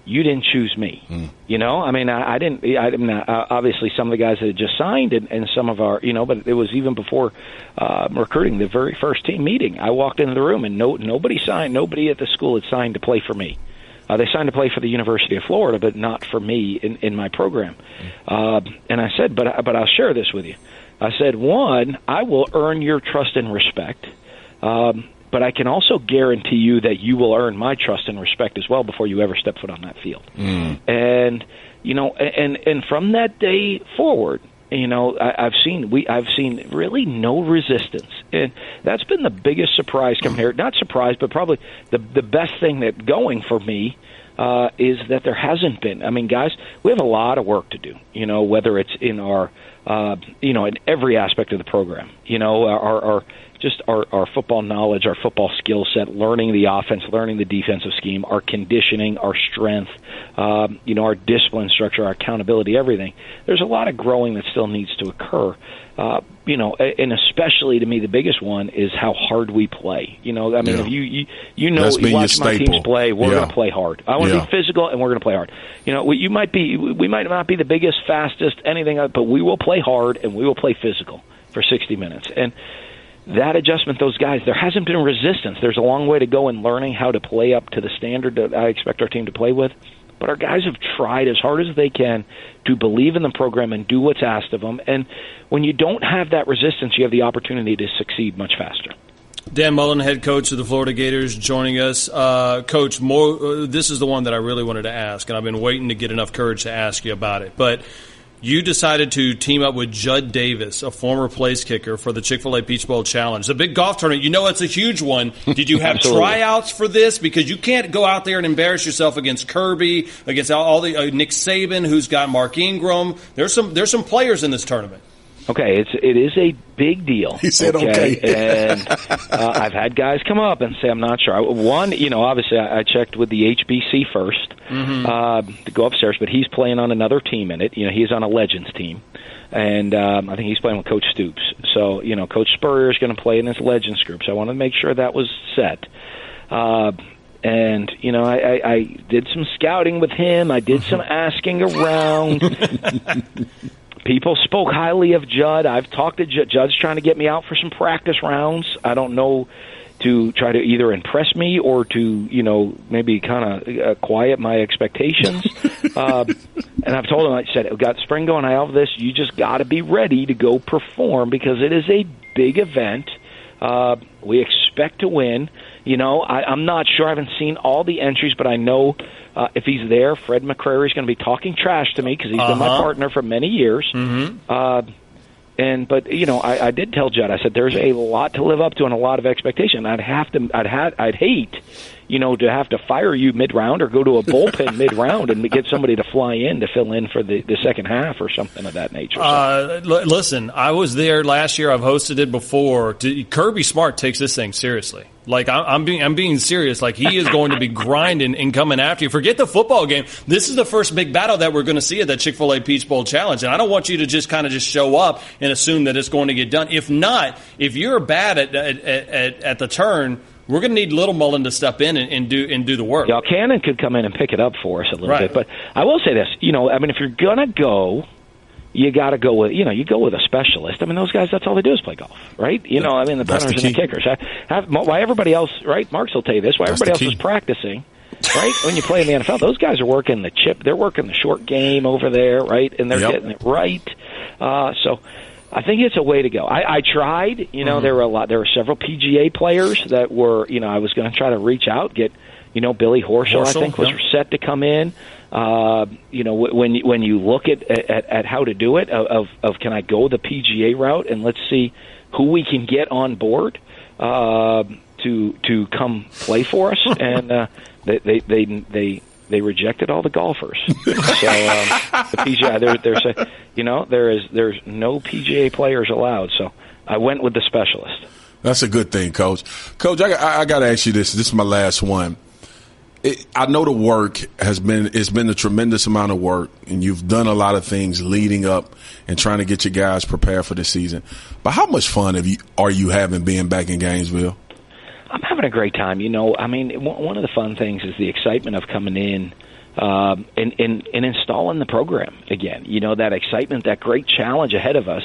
Speaker 15: You didn't choose me. I didn't. Obviously, some of the guys that had just signed and some of our, but it was even before recruiting, the very first team meeting. I walked into the room and nobody signed. Nobody at the school had signed to play for me. They signed to play for the University of Florida, but not for me in my program. And I said, but I'll share this with you. I said, one, I will earn your trust and respect, but I can also guarantee you that you will earn my trust and respect as well before you ever step foot on that field. And and from that day forward, I've seen really no resistance, and that's been the biggest surprise not surprise, but probably the best thing that going for me is that there hasn't been. I mean, guys, we have a lot of work to do. Whether it's in our in every aspect of the program. Our football knowledge, our football skill set, learning the offense, learning the defensive scheme, our conditioning, our strength, our discipline structure, our accountability, everything. There's a lot of growing that still needs to occur. And especially to me, the biggest one is how hard we play. If you watch my teams play, we're going to play hard. I want to be physical, and we're going to play hard. We might not be the biggest, fastest, anything, but we will play hard and we will play physical for 60 minutes. And that adjustment, those guys, there hasn't been resistance. There's a long way to go in learning how to play up to the standard that I expect our team to play with. But our guys have tried as hard as they can to believe in the program and do what's asked of them. And when you don't have that resistance, you have the opportunity to succeed much faster.
Speaker 3: Dan Mullen, head coach of the Florida Gators, joining us. Coach, this is the one that I really wanted to ask, and I've been waiting to get enough courage to ask you about it. But you decided to team up with Judd Davis, a former place kicker, for the Chick-fil-A Peach Bowl Challenge. The big golf tournament, it's a huge one. Did you have tryouts for this? Because you can't go out there and embarrass yourself against Kirby, against all the Nick Saban, who's got Mark Ingram. There's some players in this tournament.
Speaker 15: Okay, it is a big deal.
Speaker 23: He said okay.
Speaker 15: And I've had guys come up and say, I'm not sure. One, obviously I checked with the HBC first to go upstairs, but he's playing on another team in it. He's on a Legends team. And I think he's playing with Coach Stoops. So, Coach Spurrier is going to play in his Legends group. So I wanted to make sure that was set. And, I did some scouting with him. I did some asking around. People spoke highly of Judd. I've talked to Judd. Judd's trying to get me out for some practice rounds. I don't know, to try to either impress me or to, maybe kind of quiet my expectations. And I've told him, I said, we've got spring going, I have this. You just got to be ready to go perform because it is a big event. We expect to win. I'm not sure. I haven't seen all the entries, but I know if he's there, Fred McCrary is going to be talking trash to me because he's been my partner for many years. But I did tell Judd, I said there's a lot to live up to and a lot of expectation. I'd hate, to have to fire you mid-round or go to a bullpen mid-round and get somebody to fly in to fill in for the second half or something of that nature.
Speaker 3: Listen, I was there last year. I've hosted it before. Kirby Smart takes this thing seriously. Like, I'm being serious. Like, he is going to be grinding and coming after you. Forget the football game. This is the first big battle that we're going to see at that Chick-fil-A Peach Bowl Challenge. And I don't want you to just kind of just show up and assume that it's going to get done. If not, if you're bad at the turn, we're going to need Little Mullen to step in and do the work.
Speaker 15: Yeah, Cannon could come in and pick it up for us a little bit. But I will say this, if you're going to go, you got to go with, you go with a specialist. I mean, those guys, that's all they do is play golf, right? The punters and the kickers. Why everybody else, right? Marks will tell you this, why everybody else is practicing, right? When you play in the NFL, those guys are working the chip. They're working the short game over there, right? And they're getting it right. So I think it's a way to go. I tried, there were several PGA players that were, I was going to try to reach out, get, Billy Horschel, I think, was set to come in. When you look at how to do it, of can I go the PGA route and let's see who we can get on board to come play for us, and they rejected all the golfers. So the PGA, there's no PGA players allowed. So I went with the specialist.
Speaker 23: That's a good thing, Coach. Coach, I got to ask you this. This is my last one. I know the work it's been a tremendous amount of work, and you've done a lot of things leading up and trying to get your guys prepared for the season. But how much fun are you having being back in Gainesville?
Speaker 15: I'm having a great time. One of the fun things is the excitement of coming in and installing the program again. That excitement, that great challenge ahead of us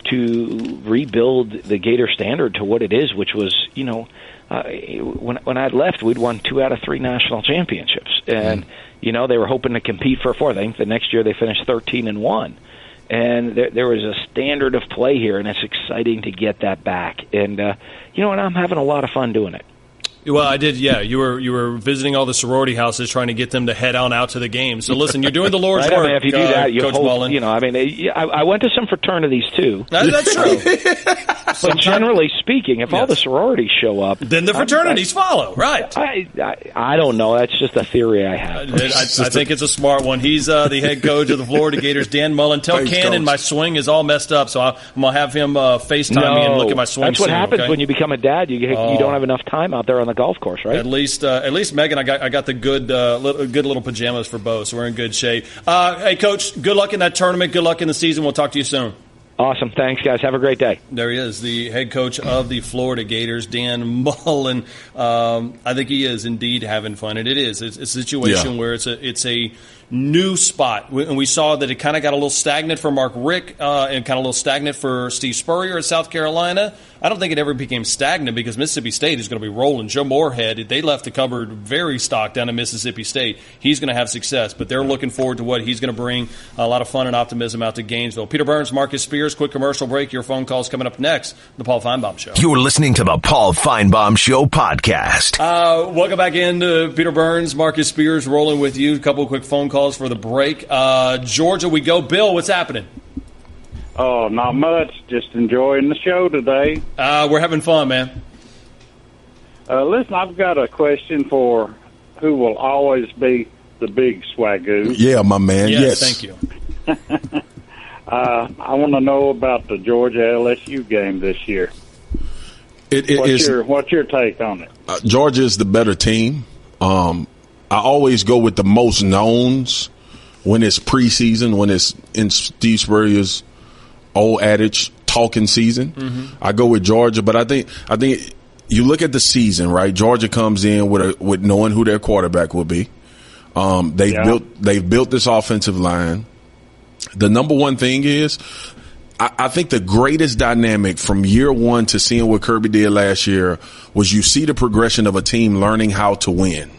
Speaker 15: to rebuild the Gator standard to what it is, which was, when I left, we'd won 2 out of 3 national championships, and they were hoping to compete for a 4th. I think the next year they finished 13-1, and there was a standard of play here, and it's exciting to get that back. And and I'm having a lot of fun doing it.
Speaker 3: Well, I did, yeah. You were visiting all the sorority houses trying to get them to head on out to the game. So, listen, you're doing the Lord's work,
Speaker 15: if you do that,
Speaker 3: Coach Mullen.
Speaker 15: I went to some fraternities, too.
Speaker 3: That's true.
Speaker 15: But generally speaking, if all the sororities show up,
Speaker 3: then the fraternities follow, right?
Speaker 15: I don't know. That's just a theory I have.
Speaker 3: I think it's a smart one. He's the head coach of the Florida Gators, Dan Mullen. Tell Cannon my swing is all messed up, so I'm going to have him FaceTime me and look at my swing.
Speaker 15: That's what happens when you become a dad. You don't have enough time out there on the golf course, right?
Speaker 3: At least Megan, I got the good little pajamas for both, so we're in good shape. Hey, Coach, good luck in that tournament. Good luck in the season. We'll talk to you soon.
Speaker 15: Awesome. Thanks, guys. Have a great day.
Speaker 3: There he is, the head coach of the Florida Gators, Dan Mullen. I think he is indeed having fun, and it is. It's a situation where it's a new spot, and we saw that it kind of got a little stagnant for Mark Richt and kind of a little stagnant for Steve Spurrier at South Carolina. I don't think it ever became stagnant because Mississippi State is going to be rolling. Joe Moorhead, they left the cupboard very stocked down in Mississippi State. He's going to have success, but they're looking forward to what he's going to bring, a lot of fun and optimism out to Gainesville. Peter Burns, Marcus Spears, quick commercial break. Your phone calls coming up next. The Paul Finebaum Show.
Speaker 1: You're listening to the Paul Finebaum Show podcast.
Speaker 3: Welcome back in to Peter Burns, Marcus Spears, rolling with you. A couple of quick phone calls for the break. Georgia, we go. Bill, what's happening?
Speaker 16: Oh, not much. Just enjoying the show today.
Speaker 3: We're having fun, man.
Speaker 16: Listen, I've got a question for who will always be the Big Swagu.
Speaker 23: Yeah, my man. Yes.
Speaker 3: Thank you.
Speaker 16: I want to know about the Georgia LSU game this year. What's your take on it?
Speaker 23: Georgia is the better team. I always go with the most knowns when it's preseason, when it's in Steve Spurrier's old adage, talking season. Mm-hmm. I go with Georgia, but I think you look at the season, right? Georgia comes in with knowing who their quarterback will be. They've built this offensive line. The number one thing is, I think the greatest dynamic from year one to seeing what Kirby did last year was you see the progression of a team learning how to win.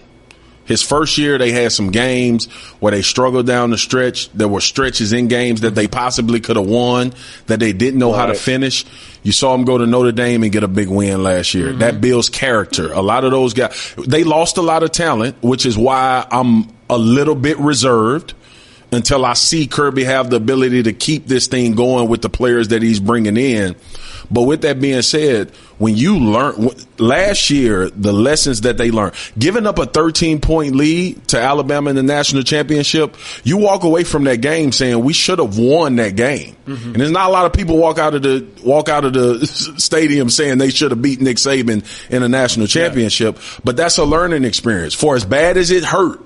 Speaker 23: His first year, they had some games where they struggled down the stretch. There were stretches in games that they possibly could have won that they didn't know how to finish. You saw him go to Notre Dame and get a big win last year. That builds character. A lot of those guys, they lost a lot of talent, which is why I'm a little bit reserved until I see Kirby have the ability to keep this thing going with the players that he's bringing in. But with that being said, when you learn last year, the lessons that they learned, giving up a 13-point lead to Alabama in the national championship, you walk away from that game saying we should have won that game. And there's not a lot of people walk out of the stadium saying they should have beat Nick Saban in a national championship. But that's a learning experience. For as bad as it hurt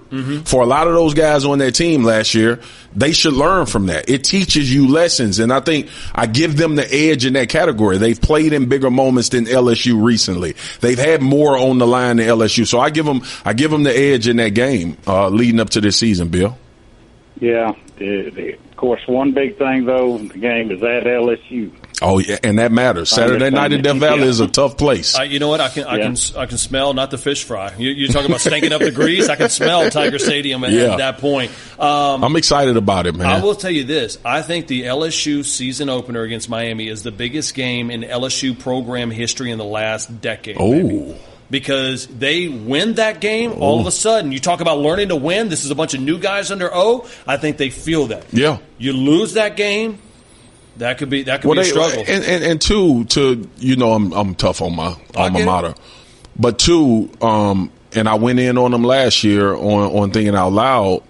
Speaker 23: for a lot of those guys on that team last year, they should learn from that. It teaches you lessons, and I think I give them the edge in that category. They've played in bigger moments than LSU recently. They've had more on the line than LSU, so I give them the edge in that game leading up to this season, Bill.
Speaker 16: Yeah, of course, one big thing though in the game is at LSU.
Speaker 23: Oh yeah, and that matters. Saturday night in Death Valley is a tough place.
Speaker 3: You know what? I can smell not the fish fry. You're talking about stinking up the grease. I can smell Tiger Stadium at that point.
Speaker 23: I'm excited about it, man.
Speaker 3: I will tell you this. I think the LSU season opener against Miami is the biggest game in LSU program history in the last decade.
Speaker 23: Oh.
Speaker 3: Because they win that game, all of a sudden, you talk about learning to win. This is a bunch of new guys under O. I think they feel that.
Speaker 23: Yeah.
Speaker 3: You lose that game, that could be a struggle.
Speaker 23: And two, I'm tough on my alma mater. But two, and I went in on them last year on Thinking Out Loud,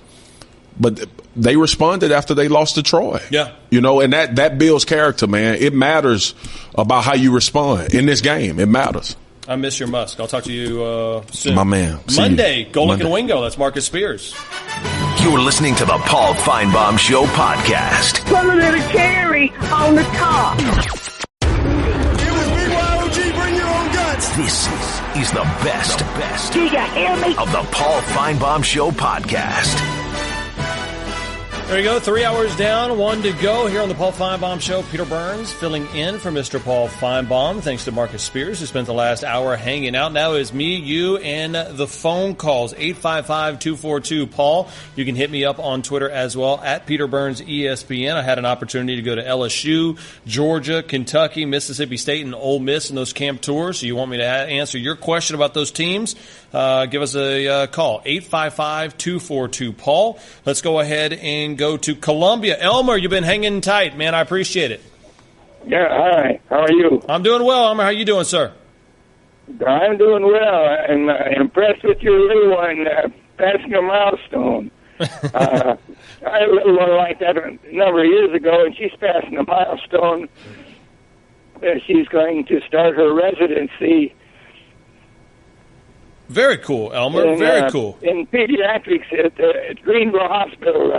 Speaker 23: but they responded after they lost to Troy.
Speaker 3: Yeah.
Speaker 23: And that builds character, man. It matters about how you respond in this game. It matters.
Speaker 3: I miss your Musk. I'll talk to you soon.
Speaker 23: My man.
Speaker 3: Monday, Golick and Wingo. That's Marcus Spears.
Speaker 1: You're listening to the Paul Finebaum Show podcast.
Speaker 12: Put a little cherry on the top.
Speaker 1: It was Big YOG, bring your own guts. This is the best
Speaker 12: Do you hear me?
Speaker 1: of the Paul Finebaum Show podcast.
Speaker 3: There you go. 3 hours down, 1 to go here on the Paul Finebaum Show. Peter Burns filling in for Mr. Paul Finebaum. Thanks to Marcus Spears, who spent the last hour hanging out. Now is me, you, and the phone calls. 855-242-PAUL. You can hit me up on Twitter as well, at Peter Burns ESPN. I had an opportunity to go to LSU, Georgia, Kentucky, Mississippi State, and Ole Miss in those camp tours. So you want me to answer your question about those teams? Give us a call, 855-242-PAUL. Let's go ahead and go to Columbia. Elmer, you've been hanging tight, man. I appreciate it.
Speaker 17: Yeah, hi. How are you?
Speaker 3: I'm doing well, Elmer. How you doing, sir?
Speaker 17: I'm doing well. I'm impressed with your little one passing a milestone. I had a little one like that a number of years ago, and she's passing a milestone. She's going to start her residency.
Speaker 3: Very cool, Elmer. Very cool.
Speaker 17: In pediatrics at Greenville Hospital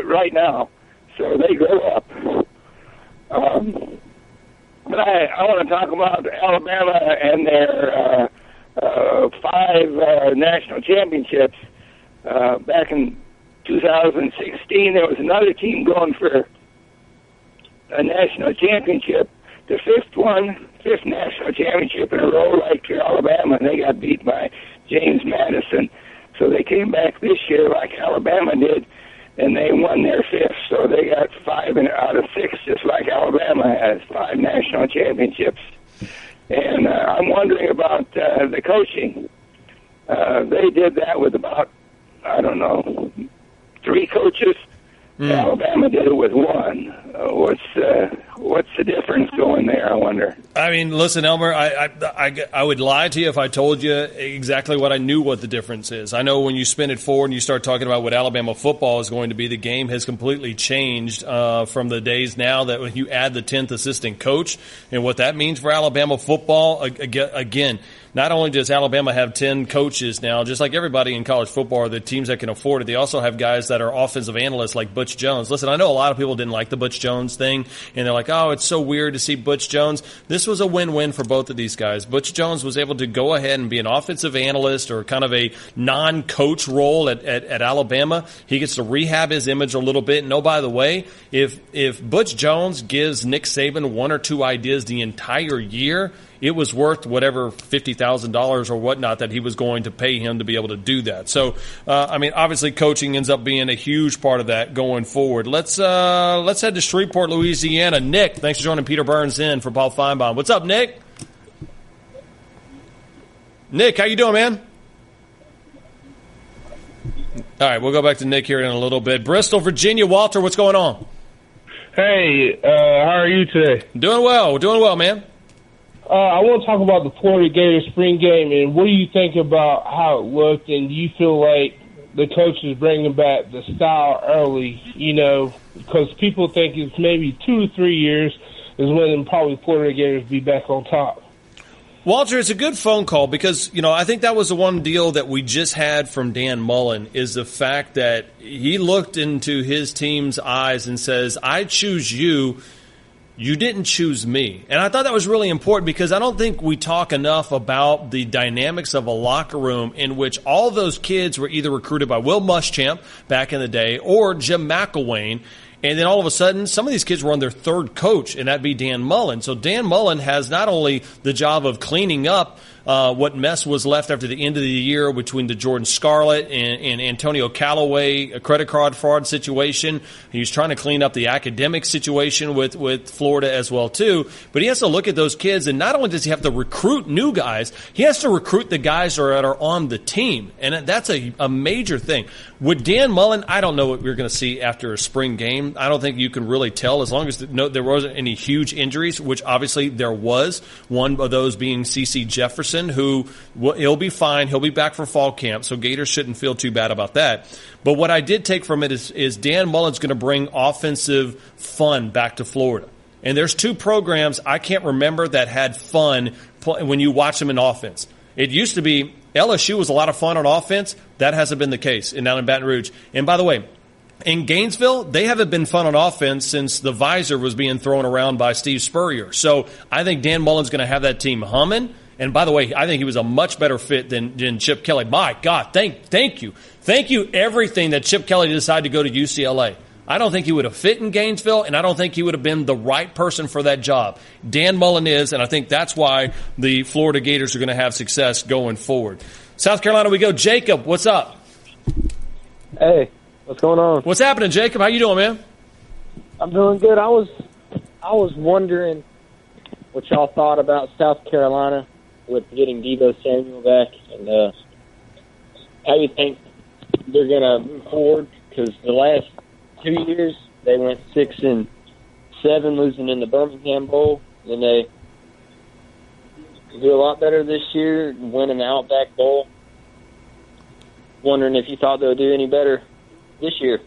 Speaker 17: right now, so they grow up. But I want to talk about Alabama and their 5 national championships. Back in 2016, there was another team going for a national championship. The fifth national championship in a row, like Alabama, and they got beat by James Madison. So they came back this year like Alabama did, and they won their 5th. So they got 5 out of 6, just like Alabama has 5 national championships. And I'm wondering about the coaching. They did that with about, 3 coaches. Alabama did it with 1. What's the difference going there, I wonder?
Speaker 3: I mean, listen, Elmer, I would lie to you if I told you exactly what I knew what the difference is. I know when you spin it forward and you start talking about what Alabama football is going to be, the game has completely changed from the days now that when you add the 10th assistant coach and what that means for Alabama football. Again, not only does Alabama have 10 coaches now, just like everybody in college football, are the teams that can afford it, they also have guys that are offensive analysts like Butch Jones. Listen, I know a lot of people didn't like the Butch Jones thing, and they're like, oh, it's so weird to see Butch Jones. This was a win-win for both of these guys. Butch Jones was able to go ahead and be an offensive analyst or kind of a non-coach role at Alabama. He gets to rehab his image a little bit. And oh, by the way, if Butch Jones gives Nick Saban 1 or 2 ideas the entire year, it was worth whatever $50,000 or whatnot that he was going to pay him to be able to do that. So, obviously coaching ends up being a huge part of that going forward. Let's head to Shreveport, Louisiana. Nick, thanks for joining Peter Burns in for Paul Finebaum. What's up, Nick? Nick, how you doing, man? All right, we'll go back to Nick here in a little bit. Bristol, Virginia. Walter, what's going on?
Speaker 18: Hey, how are you today?
Speaker 3: Doing well, man.
Speaker 18: I want to talk about the Florida Gators spring game, and what do you think about how it looked, and do you feel like the coach is bringing back the style early, because people think it's maybe 2 to 3 years is when probably Florida Gators be back on top.
Speaker 3: Walter, it's a good phone call because, I think that was the one deal that we just had from Dan Mullen is the fact that he looked into his team's eyes and says, I choose you. You didn't choose me. And I thought that was really important because I don't think we talk enough about the dynamics of a locker room in which all those kids were either recruited by Will Muschamp back in the day or Jim McElwain. And then all of a sudden, some of these kids were on their third coach, and that'd be Dan Mullen. So Dan Mullen has not only the job of cleaning up what mess was left after the end of the year between the Jordan Scarlett and Antonio Callaway, a credit card fraud situation. He's trying to clean up the academic situation with Florida as well, too. But he has to look at those kids, and not only does he have to recruit new guys, he has to recruit the guys that are on the team. And that's a major thing. With Dan Mullen, I don't know what we're going to see after a spring game. I don't think you can really tell as long as there wasn't any huge injuries, which obviously there was, one of those being C.C. Jefferson, who he'll be fine. He'll be back for fall camp, so Gators shouldn't feel too bad about that. But what I did take from it is Dan Mullen's going to bring offensive fun back to Florida. And there's 2 programs I can't remember that had fun when you watch them in offense. It used to be LSU was a lot of fun on offense. That hasn't been the case down in Baton Rouge. And by the way, in Gainesville, they haven't been fun on offense since the visor was being thrown around by Steve Spurrier. So I think Dan Mullen's going to have that team humming. And by the way, I think he was a much better fit than Chip Kelly. My God, thank you. Thank you everything that Chip Kelly decided to go to UCLA. I don't think he would have fit in Gainesville, and I don't think he would have been the right person for that job. Dan Mullen is, and I think that's why the Florida Gators are going to have success going forward. South Carolina we go. Jacob, what's up?
Speaker 19: Hey, what's going on?
Speaker 3: What's happening, Jacob? How you doing, man?
Speaker 19: I'm doing good. I was wondering what y'all thought about South Carolina with getting Deebo Samuel back, and how you think they're going to move forward, because the last 2 years they went 6-7, losing in the Birmingham Bowl. Then they do a lot better this year, winning the Outback Bowl. Wondering if you thought they would do any better this year.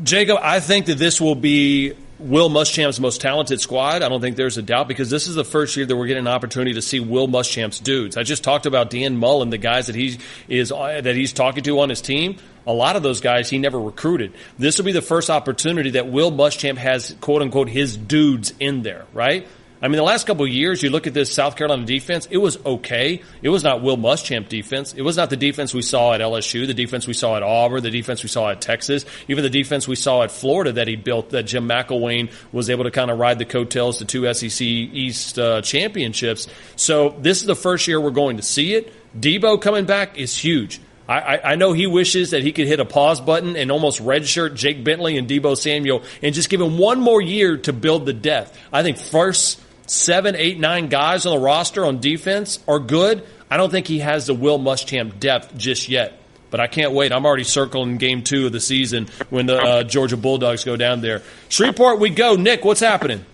Speaker 3: Jacob, I think that this will be Will Muschamp's most talented squad. I don't think there's a doubt, because this is the first year that we're getting an opportunity to see Will Muschamp's dudes. I just talked about Dan Mullen, the guys that he's talking to on his team. A lot of those guys he never recruited. This will be the first opportunity that Will Muschamp has, quote unquote, his dudes in there, right? I mean, the last couple of years, you look at this South Carolina defense, it was okay. It was not Will Muschamp defense. It was not the defense we saw at LSU, the defense we saw at Auburn, the defense we saw at Texas, even the defense we saw at Florida that he built, that Jim McElwain was able to kind of ride the coattails to 2 SEC East championships. So this is the first year we're going to see it. Deebo coming back is huge. I know he wishes that he could hit a pause button and almost redshirt Jake Bentley and Deebo Samuel and just give him one more year to build the depth. I think first 7, 8, 9 guys on the roster on defense are good. I don't think he has the Will Muschamp depth just yet. But I can't wait. I'm already circling game 2 of the season when the Georgia Bulldogs go down there. Shreveport we go. Nick, what's happening?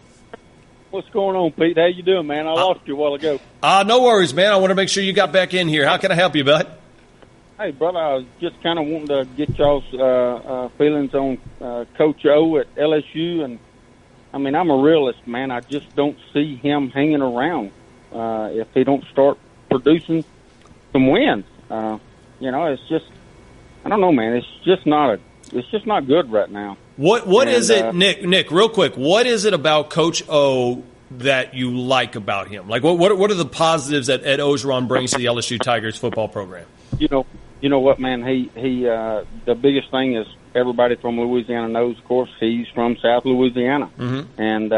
Speaker 20: What's going on, Pete? How you doing, man? I lost you a while ago.
Speaker 3: No worries, man. I want to make sure you got back in here. How can I help you, bud?
Speaker 20: Hey, brother, I was just kind of wanting to get y'all's feelings on Coach O at LSU. And, I mean, I'm a realist, man. I just don't see him hanging around if he don't start producing some wins. It's just, I don't know, man. It's just not good right now.
Speaker 3: What is it, Nick, real quick, what is it about Coach O that you like about him? Like, what are the positives that Ed Ogeron brings to the LSU Tigers football program?
Speaker 20: You know what, man? He the biggest thing is everybody from Louisiana knows, of course, he's from South Louisiana.
Speaker 3: Mm-hmm.
Speaker 20: And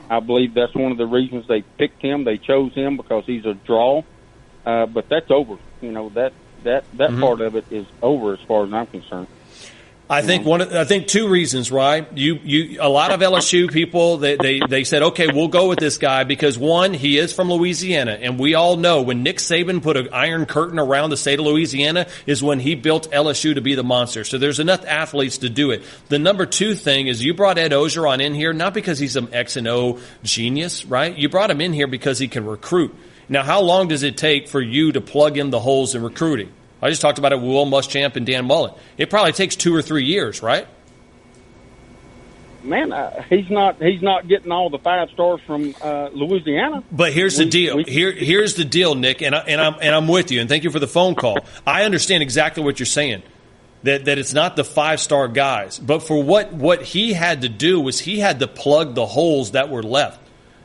Speaker 20: I believe that's one of the reasons they picked him. They chose him because he's a draw. But that's over. That part of it is over as far as I'm concerned.
Speaker 3: I think two reasons, right? A lot of LSU people, they said, okay, we'll go with this guy because one, he is from Louisiana, and we all know when Nick Saban put an iron curtain around the state of Louisiana is when he built LSU to be the monster. So there's enough athletes to do it. The number two thing is you brought Ed Ogeron in here, not because he's an X and O genius, right? You brought him in here because he can recruit. Now, how long does it take for you to plug in the holes in recruiting? I just talked about it with Will Muschamp and Dan Mullen. It probably takes 2 or 3 years, right?
Speaker 20: Man, he's not getting all the 5 stars from Louisiana.
Speaker 3: But here's the deal. Here's the deal, Nick, and I'm with you. And thank you for the phone call. I understand exactly what you're saying. That it's not the 5-star guys, but for what he had to do was he had to plug the holes that were left.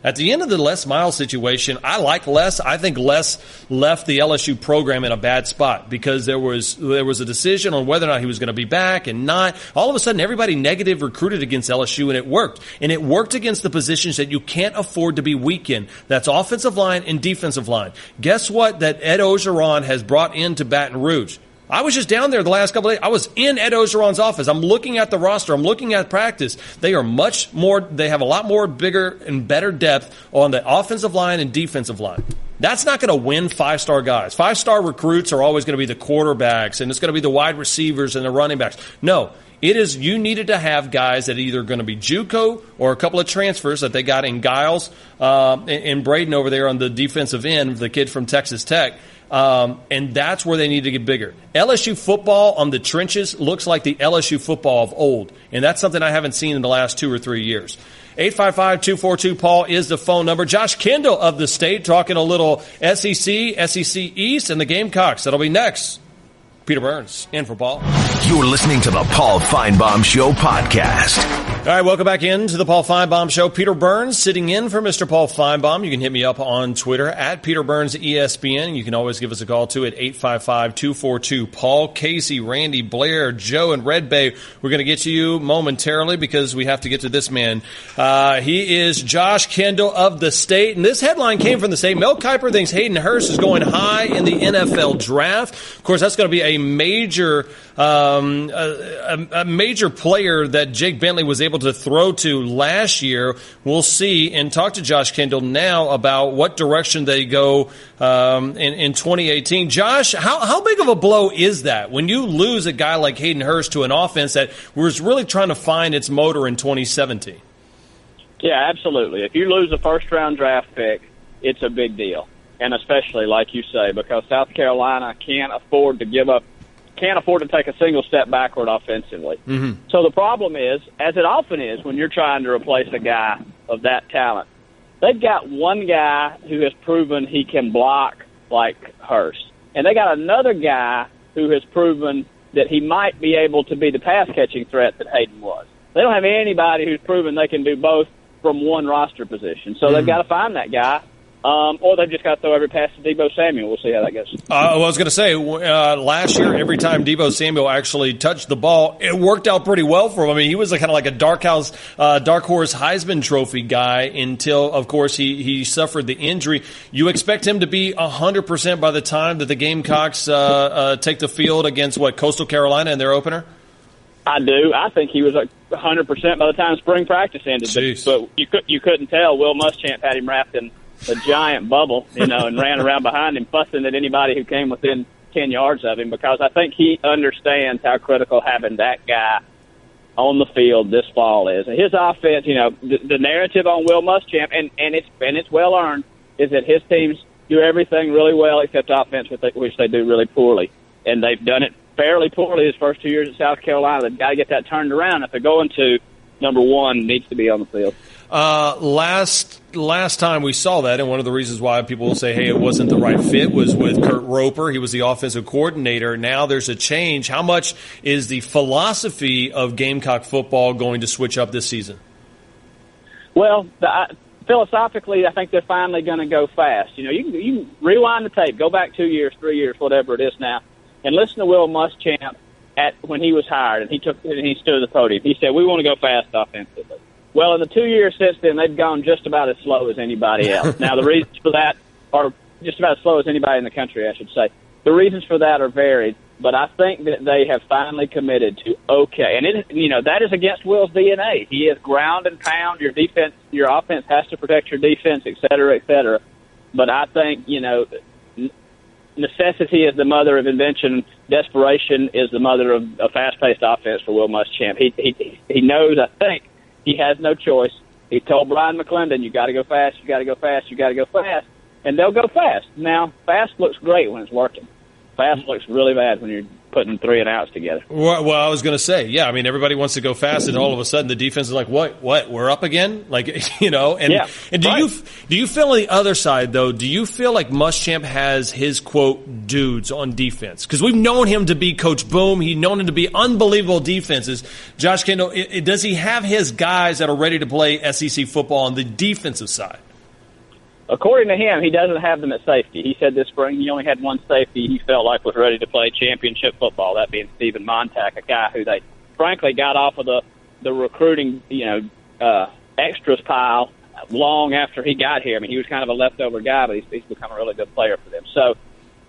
Speaker 3: At the end of the Les Miles situation, I like Les. I think Les left the LSU program in a bad spot because there was a decision on whether or not he was going to be back and not. All of a sudden, everybody negative recruited against LSU, and it worked. And it worked against the positions that you can't afford to be weak in. That's offensive line and defensive line. Guess what that Ed Ogeron has brought into Baton Rouge? I was just down there the last couple of days. I was in Ed Ogeron's office. I'm looking at the roster. I'm looking at practice. They are much more, they have a lot more bigger and better depth on the offensive line and defensive line. That's not going to win 5-star guys. 5-star recruits are always going to be the quarterbacks, and it's going to be the wide receivers and the running backs. No, it is you needed to have guys that are either going to be JUCO or a couple of transfers that they got in Giles and Braden over there on the defensive end, the kid from Texas Tech. And that's where they need to get bigger. LSU football on the trenches looks like the LSU football of old, and that's something I haven't seen in the last 2 or 3 years. 855-242-PAUL is the phone number. Josh Kendall of the State talking a little SEC East, and the Gamecocks. That'll be next. Peter Burns in for Paul.
Speaker 1: You're listening to the Paul Finebaum Show podcast.
Speaker 3: All right, welcome back into the Paul Finebaum Show. Peter Burns sitting in for Mr. Paul Finebaum. You can hit me up on Twitter at Peter Burns ESPN. You can always give us a call, too, at 855-242-PAUL. Casey, Randy, Blair, Joe, and Red Bay. We're going to get to you momentarily because we have to get to this man. He is Josh Kendall of the State. And this headline came from the State. Mel Kiper thinks Hayden Hurst is going high in the NFL draft. Of course, that's going to be a major player that Jake Bentley was able to throw to last year. We'll see and talk to Josh Kendall now about what direction they go in 2018. Josh, how big of a blow is that when you lose a guy like Hayden Hurst to an offense that was really trying to find its motor in 2017?
Speaker 2: Yeah, absolutely. If you lose a first-round draft pick, it's a big deal. And especially, like you say, because South Carolina can't afford to take a single step backward offensively. Mm-hmm. So the problem is, as it often is when you're trying to replace a guy of that talent, they've got one guy who has proven he can block like Hurst. And they got another guy who has proven that he might be able to be the pass-catching threat that Hayden was. They don't have anybody who's proven they can do both from one roster position. So they've got to find that guy. Or they've just got to throw every pass to Deebo Samuel. We'll see how that goes.
Speaker 3: I was going to say, last year, every time Deebo Samuel actually touched the ball, it worked out pretty well for him. I mean, he was kind of like a dark horse Heisman Trophy guy until, of course, he suffered the injury. You expect him to be 100% by the time that the Gamecocks take the field against, Coastal Carolina in their opener?
Speaker 2: I do. I think he was 100% by the time spring practice ended. But you couldn't tell. Will Muschamp had him wrapped in a giant bubble, and ran around behind him fussing at anybody who came within 10 yards of him, because I think he understands how critical having that guy on the field this fall is. And his offense, the narrative on Will Muschamp, and it's well earned, is that his teams do everything really well except offense, which they do really poorly. And they've done it fairly poorly his first 2 years at South Carolina. They've got to get that turned around. If they're going to, number one needs to be on the field.
Speaker 3: Last time we saw that, and one of the reasons why people will say, hey, it wasn't the right fit, was with Kurt Roper. He was the offensive coordinator. Now there's a change. How much is the philosophy of Gamecock football going to switch up this season?
Speaker 2: Well, philosophically, I think they're finally going to go fast. You can rewind the tape, go back 2 years, 3 years, whatever it is now, and listen to Will Muschamp when he was hired, and he stood at the podium. He said, we want to go fast offensively. Well, in the 2 years since then, they've gone just about as slow as anybody else. Now, the reasons for that are just about as slow as anybody in the country, I should say. The reasons for that are varied, but I think that they have finally committed to okay. And that is against Will's DNA. He is ground and pound. Your defense, your offense has to protect your defense, et cetera, et cetera. But I think, necessity is the mother of invention. Desperation is the mother of a fast-paced offense for Will Muschamp. He knows, I think, he has no choice. He told Brian McClendon, you got to go fast, you got to go fast, you got to go fast. And they'll go fast. Now, fast looks great when it's working. Fast looks really bad when you're putting 3 and outs together.
Speaker 3: Well, I was going to say, yeah. I mean, everybody wants to go fast, and all of a sudden the defense is like, "What? We're up again?" And And do you feel on the other side though? Do you feel like Muschamp has his quote dudes on defense? Because we've known him to be Coach Boom. He's known him to be unbelievable defenses. Josh Kendall, does he have his guys that are ready to play SEC football on the defensive side?
Speaker 2: According to him, he doesn't have them at safety. He said this spring he only had one safety he felt like was ready to play championship football, that being Stephen Montag, a guy who they frankly got off of the recruiting extras pile long after he got here. I mean, he was kind of a leftover guy, but he's become a really good player for them. So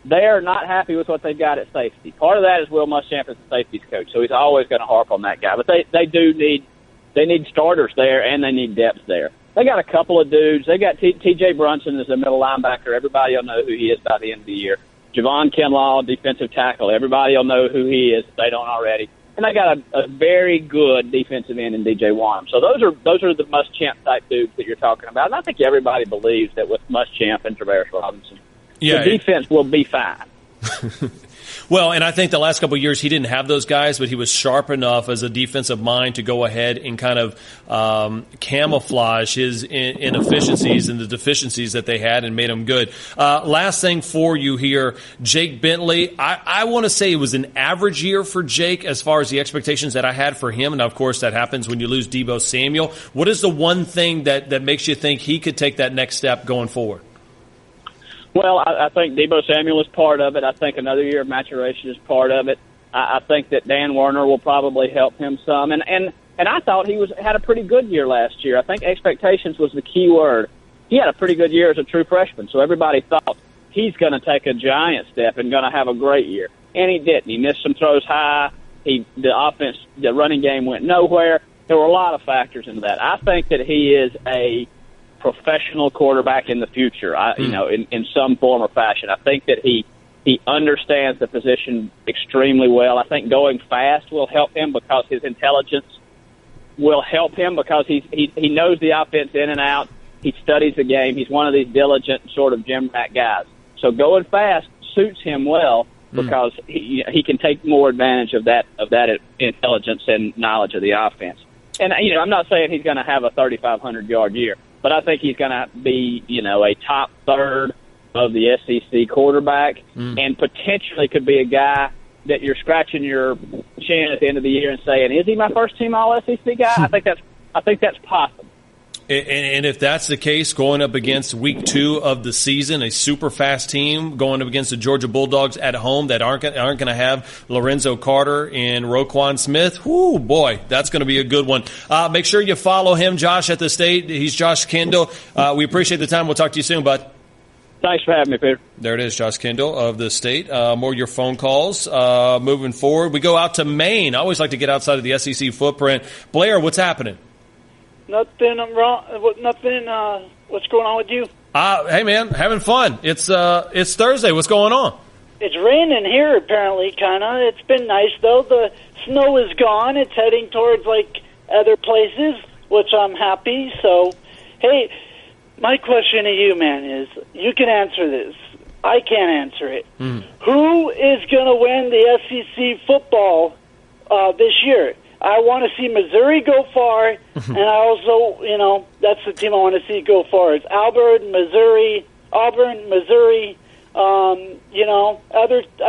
Speaker 2: they are not happy with what they've got at safety. Part of that is Will Muschamp is the safeties coach, so he's always going to harp on that guy. But they need starters there, and they need depth there. They got a couple of dudes. They got T.J. Brunson as a middle linebacker. Everybody will know who he is by the end of the year. Javon Kinlaw, defensive tackle. Everybody will know who he is if they don't already. And they got a very good defensive end in D.J. Wanham. So those are the Muschamp type dudes that you're talking about. And I think everybody believes that with Muschamp and Travaris Robinson, the defense will be fine.
Speaker 3: Well, and I think the last couple of years he didn't have those guys, but he was sharp enough as a defensive mind to go ahead and kind of camouflage his inefficiencies and the deficiencies that they had and made them good. Last thing for you here, Jake Bentley. I want to say it was an average year for Jake as far as the expectations that I had for him, and of course that happens when you lose Deebo Samuel. What is the one thing that makes you think he could take that next step going forward?
Speaker 2: Well, I think Deebo Samuel is part of it. I think another year of maturation is part of it. I think that Dan Werner will probably help him some. And I thought he had a pretty good year last year. I think expectations was the key word. He had a pretty good year as a true freshman, so everybody thought he's going to take a giant step and going to have a great year. And he didn't. He missed some throws high. The running game went nowhere. There were a lot of factors into that. I think that he is a professional quarterback in the future, in some form or fashion. I think that he understands the position extremely well. I think going fast will help him because his intelligence will help him because he knows the offense in and out. He studies the game. He's one of these diligent sort of gym rat guys. So going fast suits him well because he can take more advantage of that intelligence and knowledge of the offense. And I'm not saying he's going to have a 3,500-yard year, but I think he's going to be, a top third of the SEC quarterback and potentially could be a guy that you're scratching your chin at the end of the year and saying, is he my first-team All-SEC guy? I think that's possible.
Speaker 3: And if that's the case, going up against week 2 of the season, a super fast team going up against the Georgia Bulldogs at home that aren't going to have Lorenzo Carter and Roquan Smith, whoo, boy, that's going to be a good one. Make sure you follow him, Josh, at the State. He's Josh Kendall. We appreciate the time. We'll talk to you soon, bud.
Speaker 2: Thanks for having me, Peter.
Speaker 3: There it is, Josh Kendall of the State. More of your phone calls moving forward. We go out to Maine. I always like to get outside of the SEC footprint. Blair, what's happening?
Speaker 4: Nothing wrong. Nothing. What's going on with you?
Speaker 3: Hey man, having fun. It's Thursday. What's going on?
Speaker 4: It's raining here apparently, kind of. It's been nice though. The snow is gone. It's heading towards like other places, which I'm happy. So, hey, my question to you, man, is you can answer this. I can't answer it. Who is going to win the SEC football this year? I want to see Missouri go far, and I also, that's the team I want to see go far. It's Auburn, Missouri. I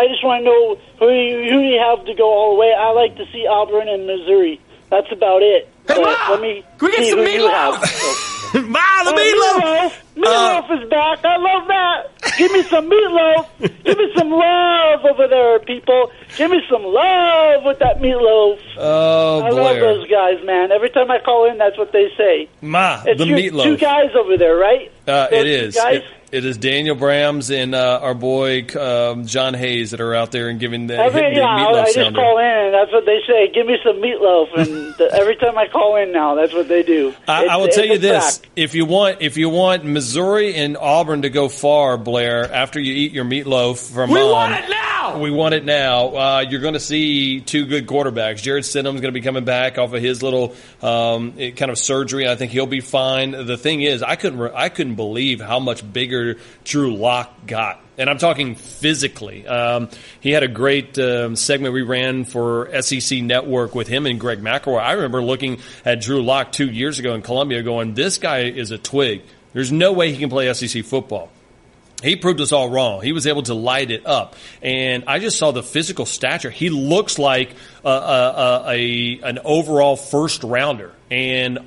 Speaker 4: just want to know who you have to go all the way. I like to see Auburn and Missouri. That's about it.
Speaker 1: Hey, Ma,
Speaker 4: let me
Speaker 1: can we get
Speaker 4: see
Speaker 1: some
Speaker 4: who you have.
Speaker 1: meatloaf? Ma, the meatloaf!
Speaker 4: Meatloaf is back. I love that. Give me some meatloaf. Give me some love over there, people. Give me some love with that meatloaf.
Speaker 3: Oh,
Speaker 4: I love those guys, man. Every time I call in, that's what they say.
Speaker 3: The meatloaf.
Speaker 4: Two guys over there, right?
Speaker 3: It is.
Speaker 4: Guys?
Speaker 3: It is Daniel Brams and our boy John Hayes that are out there and giving the meatloaf
Speaker 4: I just
Speaker 3: sounder.
Speaker 4: call in, and that's what they say. Give me some meatloaf, and every time I call in now, that's what they do.
Speaker 3: I will tell you this: if you want Missouri and Auburn to go far, Blair, after you eat your meatloaf from
Speaker 1: We
Speaker 3: Mom,
Speaker 1: want it now!
Speaker 3: We want it now. You're going to see two good quarterbacks. Jared Stidham's going to be coming back off of his little kind of surgery. I think he'll be fine. The thing is, I couldn't believe how much bigger Drew Lock got. And I'm talking physically. He had a great segment we ran for SEC Network with him and Greg McElroy. I remember looking at Drew Lock 2 years ago in Columbia going, this guy is a twig. There's no way he can play SEC football. He proved us all wrong. He was able to light it up. And I just saw the physical stature. He looks like an overall first rounder. And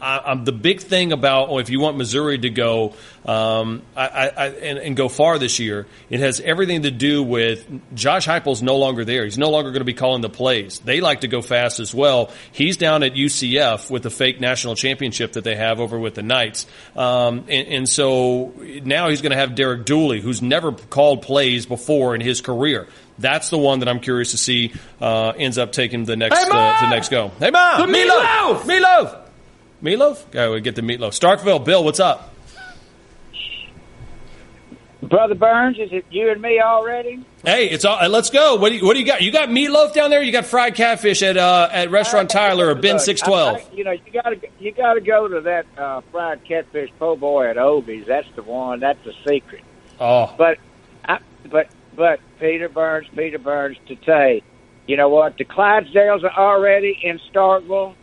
Speaker 3: the big thing about if you want Missouri to go and go far this year, it has everything to do with Josh Heupel's no longer there. He's no longer going to be calling the plays. They like to go fast as well. He's down at UCF with the fake national championship that they have over with the Knights. And so now he's going to have Derek Dooley, who's never called plays before in his career. That's the one that I'm curious to see ends up taking the next go. Hey, Ma!
Speaker 1: The meatloaf!
Speaker 3: Meatloaf? Okay, we get the meatloaf. Starkville, Bill, what's up?
Speaker 5: Brother Burns, is it you and me already?
Speaker 3: Hey, it's all. Let's go. What do you got? You got meatloaf down there? You got fried catfish at Restaurant Tyler or Ben 612?
Speaker 5: You got to go to that fried catfish po' boy at Obie's. That's the one. That's the secret.
Speaker 3: Oh,
Speaker 5: but Peter Burns, to say, you know what? The Clydesdales are already in Starkville.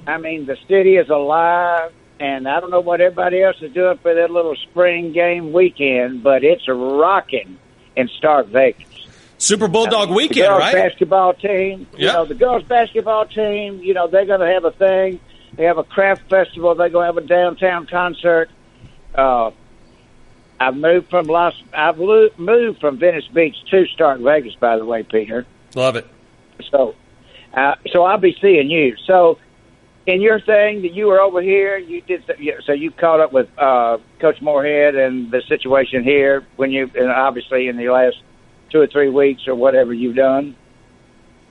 Speaker 5: I mean, the city is alive, and I don't know what everybody else is doing for their little spring game weekend, but it's rocking in Stark Vegas.
Speaker 3: Super Bulldog weekend, right?
Speaker 5: The girls' basketball team, the girls' basketball team, they're going to have a thing. They have a craft festival. They're going to have a downtown concert. I've moved from Venice Beach to Stark Vegas, by the way, Peter.
Speaker 3: Love it.
Speaker 5: So I'll be seeing you. So, in your thing that you were over here, you did. So you caught up with Coach Moorhead and the situation here and obviously in the last 2 or 3 weeks or whatever you've done.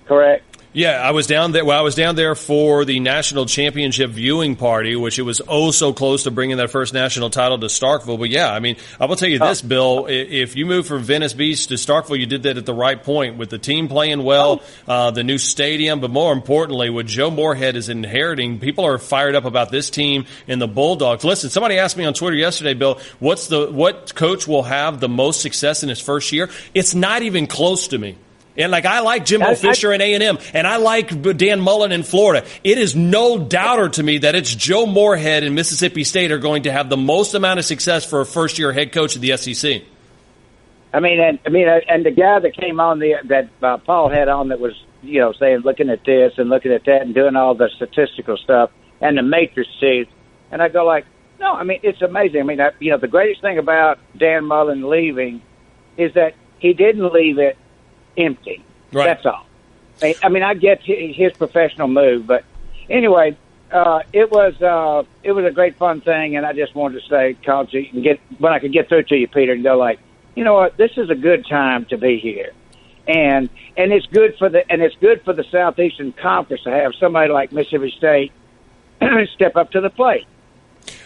Speaker 5: Correct.
Speaker 3: Yeah, I was down there. Well, I was down there for the national championship viewing party, which it was so close to bringing that first national title to Starkville. But yeah, I mean, I will tell you this, Bill. If you move from Venice Beach to Starkville, you did that at the right point with the team playing well, the new stadium, but more importantly, what Joe Moorhead is inheriting. People are fired up about this team and the Bulldogs. Listen, somebody asked me on Twitter yesterday, Bill, what coach will have the most success in his first year? It's not even close to me. And I like Jimbo Fisher in A&M, and I like Dan Mullen in Florida. It is no doubter to me that it's Joe Moorhead and Mississippi State are going to have the most amount of success for a first-year head coach of the SEC.
Speaker 5: And the guy that came on that Paul had on that was saying looking at this and looking at that and doing all the statistical stuff and the matrices, and I go no, it's amazing. The greatest thing about Dan Mullen leaving is that he didn't leave it empty.
Speaker 3: Right.
Speaker 5: That's all. I get his professional move, but anyway, it was a great fun thing, and I just wanted to say, call you and when I could get through to you, Peter, and go you know what, this is a good time to be here, and it's good for the Southeastern Conference to have somebody like Mississippi State step up to the plate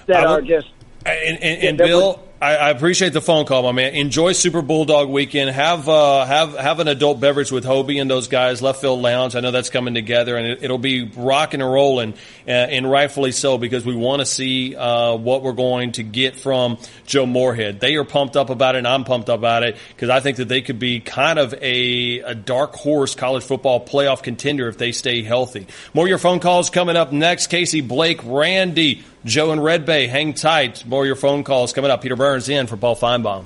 Speaker 5: that are just
Speaker 3: and Bill. I appreciate the phone call, my man. Enjoy Super Bulldog weekend. Have an adult beverage with Hobie and those guys, Left Field Lounge. I know that's coming together, and it'll be rocking and rolling, and rightfully so, because we want to see what we're going to get from Joe Moorhead. They are pumped up about it, and I'm pumped up about it, because I think that they could be kind of a dark horse college football playoff contender if they stay healthy. More of your phone calls coming up next. Casey, Blake, Randy, Joe and Red Bay, hang tight. More of your phone calls coming up. Peter Burns in for Paul Finebaum.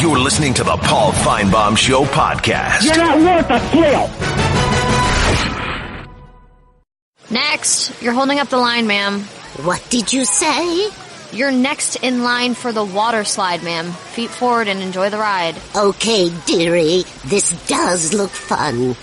Speaker 1: You're listening to the Paul Finebaum Show podcast.
Speaker 12: You're not worth a kill.
Speaker 9: Next. You're holding up the line, ma'am.
Speaker 21: What did you say?
Speaker 8: You're next in line for the water slide, ma'am. Feet forward and enjoy the ride.
Speaker 9: Okay, dearie. This does look fun. Whee!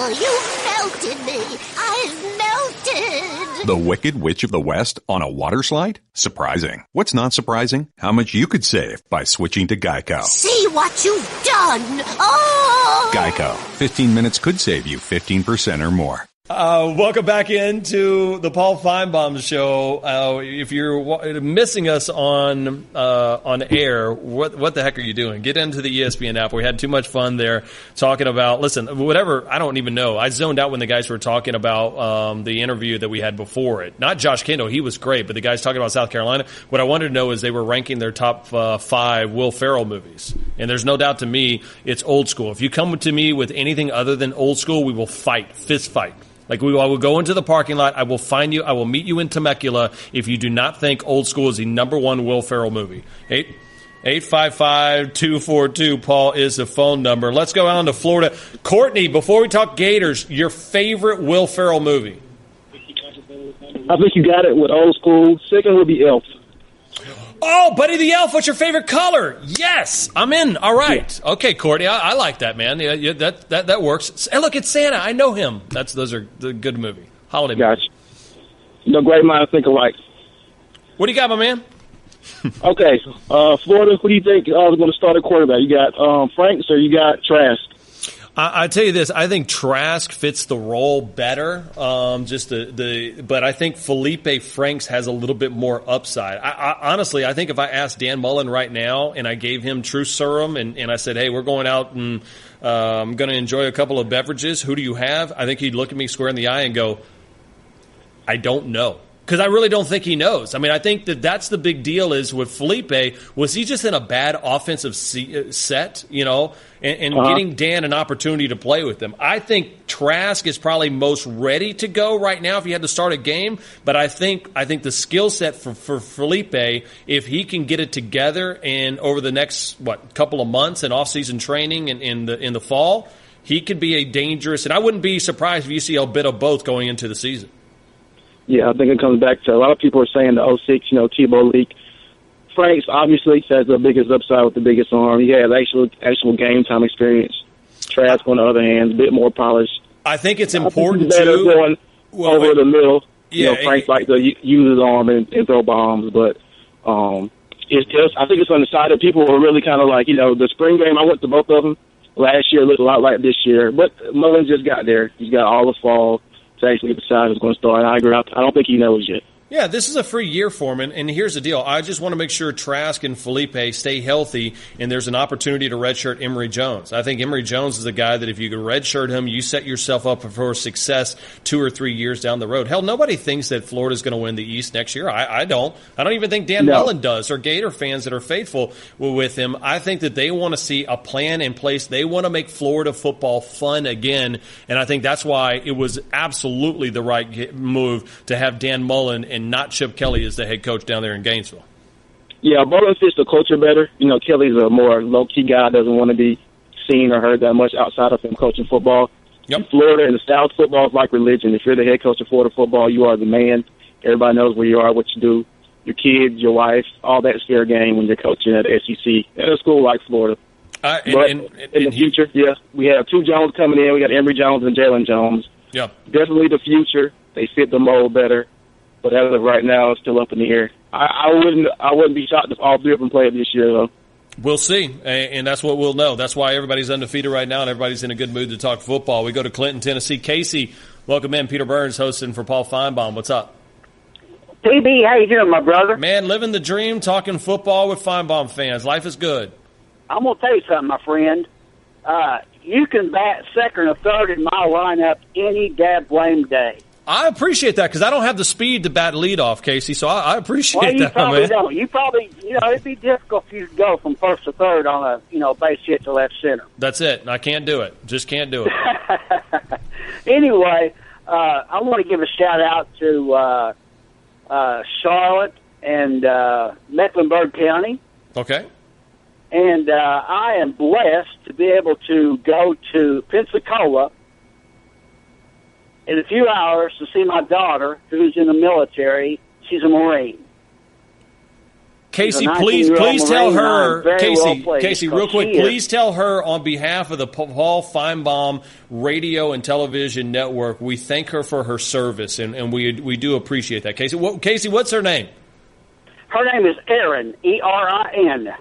Speaker 9: You melted me. I've melted.
Speaker 21: The Wicked Witch of the West on a water slide? Surprising. What's not surprising? How much you could save by switching to Geico.
Speaker 9: See what you've done. Oh!
Speaker 21: Geico. 15 minutes could save you 15% or more.
Speaker 3: Welcome back into the Paul Finebaum Show. If you're missing us on air, what the heck are you doing? Get into the ESPN app. We had too much fun there talking about, listen, whatever, I don't even know. I zoned out when the guys were talking about the interview that we had before it. Not Josh Kendall, he was great, but the guys talking about South Carolina. What I wanted to know is they were ranking their top 5 Will Ferrell movies. And there's no doubt to me it's old school. If you come to me with anything other than old school, we will fight, fist fight. Like, I will go into the parking lot. I will find you. I will meet you in Temecula if you do not think Old School is the number 1 Will Ferrell movie. 855-242, Paul, is the phone number. Let's go on to Florida. Courtney, before we talk Gators, your favorite Will Ferrell movie?
Speaker 24: I think you got it with Old School. Second would be Elf.
Speaker 3: Oh, Buddy the Elf, what's your favorite color? Yes, I'm in. All right. Yeah. Okay, Courtney, I like that, man. Yeah, that works. And look, it's Santa. I know him. Those are the good movie. Holiday movie.
Speaker 24: Gotcha. Great minds think alike.
Speaker 3: What do you got, my man?
Speaker 24: Okay, Florida, who do you think is going to start at quarterback? You got Franks or you got Trask?
Speaker 3: I tell you this, I think Trask fits the role better. But I think Felipe Franks has a little bit more upside. Honestly, I think if I asked Dan Mullen right now and I gave him True Serum and I said, hey, we're going out and I'm going to enjoy a couple of beverages, who do you have? I think he'd look at me square in the eye and go, I don't know. Because I really don't think he knows. I mean, I think that's the big deal is with Felipe, was he just in a bad offensive set, and getting Dan an opportunity to play with him. I think Trask is probably most ready to go right now if he had to start a game. But I think the skill set for Felipe, if he can get it together and over the next, couple of months in off-season training and in the fall, he could be a dangerous, and I wouldn't be surprised if you see a bit of both going into the season.
Speaker 24: Yeah, I think it comes back to a lot of people are saying the 06, Tebow leak. Franks obviously has the biggest upside with the biggest arm. He has actual game time experience. Trask, on the other hand, a bit more polished.
Speaker 3: I think it's important
Speaker 24: better
Speaker 3: too.
Speaker 24: Going over the middle.
Speaker 3: Yeah,
Speaker 24: Franks likes to use his arm and throw bombs, but it's just I think it's undecided. People were really kind of like the spring game. I went to both of them last year. Looked a lot like this year, but Mullen just got there. He's got all the fall to actually decide who's going to start. I agree. I don't think he knows yet.
Speaker 3: Yeah, this is a free year for him, and here's the deal. I just want to make sure Trask and Felipe stay healthy, and there's an opportunity to redshirt Emory Jones. I think Emory Jones is a guy that if you can redshirt him, you set yourself up for success 2 or 3 years down the road. Hell, nobody thinks that Florida's going to win the East next year. I don't. I don't even think Dan Mullen does, or Gator fans that are faithful with him. I think that they want to see a plan in place. They want to make Florida football fun again, and I think that's why it was absolutely the right move to have Dan Mullen and not Chip Kelly as the head coach down there in Gainesville.
Speaker 24: Yeah, Mullen fits the culture better. Kelly's a more low-key guy, doesn't want to be seen or heard that much outside of him coaching football. Yep. In Florida and the South, football is like religion. If you're the head coach of Florida football, you are the man. Everybody knows where you are, what you do. Your kids, your wife, all that's fair game when you're coaching at the SEC. At a school like Florida. In the future, we have 2 Jones coming in. We got Emory Jones and Jalen Jones.
Speaker 3: Yeah,
Speaker 24: definitely the future. They fit the mold better. But as of right now, it's still up in the air. I wouldn't be shocked if all 3 of them played this year, though.
Speaker 3: We'll see, and that's what we'll know. That's why everybody's undefeated right now, and everybody's in a good mood to talk football. We go to Clinton, Tennessee. Casey, welcome in. Peter Burns hosting for Paul Finebaum. What's up?
Speaker 25: PB, how you doing, my brother?
Speaker 3: Man, living the dream, talking football with Finebaum fans. Life is good.
Speaker 25: I'm going to tell you something, my friend. You can bat second or third in my lineup any blame day.
Speaker 3: I appreciate that because I don't have the speed to bat leadoff, Casey, so I appreciate that, man.
Speaker 25: You probably don't. You probably, it'd be difficult for you to go from first to third on a, base hit to left center.
Speaker 3: That's it. I can't do it. Just can't do it.
Speaker 25: Anyway, I want to give a shout-out to Charlotte and Mecklenburg County.
Speaker 3: Okay.
Speaker 25: And I am blessed to be able to go to Pensacola in a few hours to see my daughter, who's in the military. She's a Marine.
Speaker 3: Casey,
Speaker 25: She's a
Speaker 3: please
Speaker 25: 19-year-old
Speaker 3: tell
Speaker 25: Marine,
Speaker 3: her,
Speaker 25: and I'm very well pleased,
Speaker 3: Casey, real
Speaker 25: 'cause
Speaker 3: quick,
Speaker 25: she is.
Speaker 3: please tell her on behalf of the Paul Finebaum Radio and Television Network, we thank her for her service, and we do appreciate that. Casey, what's her name?
Speaker 25: Her name is Erin, Erin.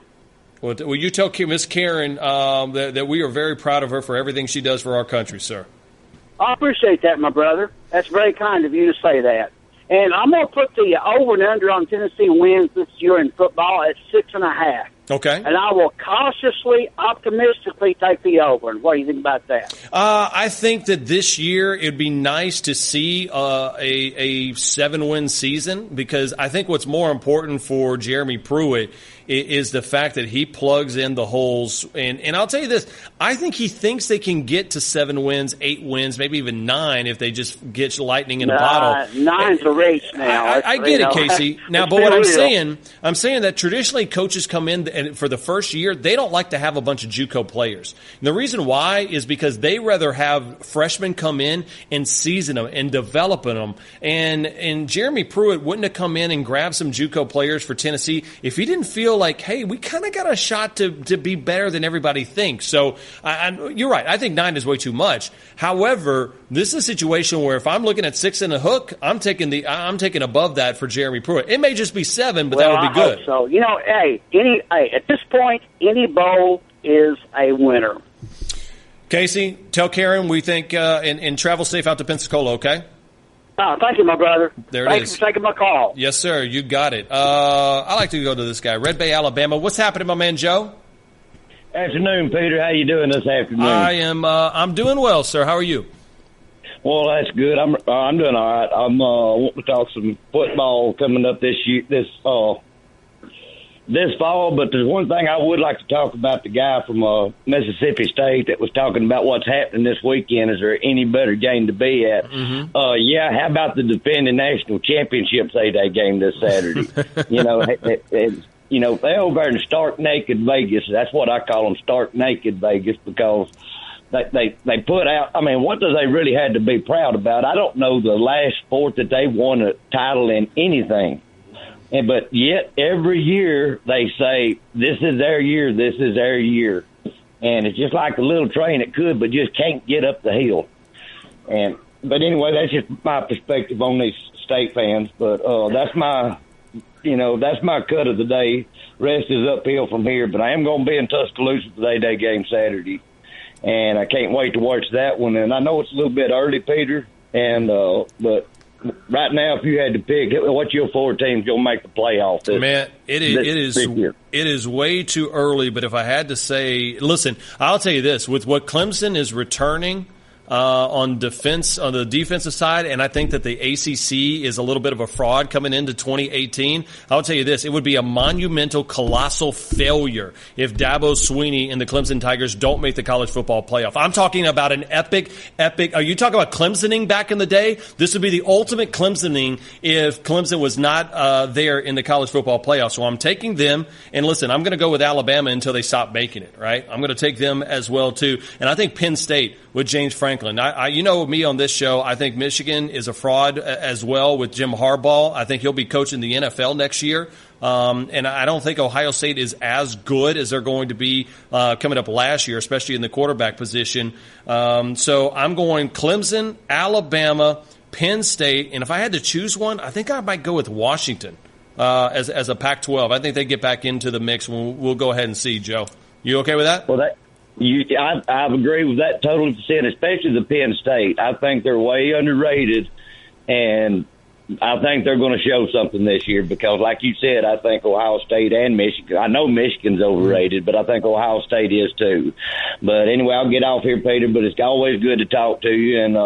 Speaker 3: Well, will you tell Miss Karen that we are very proud of her for everything she does for our country, sir?
Speaker 25: I appreciate that, my brother. That's very kind of you to say that. And I'm going to put the over and under on Tennessee wins this year in football at 6.5.
Speaker 3: Okay.
Speaker 25: And I will cautiously, optimistically take the over. And what do you think about that?
Speaker 3: I think that this year it would be nice to see a 7-win season, because I think what's more important for Jeremy Pruitt is the fact that he plugs in the holes. And I'll tell you this, I think he thinks they can get to 7 wins, 8 wins, maybe even 9 if they just get lightning in a bottle.
Speaker 25: 9's a race now.
Speaker 3: I get it, Casey. Now, but what I'm saying that traditionally coaches come in and for the first year, they don't like to have a bunch of JUCO players. And the reason why is because they rather have freshmen come in and season them and developing them. And Jeremy Pruitt wouldn't have come in and grabbed some JUCO players for Tennessee if he didn't feel like, hey, we kind of got a shot to be better than everybody thinks. So you're right. I think 9 is way too much. However, this is a situation where if I'm looking at 6 and a hook, I'm taking above that for Jeremy Pruitt. It may just be 7, but that would be good.
Speaker 25: So at this point, any bowl is a winner.
Speaker 3: Casey, tell Karen we think and travel safe out to Pensacola. Okay.
Speaker 25: Thank you, my brother.
Speaker 3: Thanks
Speaker 25: for taking my call.
Speaker 3: Yes, sir. You got it. I like to go to this guy, Red Bay, Alabama. What's happening, my man, Joe?
Speaker 6: Afternoon, Peter. How you doing this afternoon?
Speaker 3: I'm doing well, sir. How are you?
Speaker 6: Well, that's good. I'm doing all right. I'm wanting to talk some football coming up this fall. But there's one thing I would like to talk about. The guy from Mississippi State that was talking about what's happening this weekend. Is there any better game to be at?
Speaker 3: Mm-hmm.
Speaker 6: How about the defending national championships 8-day game this Saturday? They over there in stark naked Vegas. That's what I call them, stark naked Vegas, because they put out. I mean, what do they really had to be proud about? I don't know the last sport that they won a title in anything. But yet every year they say, this is their year, this is their year. And it's just like a little train that could, but just can't get up the hill. But anyway, that's just my perspective on these state fans. But that's my cut of the day. Rest is uphill from here. But I am going to be in Tuscaloosa for the 8-day game Saturday. And I can't wait to watch that one. And I know it's a little bit early, Peter, but right now, if you had to pick, what's your 4 teams going to make the playoff?
Speaker 3: Man, it is way too early. But if I had to say, listen, I'll tell you this: with what Clemson is returning on the defensive side, and I think that the ACC is a little bit of a fraud coming into 2018. I'll tell you this: it would be a monumental, colossal failure if Dabo Swinney and the Clemson Tigers don't make the college football playoff. I'm talking about an epic. Are you talking about Clemsoning back in the day? This would be the ultimate Clemsoning if Clemson was not there in the college football playoff. So I'm taking them, and listen, I'm going to go with Alabama until they stop making it. Right? I'm going to take them as well too, and I think Penn State with James Franklin. You know me on this show, I think Michigan is a fraud as well with Jim Harbaugh. I think he'll be coaching the NFL next year. And I don't think Ohio State is as good as they're going to be coming up last year, especially in the quarterback position. So I'm going Clemson, Alabama, Penn State. And if I had to choose one, I think I might go with Washington as a Pac-12. I think they get back into the mix. We'll go ahead and see, Joe. You okay with that?
Speaker 6: Well, I agree with that totally, especially the Penn State. I think they're way underrated, and I think they're going to show something this year because, like you said, I think Ohio State and Michigan. I know Michigan's overrated, but I think Ohio State is too. But anyway, I'll get off here, Peter, but it's always good to talk to you, and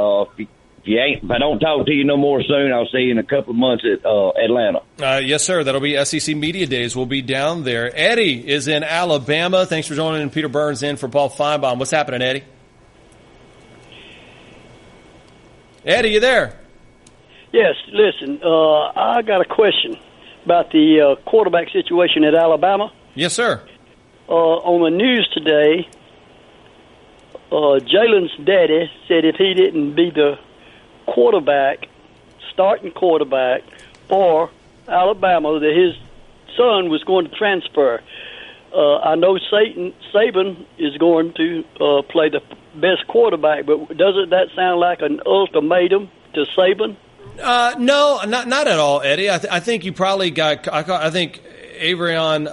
Speaker 6: if I don't talk to you no more soon, I'll see you in a couple of months at Atlanta.
Speaker 3: Yes, sir. That'll be SEC Media Days. We'll be down there. Eddie is in Alabama. Thanks for joining. Peter Burns in for Paul Finebaum. What's happening, Eddie? Eddie, you there?
Speaker 7: Yes. Listen, I got a question about the quarterback situation at Alabama.
Speaker 3: Yes, sir.
Speaker 7: On the news today, Jalen's daddy said if he didn't be the starting quarterback for Alabama, that his son was going to transfer. I know Saban is going to play the best quarterback, but doesn't that sound like an ultimatum to Saban?
Speaker 3: No, not at all, Eddie. I think you probably got. I think Averion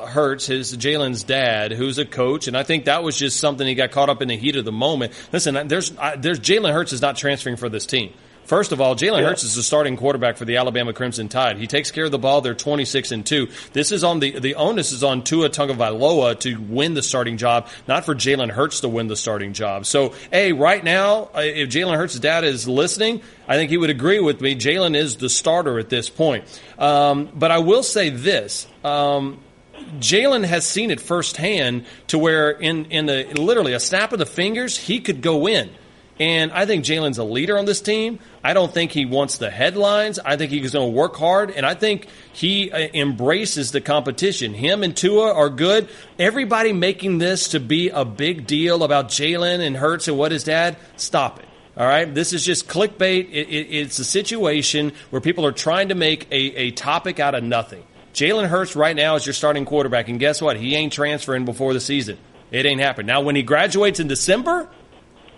Speaker 3: Hurts, Jalen's dad, who's a coach, and I think that was just something he got caught up in the heat of the moment. Listen, there's Jalen Hurts is not transferring for this team. First of all, Jalen Hurts is the starting quarterback for the Alabama Crimson Tide. He takes care of the ball. They're 26-2. This is on the onus is on Tua Tagovailoa to win the starting job, not for Jalen Hurts to win the starting job. So, right now, if Jalen Hurts' dad is listening, I think he would agree with me. Jalen is the starter at this point. But I will say this. Jalen has seen it firsthand to where in literally a snap of the fingers, he could go in. And I think Jalen's a leader on this team. I don't think he wants the headlines. I think he's going to work hard, and I think he embraces the competition. Him and Tua are good. Everybody making this to be a big deal about Jalen and Hurts and what his dad, stop it. All right? This is just clickbait. It's a situation where people are trying to make a topic out of nothing. Jalen Hurts right now is your starting quarterback, and guess what? He ain't transferring before the season. It ain't happening. Now, when he graduates in December,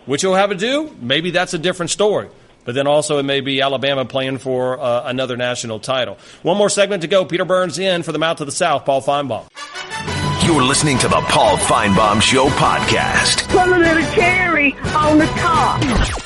Speaker 3: which he'll have to do, maybe that's a different story. But then also it may be Alabama playing for another national title. One more segment to go. Peter Burns in for the Mouth of the South, Paul Finebaum.
Speaker 1: You're listening to the Paul Finebaum Show podcast.
Speaker 12: Put a little cherry on the top.